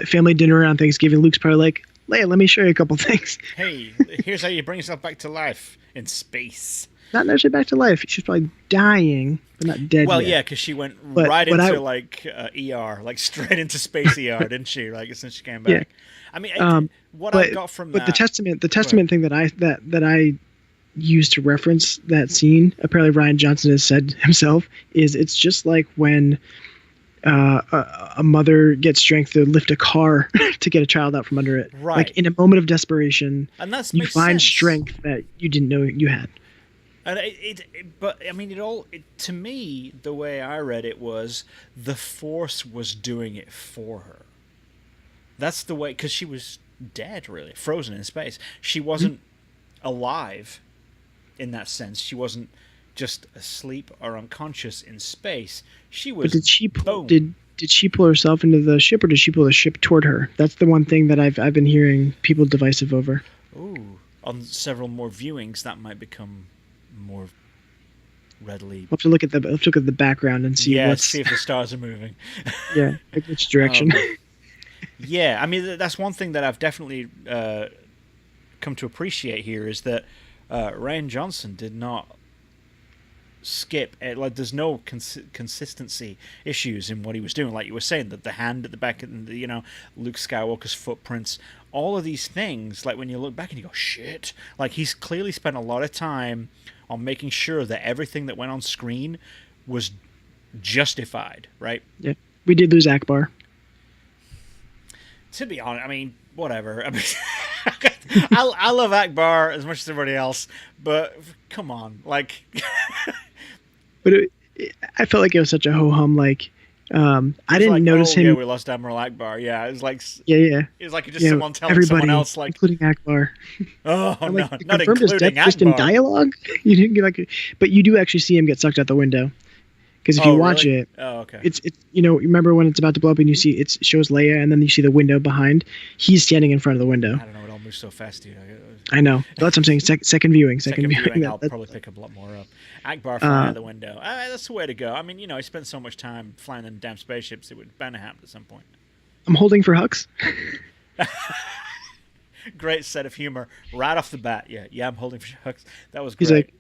F: family dinner around Thanksgiving. Luke's probably like, Leia, let me show you a couple things.
E: Hey, here's how you bring yourself back to life in space.
F: Not necessarily back to life. She's probably dying, but not dead
E: Well,
F: yet.
E: yeah, because she went
F: But
E: right
F: what
E: into
F: I-
E: ER, like straight into space ER, didn't she? Like as soon as she came back.
F: Yeah.
E: I mean, what
F: but,
E: I got from
F: but
E: that.
F: the testament thing that I used to reference that scene, apparently Ryan Johnson has said himself, is it's just like when a mother gets strength to lift a car to get a child out from under it.
E: Right.
F: Like in a moment of desperation,
E: And that's
F: you
E: makes
F: find
E: sense.
F: strength that you didn't know you had.
E: And but I mean, to me, the way I read it was the Force was doing it for her. That's the way, because she was dead, really, frozen in space. She wasn't alive in that sense. She wasn't just asleep or unconscious in space. She was.
F: But did she
E: boom.
F: did she pull herself into the ship, or did she pull the ship toward her? That's the one thing that I've been hearing people divisive over.
E: Ooh, on several more viewings, that might become more readily.
F: We'll have to look at the background and see
E: Yeah,
F: what's
E: see if the stars are moving.
F: like which direction.
E: Yeah, I mean, that's one thing that I've definitely come to appreciate here is that Rian Johnson did not skip. Like, there's no consistency issues in what he was doing. Like you were saying, that the hand at the back, and Luke Skywalker's footprints, all of these things. Like when you look back and you go, shit. Like he's clearly spent a lot of time on making sure that everything that went on screen was justified, right?
F: Yeah, we did lose Akbar.
E: To be honest, I mean, whatever. I mean, I love Akbar as much as everybody else, but come on, like.
F: But I felt like it was such a ho hum. Like I didn't notice him.
E: Yeah, we lost Admiral Akbar. Yeah, it was like.
F: Yeah.
E: It was like just someone telling
F: everybody,
E: someone else, like,
F: including Akbar.
E: oh
F: I'm
E: no,
F: like,
E: not
F: confirmed his
E: including
F: death just in
E: Akbar.
F: dialogue. You didn't get like, but you do actually see him get sucked out the window. Because if you watch
E: really?
F: it,
E: Oh, okay.
F: it's remember when it's about to blow up and you see it shows Leia and then you see the window behind. He's standing in front of the window.
E: I don't know. It all moves so fast, dude.
F: I know. That's what I'm saying. Second viewing.
E: Second viewing, I'll probably pick up a lot more up. Akbar flying out the window. That's the way to go. I mean, he spent so much time flying in damn spaceships, it would bound to happen at some point.
F: I'm holding for Hux.
E: Great set of humor right off the bat. Yeah, I'm holding for Hux. That was
F: He's
E: great.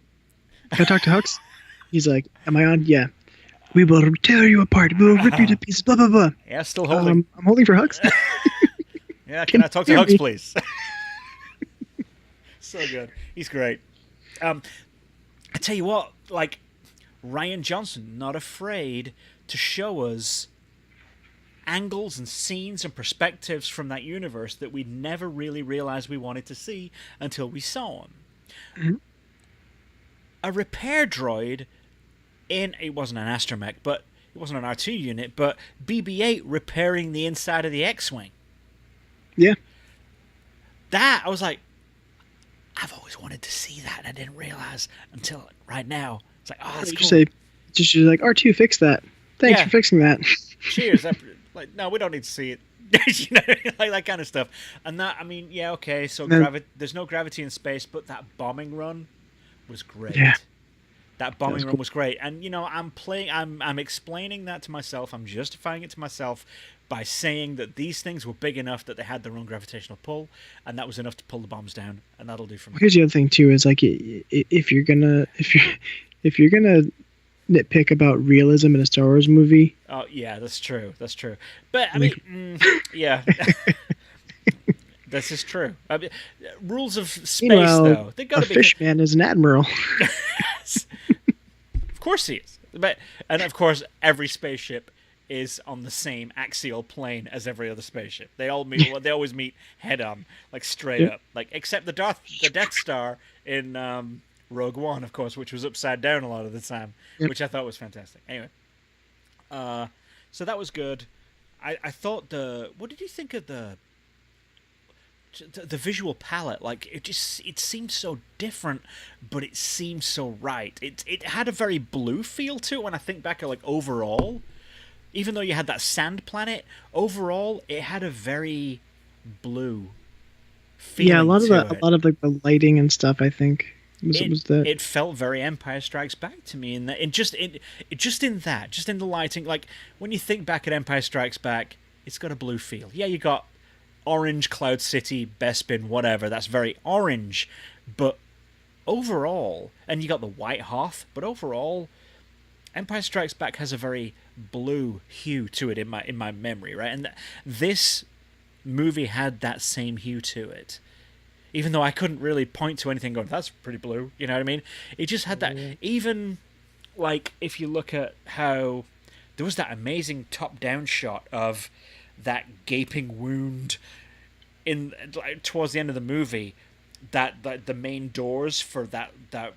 F: like, can I talk to Hux? He's like, am I on? Yeah. We will tear you apart. We will rip you to pieces. Blah blah blah.
E: Yeah, still holding.
F: I'm holding for Hux.
E: Yeah, can I talk to
F: hear
E: Hux,
F: me?
E: please? So good. He's great. I tell you what, like, Rian Johnson, not afraid to show us angles and scenes and perspectives from that universe that we never really realized we wanted to see until we saw them.
F: Mm-hmm.
E: A repair droid it wasn't an astromech, but it wasn't an R2 unit, but BB-8 repairing the inside of the X-Wing.
F: Yeah.
E: That, I was like, I've always wanted to see that. I didn't realize until right now. It's like, oh, that's cool.
F: Just like R2, fix that. Thanks for fixing that.
E: Cheers. Like, no, we don't need to see it. Like that kind of stuff. And that, I mean, yeah, okay. So there's no gravity in space, but that bombing run was great.
F: Yeah.
E: That bombing run was great. And I'm explaining that to myself. I'm justifying it to myself by saying that these things were big enough that they had their own gravitational pull, and that was enough to pull the bombs down, and that'll do for me.
F: Here's the other thing too: is like if you're gonna nitpick about realism in a Star Wars movie.
E: Oh yeah, that's true. But I mean, yeah, this is true. I mean, rules of space, though, they got to be.
F: A fish man is an admiral.
E: Of course he is, and of course every spaceship is on the same axial plane as every other spaceship. They always meet head on, like straight up, like except the Death Star in Rogue One, of course, which was upside down a lot of the time, which I thought was fantastic. Anyway, so that was good. I thought what did you think of the visual palette, like it seemed so different, but it seemed so right. It had a very blue feel to it when I think back at like overall. Even though you had that sand planet, overall it had a very blue feeling.
F: Yeah, a lot of like the lighting and stuff, I think.
E: It felt very Empire Strikes Back to me in that just in the lighting. Like when you think back at Empire Strikes Back, it's got a blue feel. Yeah, you got orange Cloud City, Bespin, whatever. That's very orange, but overall, and you got the white Hoth, but overall, Empire Strikes Back has a very blue hue to it in my memory, right? And this movie had that same hue to it. Even though I couldn't really point to anything going, that's pretty blue, you know what I mean? It just had that. Even, like, if you look at how there was that amazing top-down shot of that gaping wound in towards the end of the movie, that the main doors for that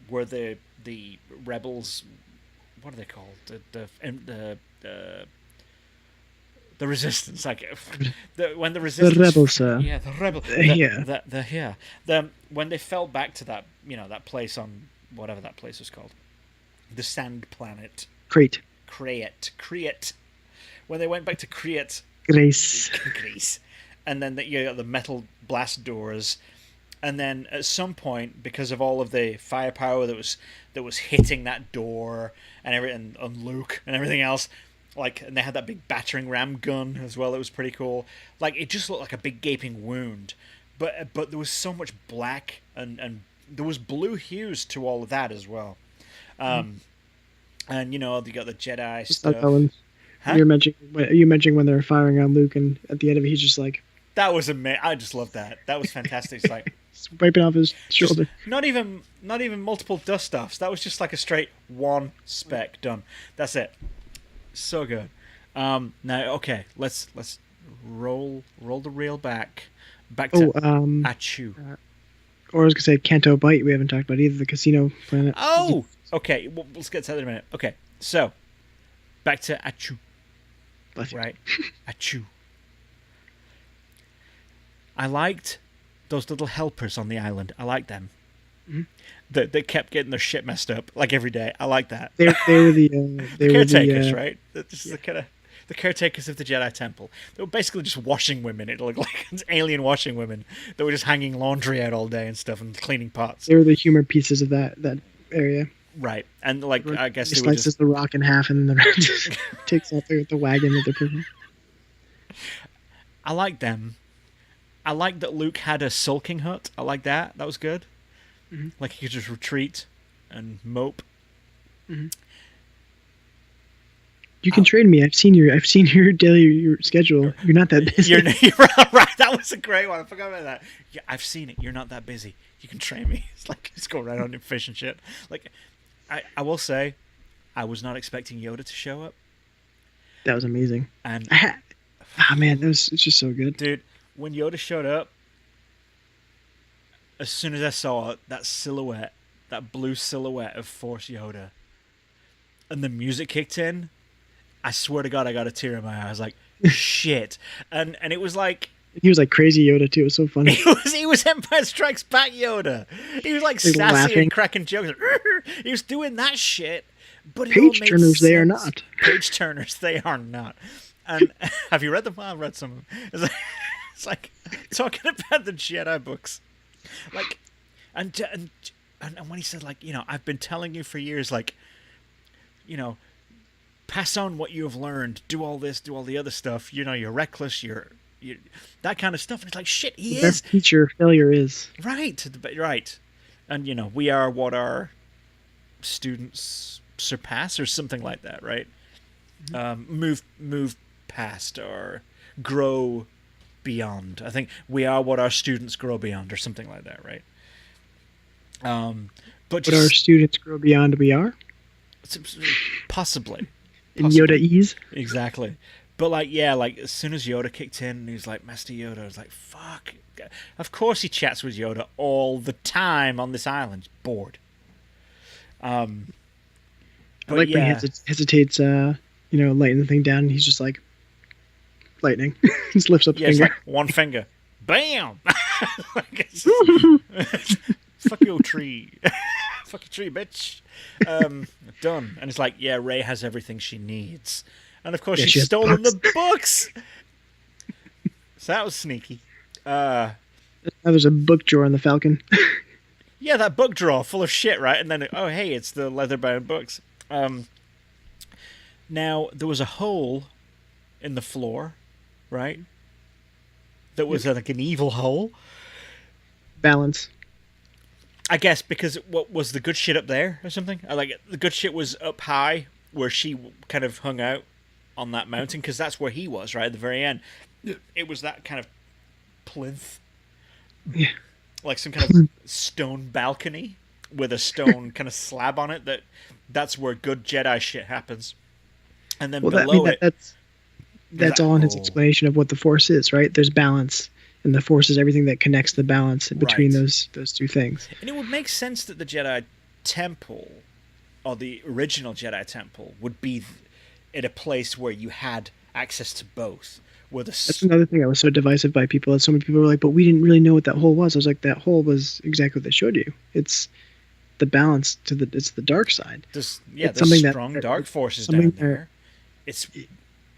E: were the rebels. What are they called? The resistance, like when the resistance,
F: the rebels,
E: the rebel, when they fell back to that, that place on whatever that place was called, the sand planet, Crete. When they went back to Crete, Greece, and then you got the metal blast doors. And then at some point, because of all of the firepower that was hitting that door and everything, on Luke and everything else, and they had that big battering ram gun as well. It was pretty cool. Like, it just looked like a big gaping wound, but there was so much black and there was blue hues to all of that as well. And you got the Jedi stuff.
F: Huh? You mentioned when they were firing on Luke, and at the end of it, he's just like,
E: that was amazing. I just loved that. That was fantastic. It's like
F: wiping off his shoulder.
E: Not even multiple dust offs. That was just like a straight one spec done. That's it. So good. Now, okay, let's roll the reel back to Achu.
F: Or I was gonna say Canto Bight. We haven't talked about either. The casino planet.
E: Oh, okay. Well, let's get to that in a minute. Okay, so back to Achu. Right, Achu. I liked those little helpers on the island. I liked them. Mm-hmm. That kept getting their shit messed up like every day. I like that.
F: They were the
E: caretakers, right? Just the caretakers of the Jedi Temple. They were basically just washing women. It looked like alien washing women that were just hanging laundry out all day and stuff and cleaning pots.
F: They were the humor pieces of that area.
E: Right, and I guess
F: he slices the rock in half and then the rest takes out the wagon that they're putting.
E: I like them. I like that Luke had a sulking hut. I like that. That was good. Mm-hmm. Like he could just retreat and mope.
F: Mm-hmm. You can train me. I've seen your daily schedule. You're not that busy.
E: You're right. That was a great one. I forgot about that. Yeah, I've seen it. You're not that busy. You can train me. It's like just go right on your fish and shit. Like, I will say, I was not expecting Yoda to show up.
F: That was amazing.
E: And
F: man, it's just so good,
E: dude. When Yoda showed up, as soon as I saw that silhouette, that blue silhouette of Force Yoda, and the music kicked in, I swear to God, I got a tear in my eye. I was like, shit. And it was like...
F: He was like crazy Yoda, too. It was so funny.
E: He was Empire Strikes Back Yoda. He was like sassy laughing and cracking jokes. He was doing that shit. But
F: Page-turners, they are not.
E: Page-turners, they are not. And have you read them? I've read some of them. It's like talking about the Jedi books. Like, and when he said, like, I've been telling you for years, like, pass on what you have learned, do all this, do all the other stuff, you're reckless, you're that kind of stuff. And it's like, shit, he is. The best
F: teacher failure is.
E: Right. And, we are what our students surpass or something like that, right? Mm-hmm. Move past or grow beyond. I think we are what our students grow beyond or something like that, right? But
F: our students grow beyond we are?
E: Possibly.
F: In Yoda ease?
E: Exactly. But like as soon as Yoda kicked in and he was like, Master Yoda, I was like, fuck. Of course he chats with Yoda all the time on this island. He's bored.
F: I like when he hesitates, lighting the thing down, and he's just like, lightning. Just lifts up the finger.
E: Like one finger. Bam! Fuck your tree. Fuck your tree, bitch. Done. And it's like, yeah, Rey has everything she needs. And of course, she's stolen the books. So that was sneaky.
F: Now there's a book drawer in the Falcon.
E: Yeah, that book drawer full of shit, right? And then, oh, hey, it's the leather-bound books. Now, there was a hole in the floor, right? That was like an evil hole.
F: Balance.
E: I guess because what was the good shit up there or something? Like the good shit was up high where she kind of hung out on that mountain because that's where he was, right? At the very end. It was that kind of plinth.
F: Yeah.
E: Like some kind of stone balcony with a stone kind of slab on it. That's where good Jedi shit happens. And then below
F: that's all in his explanation of what the Force is, right? There's balance, and the Force is everything that connects the balance between those two things.
E: And it would make sense that the Jedi Temple, or the original Jedi Temple, would be in a place where you had access to both. That's
F: another thing that was so divisive by people. So many people were like, but we didn't really know what that hole was. I was like, that hole was exactly what they showed you. It's the balance it's the dark side.
E: There's strong dark forces down there. It's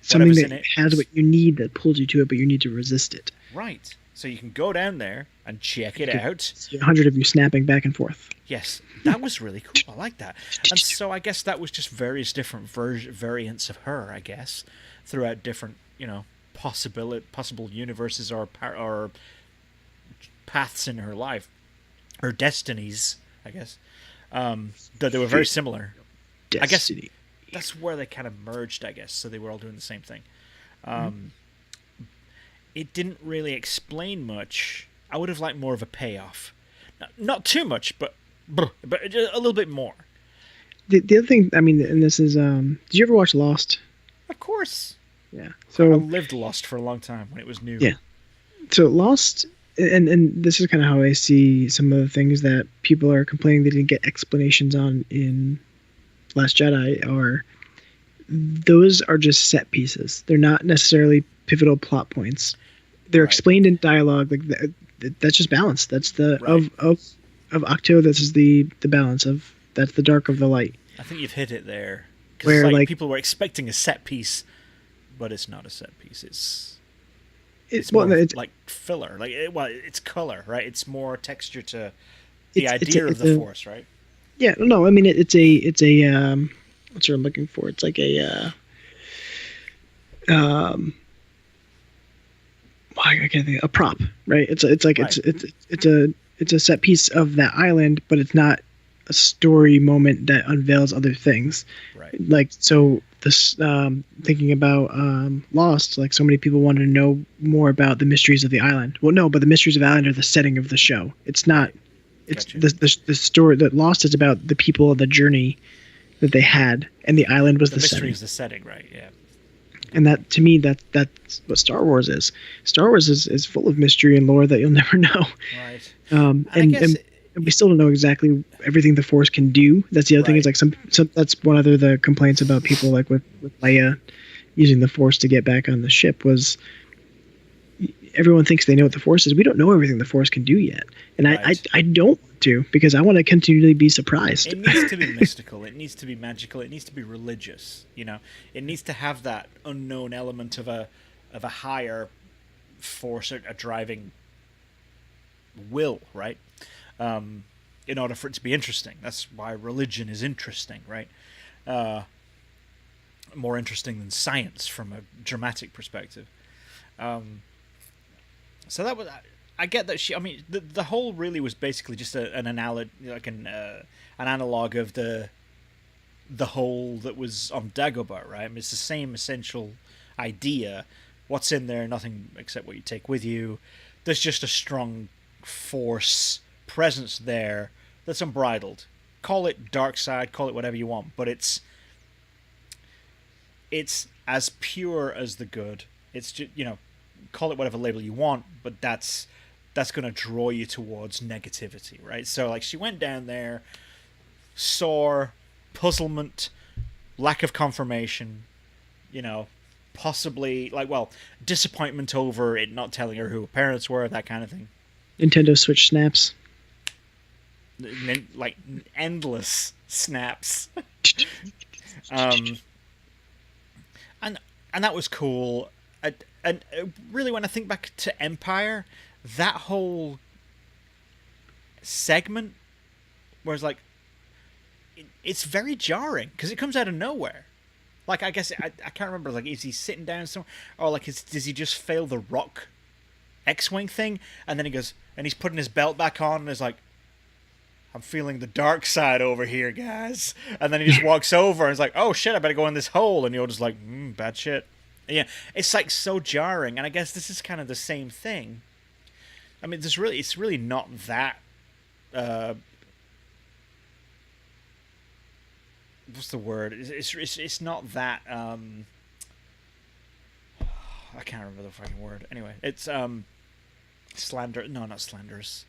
F: something that has what you need that pulls you to it, but you need to resist it.
E: Right. So you can go down there and check it out.
F: See 100 of you snapping back and forth.
E: Yes, that was really cool. I like that. And so I guess that was just various different variants of her, I guess, throughout different, possible universes or paths in her life, or destinies, I guess. That they were very similar.
F: Destiny.
E: I guess that's where they kind of merged, I guess, so they were all doing the same thing. It didn't really explain much. I would have liked more of a payoff. Not too much, but just a little bit more.
F: The other thing, I mean, and this is, did you ever watch Lost?
E: Of course.
F: Yeah. So
E: I lived Lost for a long time when it was new.
F: Yeah. So Lost, and this is kind of how I see some of the things that people are complaining they didn't get explanations on in Last Jedi, those are just set pieces. They're not necessarily pivotal plot points. They're explained in dialogue. Like that's just balance. That's the of Octo. This is the balance of that's the dark of the light.
E: I think you've hit it there.
F: Where
E: like people were expecting a set piece, but it's not a set piece. It's like filler. It's color, right? It's more texture to the idea of the Force, right?
F: Yeah, no, I mean it's a what's what I'm looking for? It's like a I can't think, a prop, right? It's a set piece of that island, but it's not a story moment that unveils other things.
E: Right.
F: Like so this thinking about Lost, like so many people want to know more about the mysteries of the island. Well, no, but the mysteries of the island are the setting of the show. It's not. It's the story that Lost is about the people of the journey that they had, and the island was the setting.
E: The mystery is the setting, right? Yeah.
F: And that, to me, that's what Star Wars is. Star Wars is full of mystery and lore that you'll never know.
E: Right.
F: And we still don't know exactly everything the Force can do. That's the other thing. Is like some that's one of the complaints about people like with Leia using the Force to get back on the ship was. Everyone thinks they know what the Force is. We don't know everything the Force can do yet. And I don't want to, because I want to continually be surprised.
E: It needs to be mystical. It needs to be magical. It needs to be religious. It needs to have that unknown element of a higher force, a driving will, right? In order for it to be interesting. That's why religion is interesting, right? More interesting than science from a dramatic perspective. So that was, I get that the whole really was basically just an analog, like an analog of the hole that was on Dagobah, right? I mean, it's the same essential idea. What's in there? Nothing except what you take with you. There's just a strong force presence there that's unbridled. Call it dark side, call it whatever you want, but it's as pure as the good. It's just, call it whatever label you want, but that's going to draw you towards negativity, right? So like she went down there, saw puzzlement, lack of confirmation, possibly disappointment over it not telling her who her parents were, that kind of thing.
F: Nintendo Switch snaps.
E: Like endless snaps. And that was cool. And really, when I think back to Empire, that whole segment was like, it's very jarring because it comes out of nowhere. Like, I guess I can't remember. Like, is he sitting down somewhere, or like, does he just fail the rock X-wing thing, and then he goes and he's putting his belt back on and is like, I'm feeling the dark side over here, guys. And then he just walks over and is like, oh shit, I better go in this hole. And you're just like, bad shit. Yeah, it's like so jarring. And I guess this is kind of the same thing. I mean, it's really not that. What's the word? It's not that. I can't remember the fucking word. Anyway, it's slander. No, not slanderous.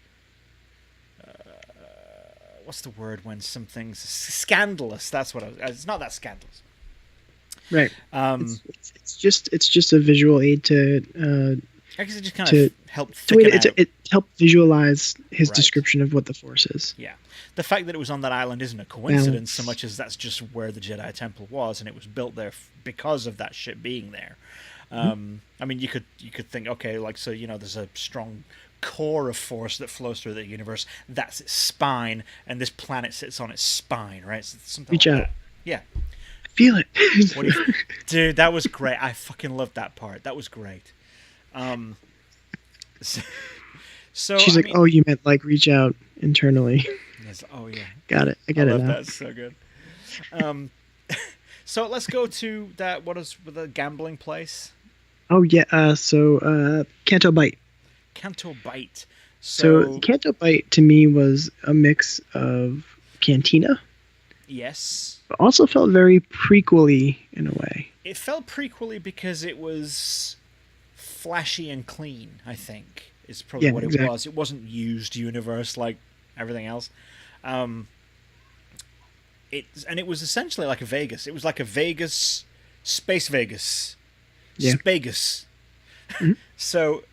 E: What's the word when something's scandalous? That's what it's not that scandalous.
F: Right. It's just a visual aid to.
E: I guess it just kind of helped thicken out.
F: It helped visualize his description of what the Force is.
E: Yeah. The fact that it was on that island isn't a coincidence so much as that's just where the Jedi Temple was, and it was built there because of that shit being there. I mean, you could think, okay, like, so, you know, there's a strong core of force that flows through the universe. That's its spine, and this planet sits on its spine, right? So something
F: Reach
E: like
F: out.
E: that. Yeah.
F: Feel it.
E: Dude, that was great. I fucking loved that part. That was great. So
F: she's like, oh, you meant like reach out internally.
E: Yes. Oh yeah.
F: Got it. I get it now.
E: That's so good. So let's go to that. What is the gambling place?
F: Oh yeah. So Canto Bight.
E: Canto Bight.
F: So Canto Bight to me was a mix of Cantina.
E: Yes.
F: But also felt very prequel-y in a way.
E: It felt prequel-y because it was flashy and clean, I think, is probably what it was. It wasn't used universe like everything else. It was essentially like a Vegas. It was like a Vegas, Space Vegas.
F: Yeah.
E: Spagus.
F: Mm-hmm.
E: So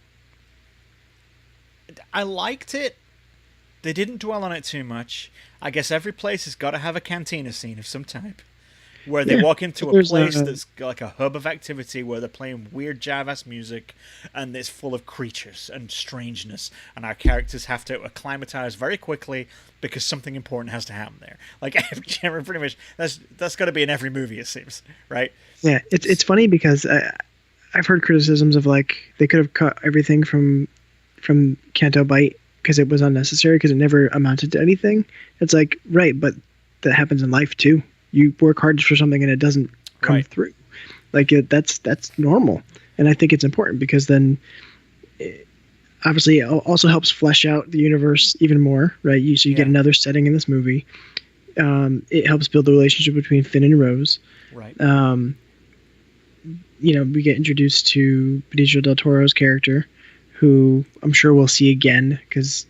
E: I liked it. They didn't dwell on it too much. I guess every place has got to have a cantina scene of some type, where they walk into a place that's like a hub of activity where they're playing weird jive-ass music, and it's full of creatures and strangeness, and our characters have to acclimatize very quickly because something important has to happen there. Like, pretty much, that's got to be in every movie, it seems, right?
F: Yeah, it's funny because I've heard criticisms of, like, they could have cut everything from Canto Bight because it was unnecessary, because it never amounted to anything. It's like, right, but that happens in life too. You work hard for something and it doesn't come through. Like, that's normal. And I think it's important because then obviously it also helps flesh out the universe even more, right? So you get another setting in this movie. It helps build the relationship between Finn and Rose.
E: Right.
F: You know, we get introduced to Benicio del Toro's character, who I'm sure we'll see again because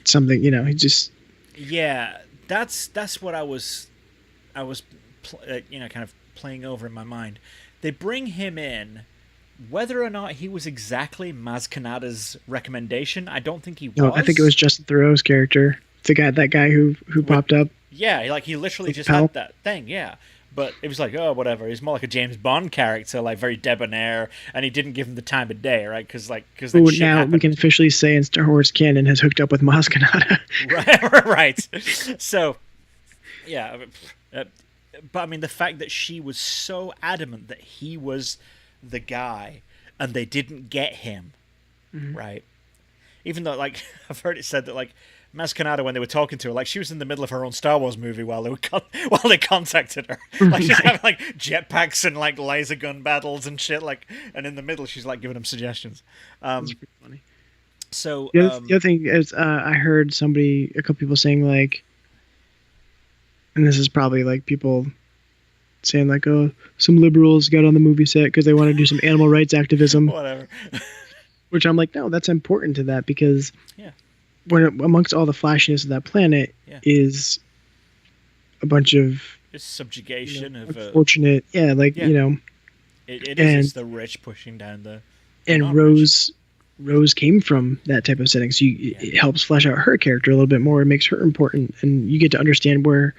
F: something, you know, he just...
E: Yeah, that's what I was you know, kind of playing over in my mind. They bring him in, whether or not he was exactly Maz Kanata's recommendation. I don't think he was.
F: No, I think it was Justin Theroux's character. That guy who popped up.
E: Yeah, like he literally just had that thing. Yeah, but it was like, oh, whatever. He's more like a James Bond character, like very debonair, and he didn't give him the time of day, right? Because now
F: we can officially say in Star Wars canon has hooked up with Maz Kanata.
E: Right. So, yeah. But I mean, the fact that she was so adamant that he was the guy and they didn't get him, right? Even though, like, I've heard it said that, like, Maz Kanata, when they were talking to her, like, she was in the middle of her own Star Wars movie while they contacted her. Like, she's having, like, jetpacks and, like, laser gun battles and shit, like, and in the middle she's, like, giving them suggestions.
F: That's pretty funny.
E: So
F: the other thing is, I heard a couple people saying, like, and this is probably like people saying like, oh, some liberals got on the movie set because they want to do some animal rights activism.
E: Whatever.
F: Which I'm like, no, that's important to that, because when amongst all the flashiness of that planet is a bunch of
E: it's subjugation,
F: you know,
E: of
F: unfortunate, you know,
E: it is the rich pushing down the
F: and Rose Rose came from that type of setting. So it helps flesh out her character a little bit more. It makes her important, and you get to understand where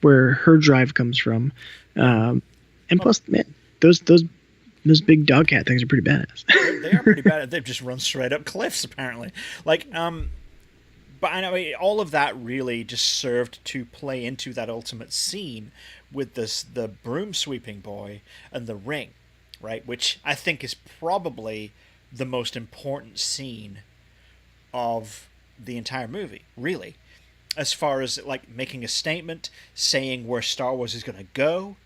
F: her drive comes from. And plus, man, those big dog cat things are pretty badass.
E: They are pretty bad. They've just run straight up cliffs, apparently. Like, but I know all of that really just served to play into that ultimate scene with the broom sweeping boy and the ring, right? Which I think is probably the most important scene of the entire movie, really, as far as like making a statement, saying where Star Wars is going to go.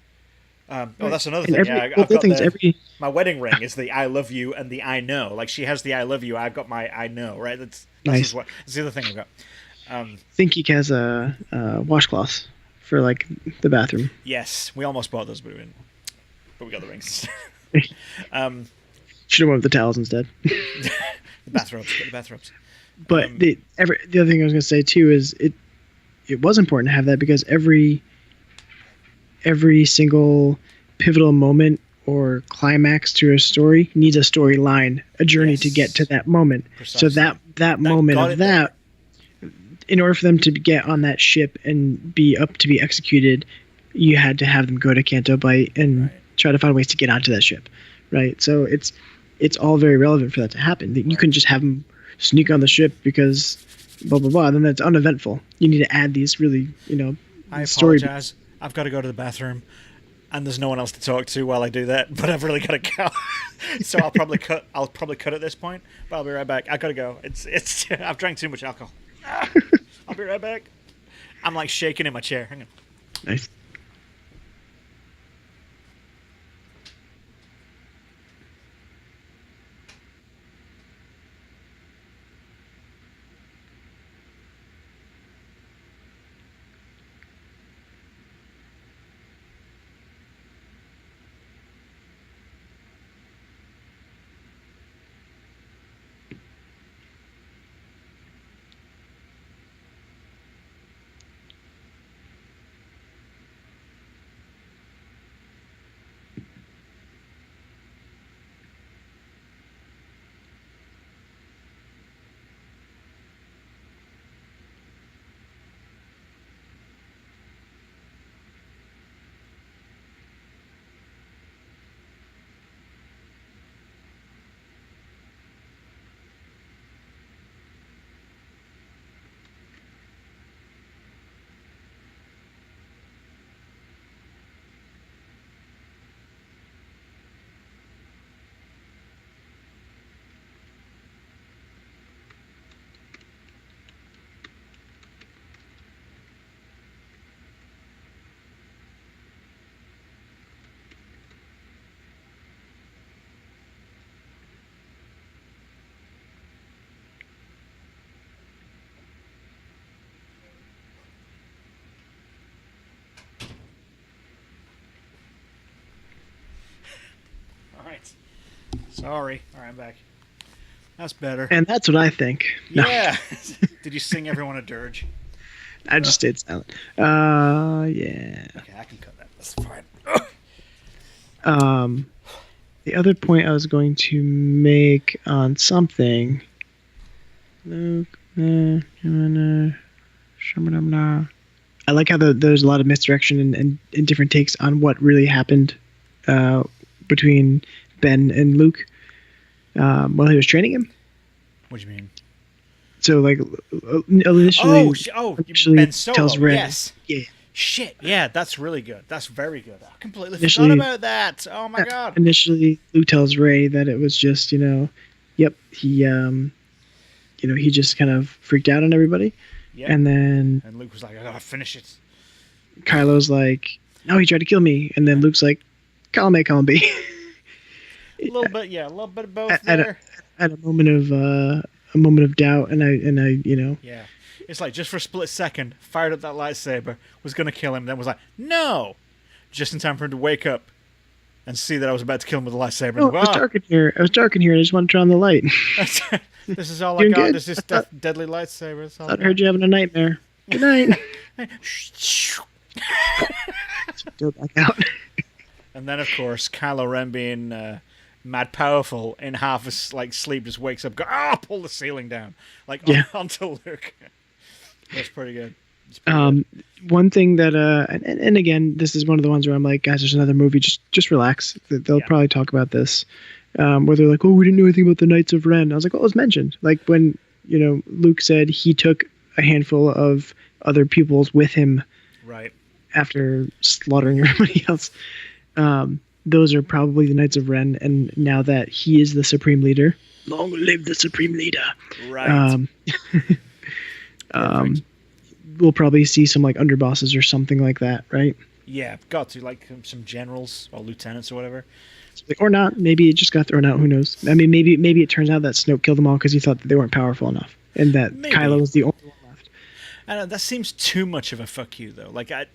E: That's another thing. I've got my wedding ring is the I love you and the I know. Like, she has the I love you, I've got my I know, right? That's
F: nice.
E: That's the other thing I've got.
F: Think has a washcloth for like the bathroom.
E: Yes, we almost bought those, but we got the rings.
F: Should have went with the towels instead.
E: The bathrobes. Get the bathrobes.
F: But the other thing I was going to say too is it was important to have that, because every single pivotal moment or climax to a story needs a storyline, a journey to get to that moment. Precisely. So that moment of that, in order for them to get on that ship and be up to be executed, you had to have them go to Canto Bight and try to find ways to get onto that ship, right? So it's all very relevant for that to happen. You couldn't just have them sneak on the ship because blah blah blah. Then that's uneventful. You need to add these really,
E: I apologize. I've got to go to the bathroom, and there's no one else to talk to while I do that. But I've really got to go, so I'll probably cut. I'll probably cut at this point. But I'll be right back. I gotta go. It's. I've drank too much alcohol. I'll be right back. I'm like shaking in my chair. Hang on.
F: Nice.
E: Sorry. All right, I'm back. That's better.
F: And that's what I think.
E: Yeah. Did you sing everyone a dirge?
F: I just stayed silent. Yeah.
E: Okay, I can cut that. That's fine.
F: The other point I was going to make on something. I like how there's a lot of misdirection and different takes on what really happened between Ben and Luke while he was training him.
E: What do you mean?
F: So, like, initially,
E: Ben Solo,
F: tells Rey.
E: Yes.
F: Yeah.
E: Shit, yeah, that's really good. That's very good. I completely forgot about that. Oh my god.
F: Initially, Luke tells Rey that it was just, he just kind of freaked out on everybody.
E: Yep.
F: And
E: Luke was like, I gotta finish it.
F: Kylo's like, no, he tried to kill me. And then Luke's like, column A, column B.
E: A little bit of both there.
F: At a moment of doubt, and I.
E: Yeah, it's like just for a split second, fired up that lightsaber, was gonna kill him, then was like, no, just in time for him to wake up and see that I was about to kill him with a lightsaber.
F: No, it was dark in here. I just wanted to turn on the light.
E: This is all I got.
F: Good.
E: This is deadly lightsaber.
F: I heard you having a nightmare. Good night. Go back out.
E: And then, of course, Kylo Ren being mad powerful in half a like sleep, just wakes up, go, pull the ceiling down, like onto Luke. That's pretty good.
F: One thing that and again, this is one of the ones where I'm like, guys, there's another movie. Just relax. They'll probably talk about this. Where they're like, oh, we didn't know anything about the Knights of Ren. I was like, well, it was mentioned. Like when Luke said he took a handful of other pupils with him,
E: right,
F: after slaughtering everybody else. Those are probably the Knights of Ren, and now that he is the Supreme Leader, long live the Supreme Leader.
E: Right.
F: We'll probably see some like underbosses or something like that, right?
E: Yeah, got to, like some generals or lieutenants or whatever.
F: Or not. Maybe it just got thrown out. Who knows? I mean, maybe it turns out that Snoke killed them all because he thought that they weren't powerful enough, and that Kylo was the only one left.
E: I know, that seems too much of a fuck you, though. Like I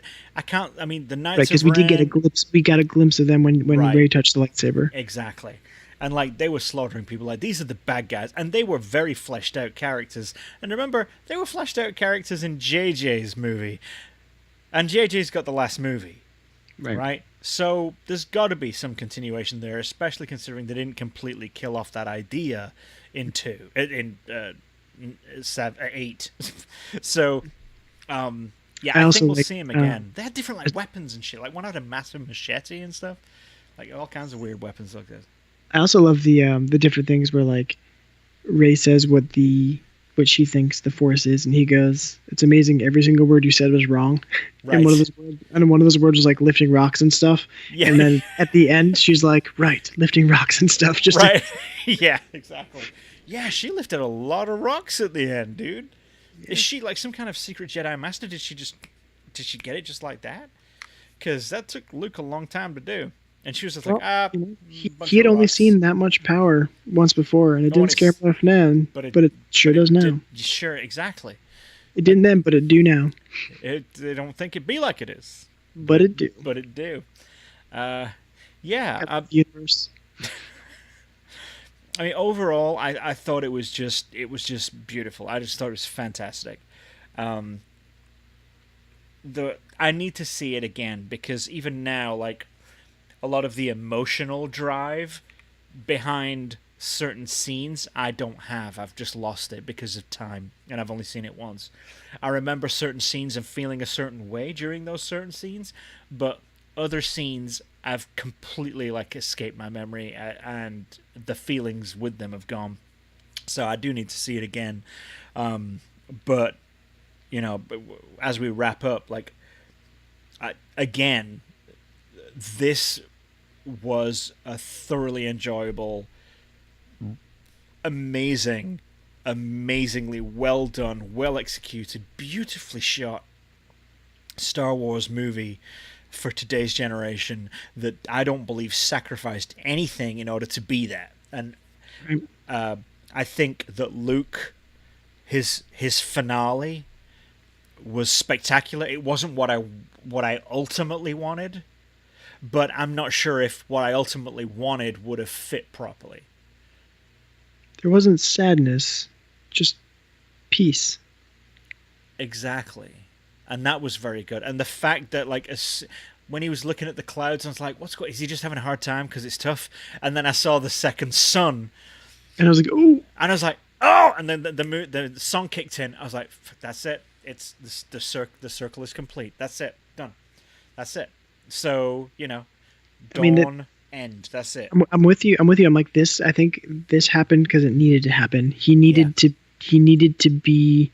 E: can't. I mean, the Knights
F: right, because
E: of Ren,
F: we did get a glimpse. We got a glimpse of them when Rey touched the lightsaber.
E: Exactly. And like they were slaughtering people. Like these are the bad guys, and they were very fleshed out characters. And remember, they were fleshed out characters in JJ's movie, and JJ's got the last movie, right? So there's got to be some continuation there, especially considering they didn't completely kill off that idea in 8. So, yeah, I think we'll see him again. They had different like weapons and shit. Like one had a massive machete and stuff, like all kinds of weird weapons like this.
F: I also love the different things where like Rey says what she thinks the Force is, and he goes, "It's amazing. Every single word you said was wrong." Right. And one of those words was like lifting rocks and stuff. Yeah. And then at the end, she's like, "Right, lifting rocks and stuff." Just
E: right. Yeah, exactly. Yeah, she lifted a lot of rocks at the end, dude. Yeah. Is she like some kind of secret Jedi master? Did she get it just like that? Because that took Luke a long time to do. And she was just like,
F: he had only seen that much power once before, and it didn't scare him enough then, but it sure does now.
E: Sure, exactly.
F: It didn't then, but it do now.
E: They don't think it be like it is.
F: But it do.
E: But it do. Yeah.
F: Universe.
E: I mean, overall, I thought it was just beautiful. I just thought it was fantastic. I need to see it again, because even now, like, a lot of the emotional drive behind certain scenes I don't have. I've just lost it because of time, and I've only seen it once. I remember certain scenes and feeling a certain way during those certain scenes, but other scenes I've completely like escaped my memory, and the feelings with them have gone. So I do need to see it again. But as we wrap up, like, again, this was a thoroughly enjoyable, amazingly well done, well executed, beautifully shot Star Wars movie for today's generation that I don't believe sacrificed anything in order to be that. And I think that Luke, his finale was spectacular. It wasn't what I ultimately wanted, but I'm not sure if what I ultimately wanted would have fit properly.
F: There wasn't sadness, just peace.
E: Exactly. And that was very good. And the fact that, like, when he was looking at the clouds, I was like, is he just having a hard time because it's tough? And then I saw the second sun.
F: And I was like, oh.
E: And I was like, oh! And then the song kicked in. I was like, that's it. It's the circle is complete. That's it. Done. That's it. So, dawn, end. That's it.
F: I'm with you. I'm like this. I think this happened because it needed to happen. He needed to be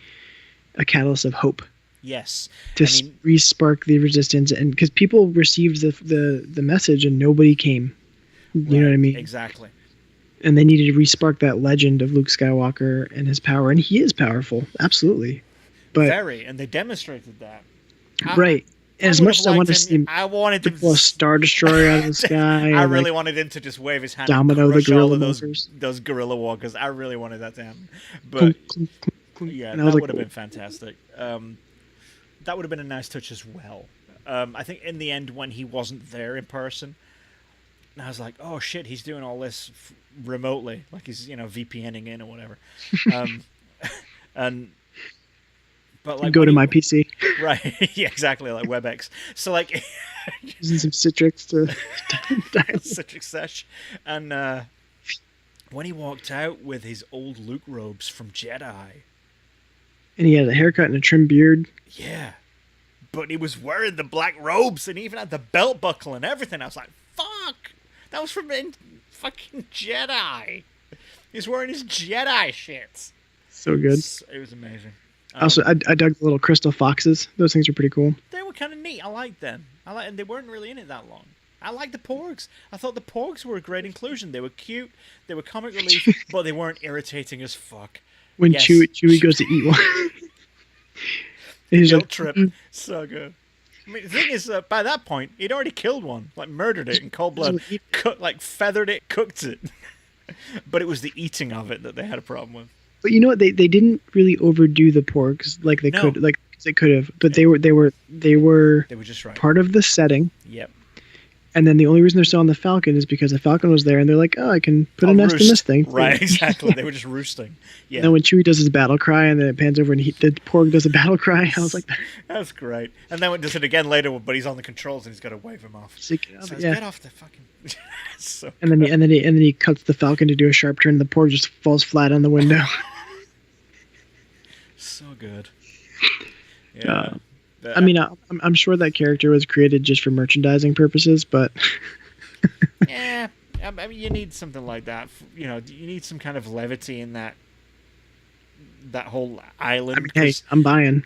F: a catalyst of hope.
E: Yes.
F: To re-spark the resistance, and because people received the message and nobody came. You know what I mean?
E: Exactly.
F: And they needed to re-spark that legend of Luke Skywalker and his power, and he is powerful, absolutely. But
E: and they demonstrated that.
F: Right. As much as I wanted to see him,
E: I wanted to
F: pull a Star Destroyer out of the sky.
E: I really wanted him to just wave his hand
F: domino
E: and crush
F: the gorilla
E: all of
F: walkers.
E: those gorilla walkers. I really wanted that to happen. But yeah, that would have been fantastic. That would have been a nice touch as well. I think in the end, when he wasn't there in person, I was like, oh shit, he's doing all this remotely, like he's VPNing in or whatever. And But like
F: go to my PC.
E: Right. Yeah, exactly, like WebEx. So like
F: using some Citrix to dial.
E: Citrix Sesh. And when he walked out with his old Luke robes from Jedi.
F: And he had a haircut and a trim beard.
E: Yeah. But he was wearing the black robes and he even had the belt buckle and everything. I was like, fuck! That was from fucking Jedi. He's wearing his Jedi shit.
F: So good.
E: It was amazing.
F: Also, I dug the little crystal foxes. Those things are pretty cool.
E: They were kind of neat. I liked them. And they weren't really in it that long. I liked the Porgs. I thought the Porgs were a great inclusion. They were cute. They were comic relief, but they weren't irritating as fuck.
F: When
E: yes.
F: Chewie goes to eat one. He's
E: Guilt
F: like,
E: trip. So good. I mean, the thing is, by that point, he'd already killed one. Like, murdered it in cold blood. Feathered it, cooked it. But it was the eating of it that they had a problem with.
F: But you know what? They didn't really overdo the porgs like they could have. But they were
E: just right.
F: Part of the setting.
E: Yep.
F: And then the only reason they're still on the Falcon is because the Falcon was there, and they're like, "Oh, I can put a nest in this thing."
E: Right, exactly. They were just roosting. Yeah.
F: And then when Chewie does his battle cry, and then it pans over, and the Porg does a battle cry, I was like,
E: "That's great." And then it does it again later, but he's on the controls, and he's got to wave him off. Get off the fucking. So
F: and then he cuts the Falcon to do a sharp turn, and the Porg just falls flat on the window.
E: So good. Yeah.
F: I mean, I'm sure that character was created just for merchandising purposes, but...
E: Yeah, I mean, you need something like that. You know, you need some kind of levity in that whole island.
F: I mean, hey, I'm buying.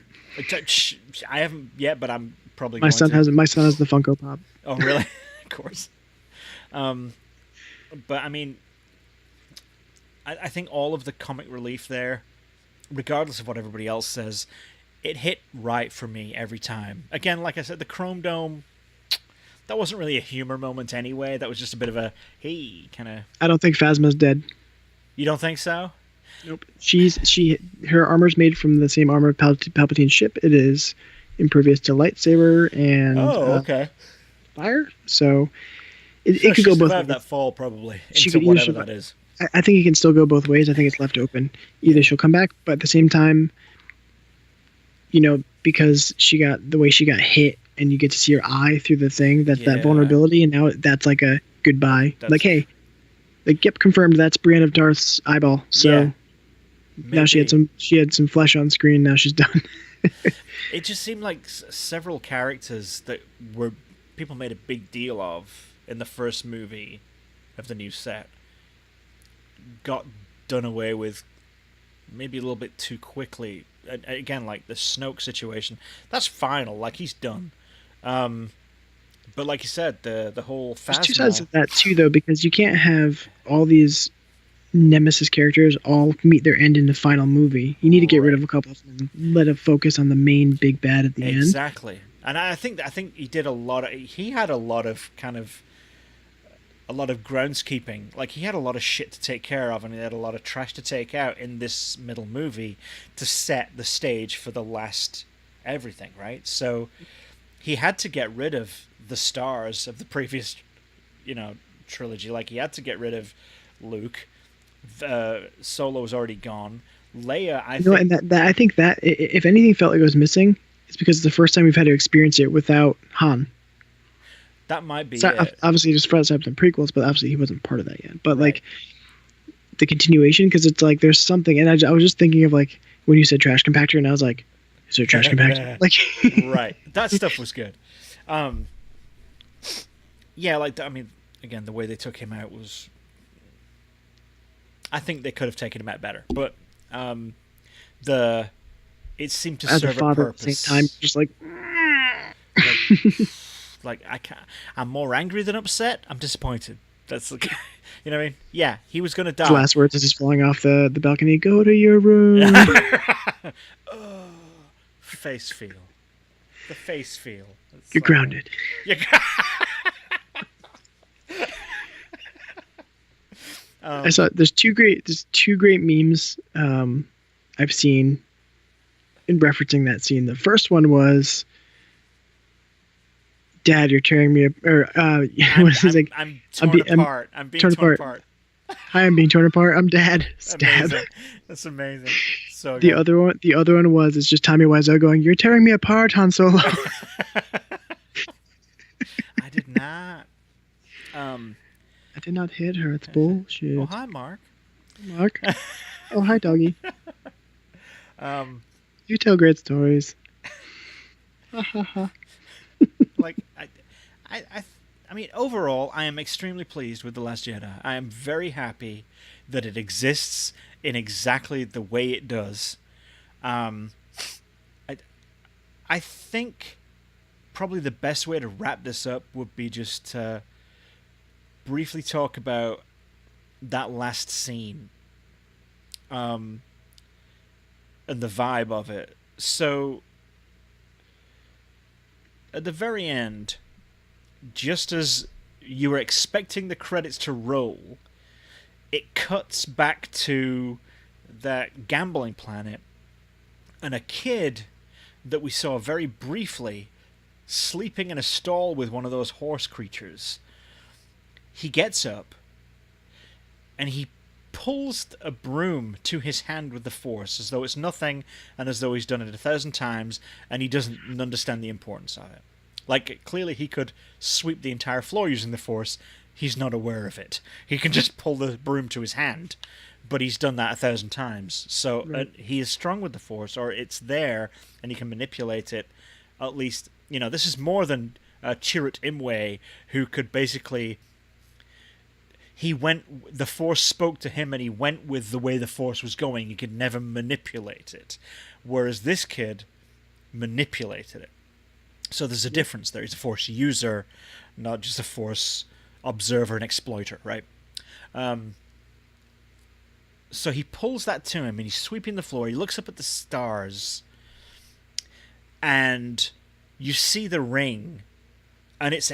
E: I haven't yet, but I'm probably
F: My son has the Funko Pop.
E: Oh, really? Of course. But, I mean, I think all of the comic relief there, regardless of what everybody else says... It hit right for me every time. Again, like I said, the Chrome Dome, that wasn't really a humor moment anyway. That was just a bit of a, hey, kind of...
F: I don't think Phasma's dead.
E: You don't think so?
F: Nope. Her armor's made from the same armor of Palpatine's ship. It is impervious to lightsaber and
E: okay.
F: Fire. So it could go both ways.
E: That fall, probably, into whatever that is.
F: I think it can still go both ways. I think it's left open. Either she'll come back, but at the same time... You know, because the way she got hit, and you get to see her eye through the thing. That's that vulnerability, and now that's like a goodbye. Hey, yep, confirmed. That's Brienne of Tarth's eyeball. So now she had some flesh on screen. Now she's done.
E: It just seemed like several characters that people made a big deal of in the first movie of the new set got done away with maybe a little bit too quickly. Again, like the Snoke situation, that's final. Like, he's done. But like you said, the whole Phasma...
F: There's two sides of that too, though, because you can't have all these Nemesis characters all meet their end in the final movie. You need to get rid of a couple of them, let it focus on the main big bad at the end.
E: Exactly. And I think he did he had a lot of groundskeeping. Like, he had a lot of shit to take care of, and he had a lot of trash to take out in this middle movie to set the stage for the last everything, right? So he had to get rid of the stars of the previous, trilogy. Like, he had to get rid of Luke. Solo was already gone. Leia,
F: I think that if anything felt like it was missing, it's because it's the first time we've had to experience it without Han.
E: That might be
F: it. Obviously, just for us to have some prequels, but obviously he wasn't part of that yet. But like the continuation, because it's like there's something, and I was just thinking of like when you said trash compactor, and I was like, is there a trash compactor? Like,
E: right, that stuff was good. Yeah, like I mean, again, the way they took him out was, I think they could have taken him out better, but it seemed to serve a purpose.
F: At the same time, just like.
E: Like, I'm more angry than upset. I'm disappointed. That's like, you know what I mean? Yeah, he was going to die.
F: His last words is he's falling off the balcony. Go to your room.
E: Face feel. The face feel.
F: You're grounded. I saw there's two great memes I've seen in referencing that scene. The first one was, Dad, you're tearing me apart. I'm being torn apart. Hi, I'm being torn apart. I'm Dad. Stab.
E: That's amazing. So
F: the other one was it's just Tommy Wiseau going, "You're tearing me apart, Han Solo."
E: I did not.
F: I did not hit her. It's bullshit.
E: Oh, hi, Mark.
F: Mark. Oh, hi, doggy. You tell great stories.
E: Like, I mean, overall, I am extremely pleased with The Last Jedi. I am very happy that it exists in exactly the way it does. I think probably the best way to wrap this up would be just to briefly talk about that last scene and the vibe of it. So, at the very end, just as you were expecting the credits to roll, it cuts back to that gambling planet and a kid that we saw very briefly sleeping in a stall with one of those horse creatures. He gets up and he pulls a broom to his hand with the Force as though it's nothing and as though he's done it 1,000 times and he doesn't understand the importance of it. Like, clearly he could sweep the entire floor using the Force. He's not aware of it. He can just pull the broom to his hand, but he's done that 1,000 times. So
F: Right.
E: he is strong with the Force, or it's there, and he can manipulate it. At least, this is more than Chirrut Imwe, who could basically... The Force spoke to him, and he went with the way the Force was going. He could never manipulate it. Whereas this kid manipulated it. So there's a difference there. He's a Force user, not just a Force observer and exploiter, right? So he pulls that to him, and he's sweeping the floor. He looks up at the stars, and you see the ring, and it's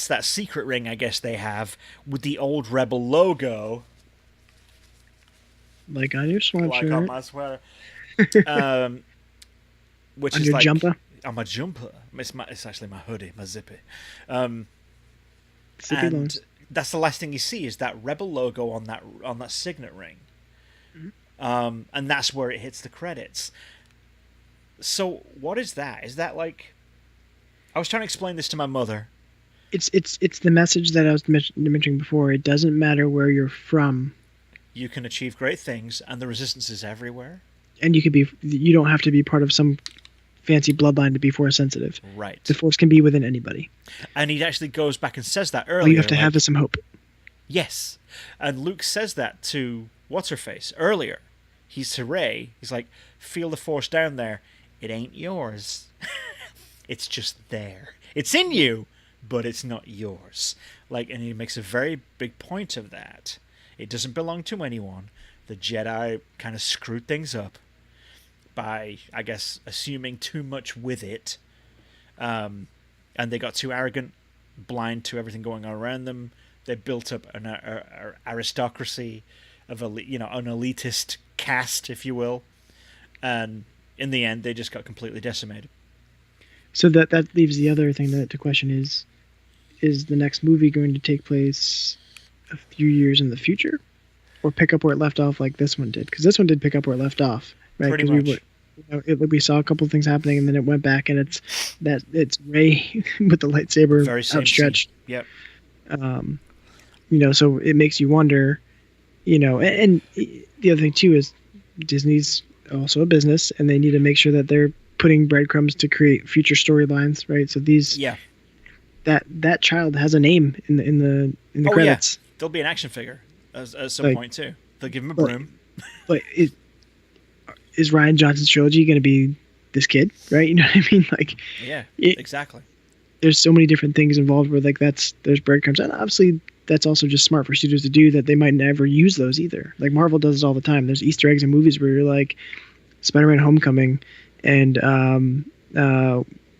E: that secret ring, I guess they have, with the old Rebel logo.
F: Like on your sweatshirt.
E: Like on my sweater. Which
F: on
E: is
F: your
E: like...
F: jumper.
E: On my jumper. It's actually my hoodie, my zippy.
F: Zippy
E: And
F: lungs.
E: that's the last thing you see is that Rebel logo on that signet ring.
F: Mm-hmm.
E: And that's where it hits the credits. So what is that? Is that like... I was trying to explain this to my mother.
F: It's the message that I was mentioning before. It doesn't matter where you're from.
E: You can achieve great things, and the resistance is everywhere.
F: And you don't have to be part of some fancy bloodline to be Force sensitive.
E: Right.
F: The Force can be within anybody.
E: And he actually goes back and says that earlier.
F: All you have to have is some hope.
E: Yes. And Luke says that to What's-Her-Face earlier. He's to Rey. He's like, feel the Force down there. It ain't yours. It's just there. It's in you, but it's not yours. And he makes a very big point of that. It doesn't belong to anyone. The Jedi kind of screwed things up by, I guess, assuming too much with it. And they got too arrogant, blind to everything going on around them. They built up an aristocracy of an elitist caste, if you will. And in the end, they just got completely decimated.
F: So that leaves the other thing to question is the next movie going to take place a few years in the future? Or pick up where it left off like this one did? Because this one did pick up where it left off. Right?
E: Pretty much.
F: We saw a couple of things happening, and then it went back, and it's Rey with the lightsaber
E: Very same
F: outstretched.
E: scene. Yep.
F: So it makes you wonder, and the other thing too is Disney's also a business, and they need to make sure that they're putting breadcrumbs to create future storylines, right? So that child has a name in the credits.
E: Yeah. There'll be an action figure at some point too. They'll give him a broom.
F: But is Rian Johnson's trilogy going to be this kid, right? You know what I mean?
E: Exactly.
F: There's so many different things involved where there's breadcrumbs, and obviously that's also just smart for studios to do, that they might never use those either. Like Marvel does it all the time. There's Easter eggs in movies where you're like Spider-Man: Homecoming and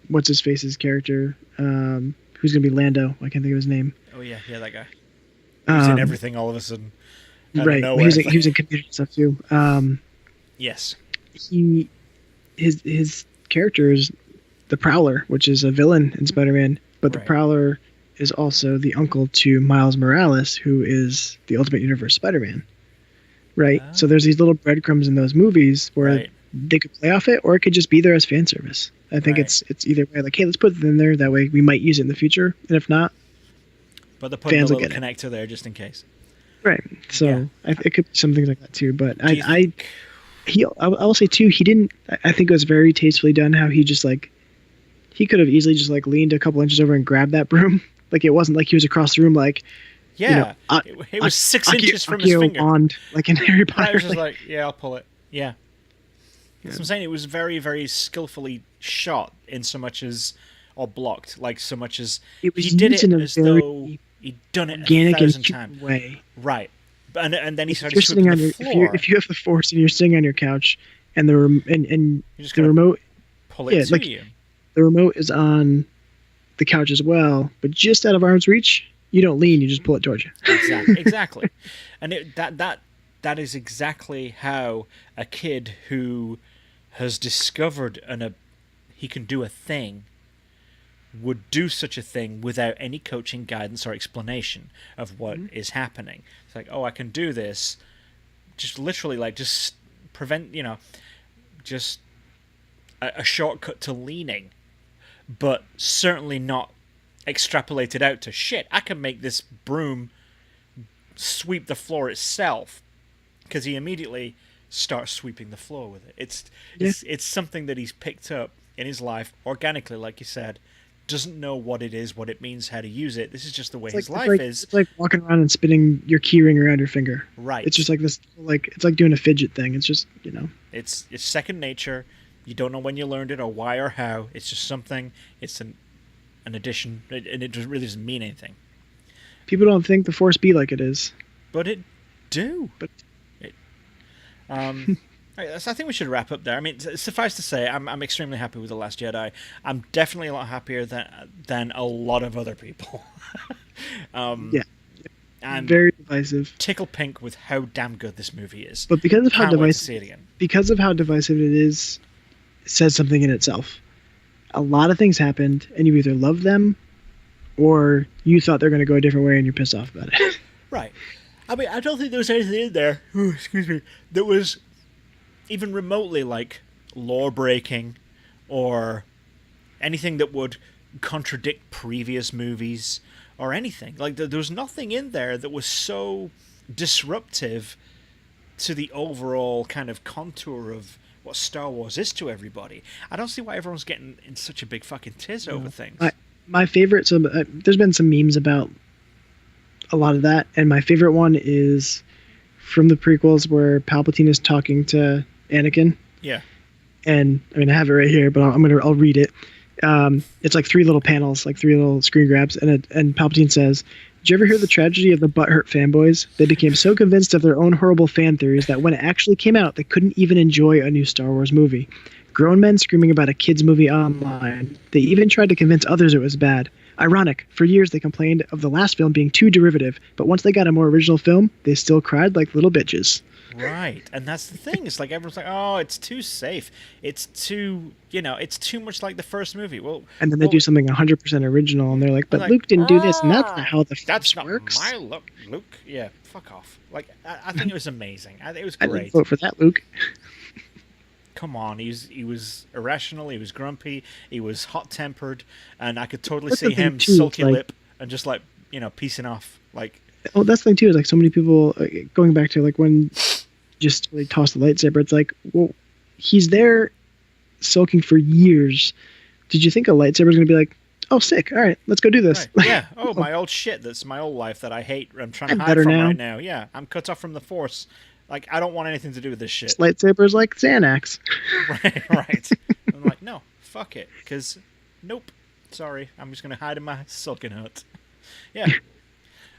F: what's his face's character, who's going to be Lando. I can't think of his name.
E: Oh yeah, that guy. He's in everything all of a sudden.
F: Right. He was in computer stuff too.
E: Yes.
F: His character is the Prowler, which is a villain in Spider-Man, but the Prowler is also the uncle to Miles Morales, who is the Ultimate Universe Spider-Man. right? So there's these little breadcrumbs in those movies where
E: Right.
F: they could play off it, or it could just be there as fan service. I think
E: Right.
F: it's either way. Like, hey, let's put it in there. That way we might use it in the future, and if not,
E: But they're putting a
F: fans will
E: little
F: get it.
E: connector there just in case.
F: right. So
E: Yeah.
F: it could be some things like that too. But
E: Do you think-
F: I will say too, he didn't. I think it was very tastefully done. How he just like, he could have easily just like leaned a couple inches over and grabbed that broom. Like, it wasn't like he was across the room like,
E: Yeah,
F: you know,
E: it was 6
F: Aki-
E: inches from his
F: Akio
E: finger.
F: wand, like in Harry
E: I
F: Potter.
E: was just like, yeah, I'll pull it. Yeah. That's what I'm saying. It was very, very skillfully shot in so much as, or blocked, like so much as
F: It was
E: he did
F: used
E: it
F: in a
E: as
F: very
E: though he'd done it
F: organic and
E: 1,000
F: human
E: times.
F: way.
E: Right. And then he
F: If
E: started
F: you're
E: sweeping
F: sitting on
E: the
F: your,
E: floor.
F: if you have the force and you're sitting on your couch, and and
E: You're just
F: the
E: gonna
F: remote
E: pull it
F: yeah,
E: to
F: like-
E: you.
F: the remote is on the couch as well, but just out of arm's reach. You don't lean, you just pull it towards you.
E: Exactly. And that is exactly how a kid who has discovered he can do a thing would do such a thing without any coaching, guidance, or explanation of what is happening. It's like, oh, I can do this. Just literally, like, just prevent, just a shortcut to leaning, but certainly not extrapolated out to shit. I can make this broom sweep the floor itself, because he immediately starts sweeping the floor with it. It's something that he's picked up in his life organically, like you said. Doesn't know what it is, what it means, how to use it. This is just the way his life is.
F: It's like walking around and spinning your key ring around your finger.
E: Right.
F: It's just like this, like it's like doing a fidget thing. It's just
E: It's second nature. You don't know when you learned it or why or how. It's just something. It's an addition, and it just really doesn't mean anything.
F: people don't think the force be like it is.
E: But it do.
F: But
E: I think we should wrap up there. I mean, suffice to say, I'm extremely happy with The Last Jedi. I'm definitely a lot happier than a lot of other people.
F: Yeah.
E: And
F: Very divisive.
E: tickle pink with how damn good this movie is.
F: But because of how
E: Can't wait to
F: divisive,
E: see it again.
F: because of how divisive it is, it says something in itself. A lot of things happened, and you either love them, or you thought they're going to go a different way, and you're pissed off about it.
E: Right. I mean, I don't think there was anything in there, excuse me, that was even remotely like lore breaking or anything that would contradict previous movies or anything. Like, there was nothing in there that was so disruptive to the overall kind of contour of what Star Wars is to everybody. I don't see why everyone's getting in such a big fucking tiz over things.
F: My favorite, so there's been some memes about a lot of that, and my favorite one is from the prequels where Palpatine is talking to Anakin.
E: Yeah.
F: And I mean, I have it right here, but I'll read it. It's like 3 little panels, like 3 little screen grabs, and Palpatine says, "Did you ever hear the tragedy of the butthurt fanboys? They became so convinced of their own horrible fan theories that when it actually came out, they couldn't even enjoy a new Star Wars movie. Grown men screaming about a kids' movie online. They even tried to convince others it was bad. Ironic, for years they complained of the last film being too derivative, but once they got a more original film, they still cried like little bitches."
E: Right, and that's the thing. It's like everyone's like, "Oh, it's too safe. It's too, it's too much like the first movie." Well,
F: And then they do something 100% original, and they're like, "But
E: like,
F: Luke didn't do this, and that's not how the
E: that's
F: Force
E: not
F: works."
E: my look, Luke. Yeah, fuck off. Like, I think it was amazing. It was
F: I
E: great.
F: didn't vote for that, Luke.
E: Come on, he was irrational. He was grumpy. He was hot tempered, and I could totally
F: That's
E: see
F: the thing,
E: him
F: too,
E: sulky
F: like-
E: lip and just like piecing off. Like,
F: Oh, that's the thing too. Is like so many people going back to like when just really toss the lightsaber. It's like, well, he's there sulking for years. Did you think a lightsaber is going to be like, "Oh, sick. All right, let's go do this"?
E: right. Yeah. Oh, my old shit. That's my old life that I hate. I'm trying to
F: I'm
E: hide
F: better
E: from
F: now.
E: right now. Yeah, I'm cut off from the Force. Like, I don't want anything to do with this shit.
F: Lightsabers like Xanax.
E: Right, right. I'm like, no, fuck it, because nope, sorry, I'm just gonna hide in my sulking hut. Yeah.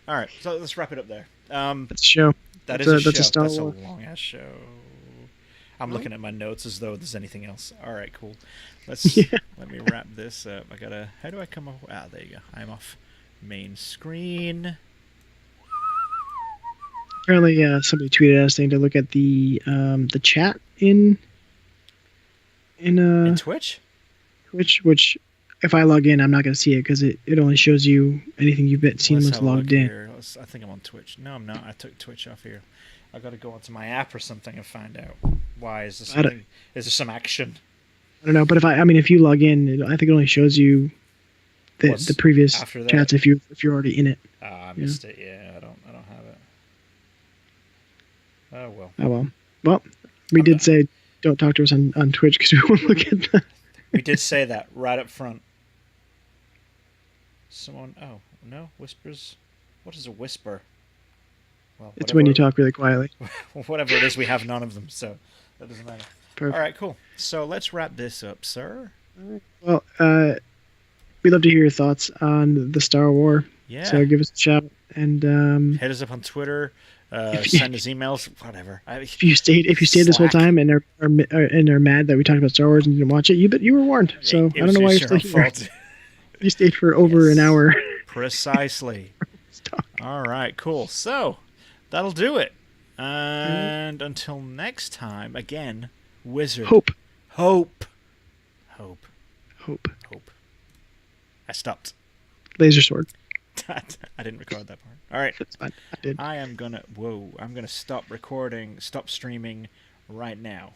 E: All right, so let's wrap it up there.
F: That's a show.
E: That's
F: That's
E: a
F: a
E: show.
F: Star
E: That's a
F: Wars.
E: long ass show. I'm looking at my notes as though there's anything else. All right, cool. Let me wrap this up. How do I come off? Ah, there you go. I'm off main screen.
F: Apparently, somebody tweeted us saying to look at the chat in
E: In Twitch?
F: Twitch, which if I log in, I'm not going to see it because it only shows you anything you've seen
E: Let's
F: once
E: have a look
F: logged in.
E: here. I think I'm on Twitch. No, I'm not. I took Twitch off here. I got to go onto my app or something and find out why. Is there something? Is there some action?
F: I don't know, but if you log in, I think it only shows you the previous chats if you're already in it.
E: I missed it. Yeah, I don't have it. Oh well.
F: Oh well. Well, we did say don't talk to us on Twitch because we won't look at that.
E: We did say that right up front. Someone. Oh no, whispers. What is a whisper? Well,
F: it's when you talk really quietly.
E: Whatever it is, we have none of them, so that doesn't matter.
F: Perfect.
E: All right, cool. So let's wrap this up, sir.
F: Well, we'd love to hear your thoughts on the Star War.
E: Yeah.
F: So give us a shout and
E: hit us up on Twitter. Send us emails. Whatever.
F: If you stayed this whole time and are mad that we talked about Star Wars and didn't watch it, you were warned. So I don't know why you're still here. You stayed for over an hour.
E: Precisely. All right, cool. So that'll do it. And until next time, again, Wizard.
F: Hope.
E: I stopped.
F: Laser sword.
E: I didn't record that part. All right.
F: That's fine. I did.
E: I'm gonna stop recording, stop streaming right now.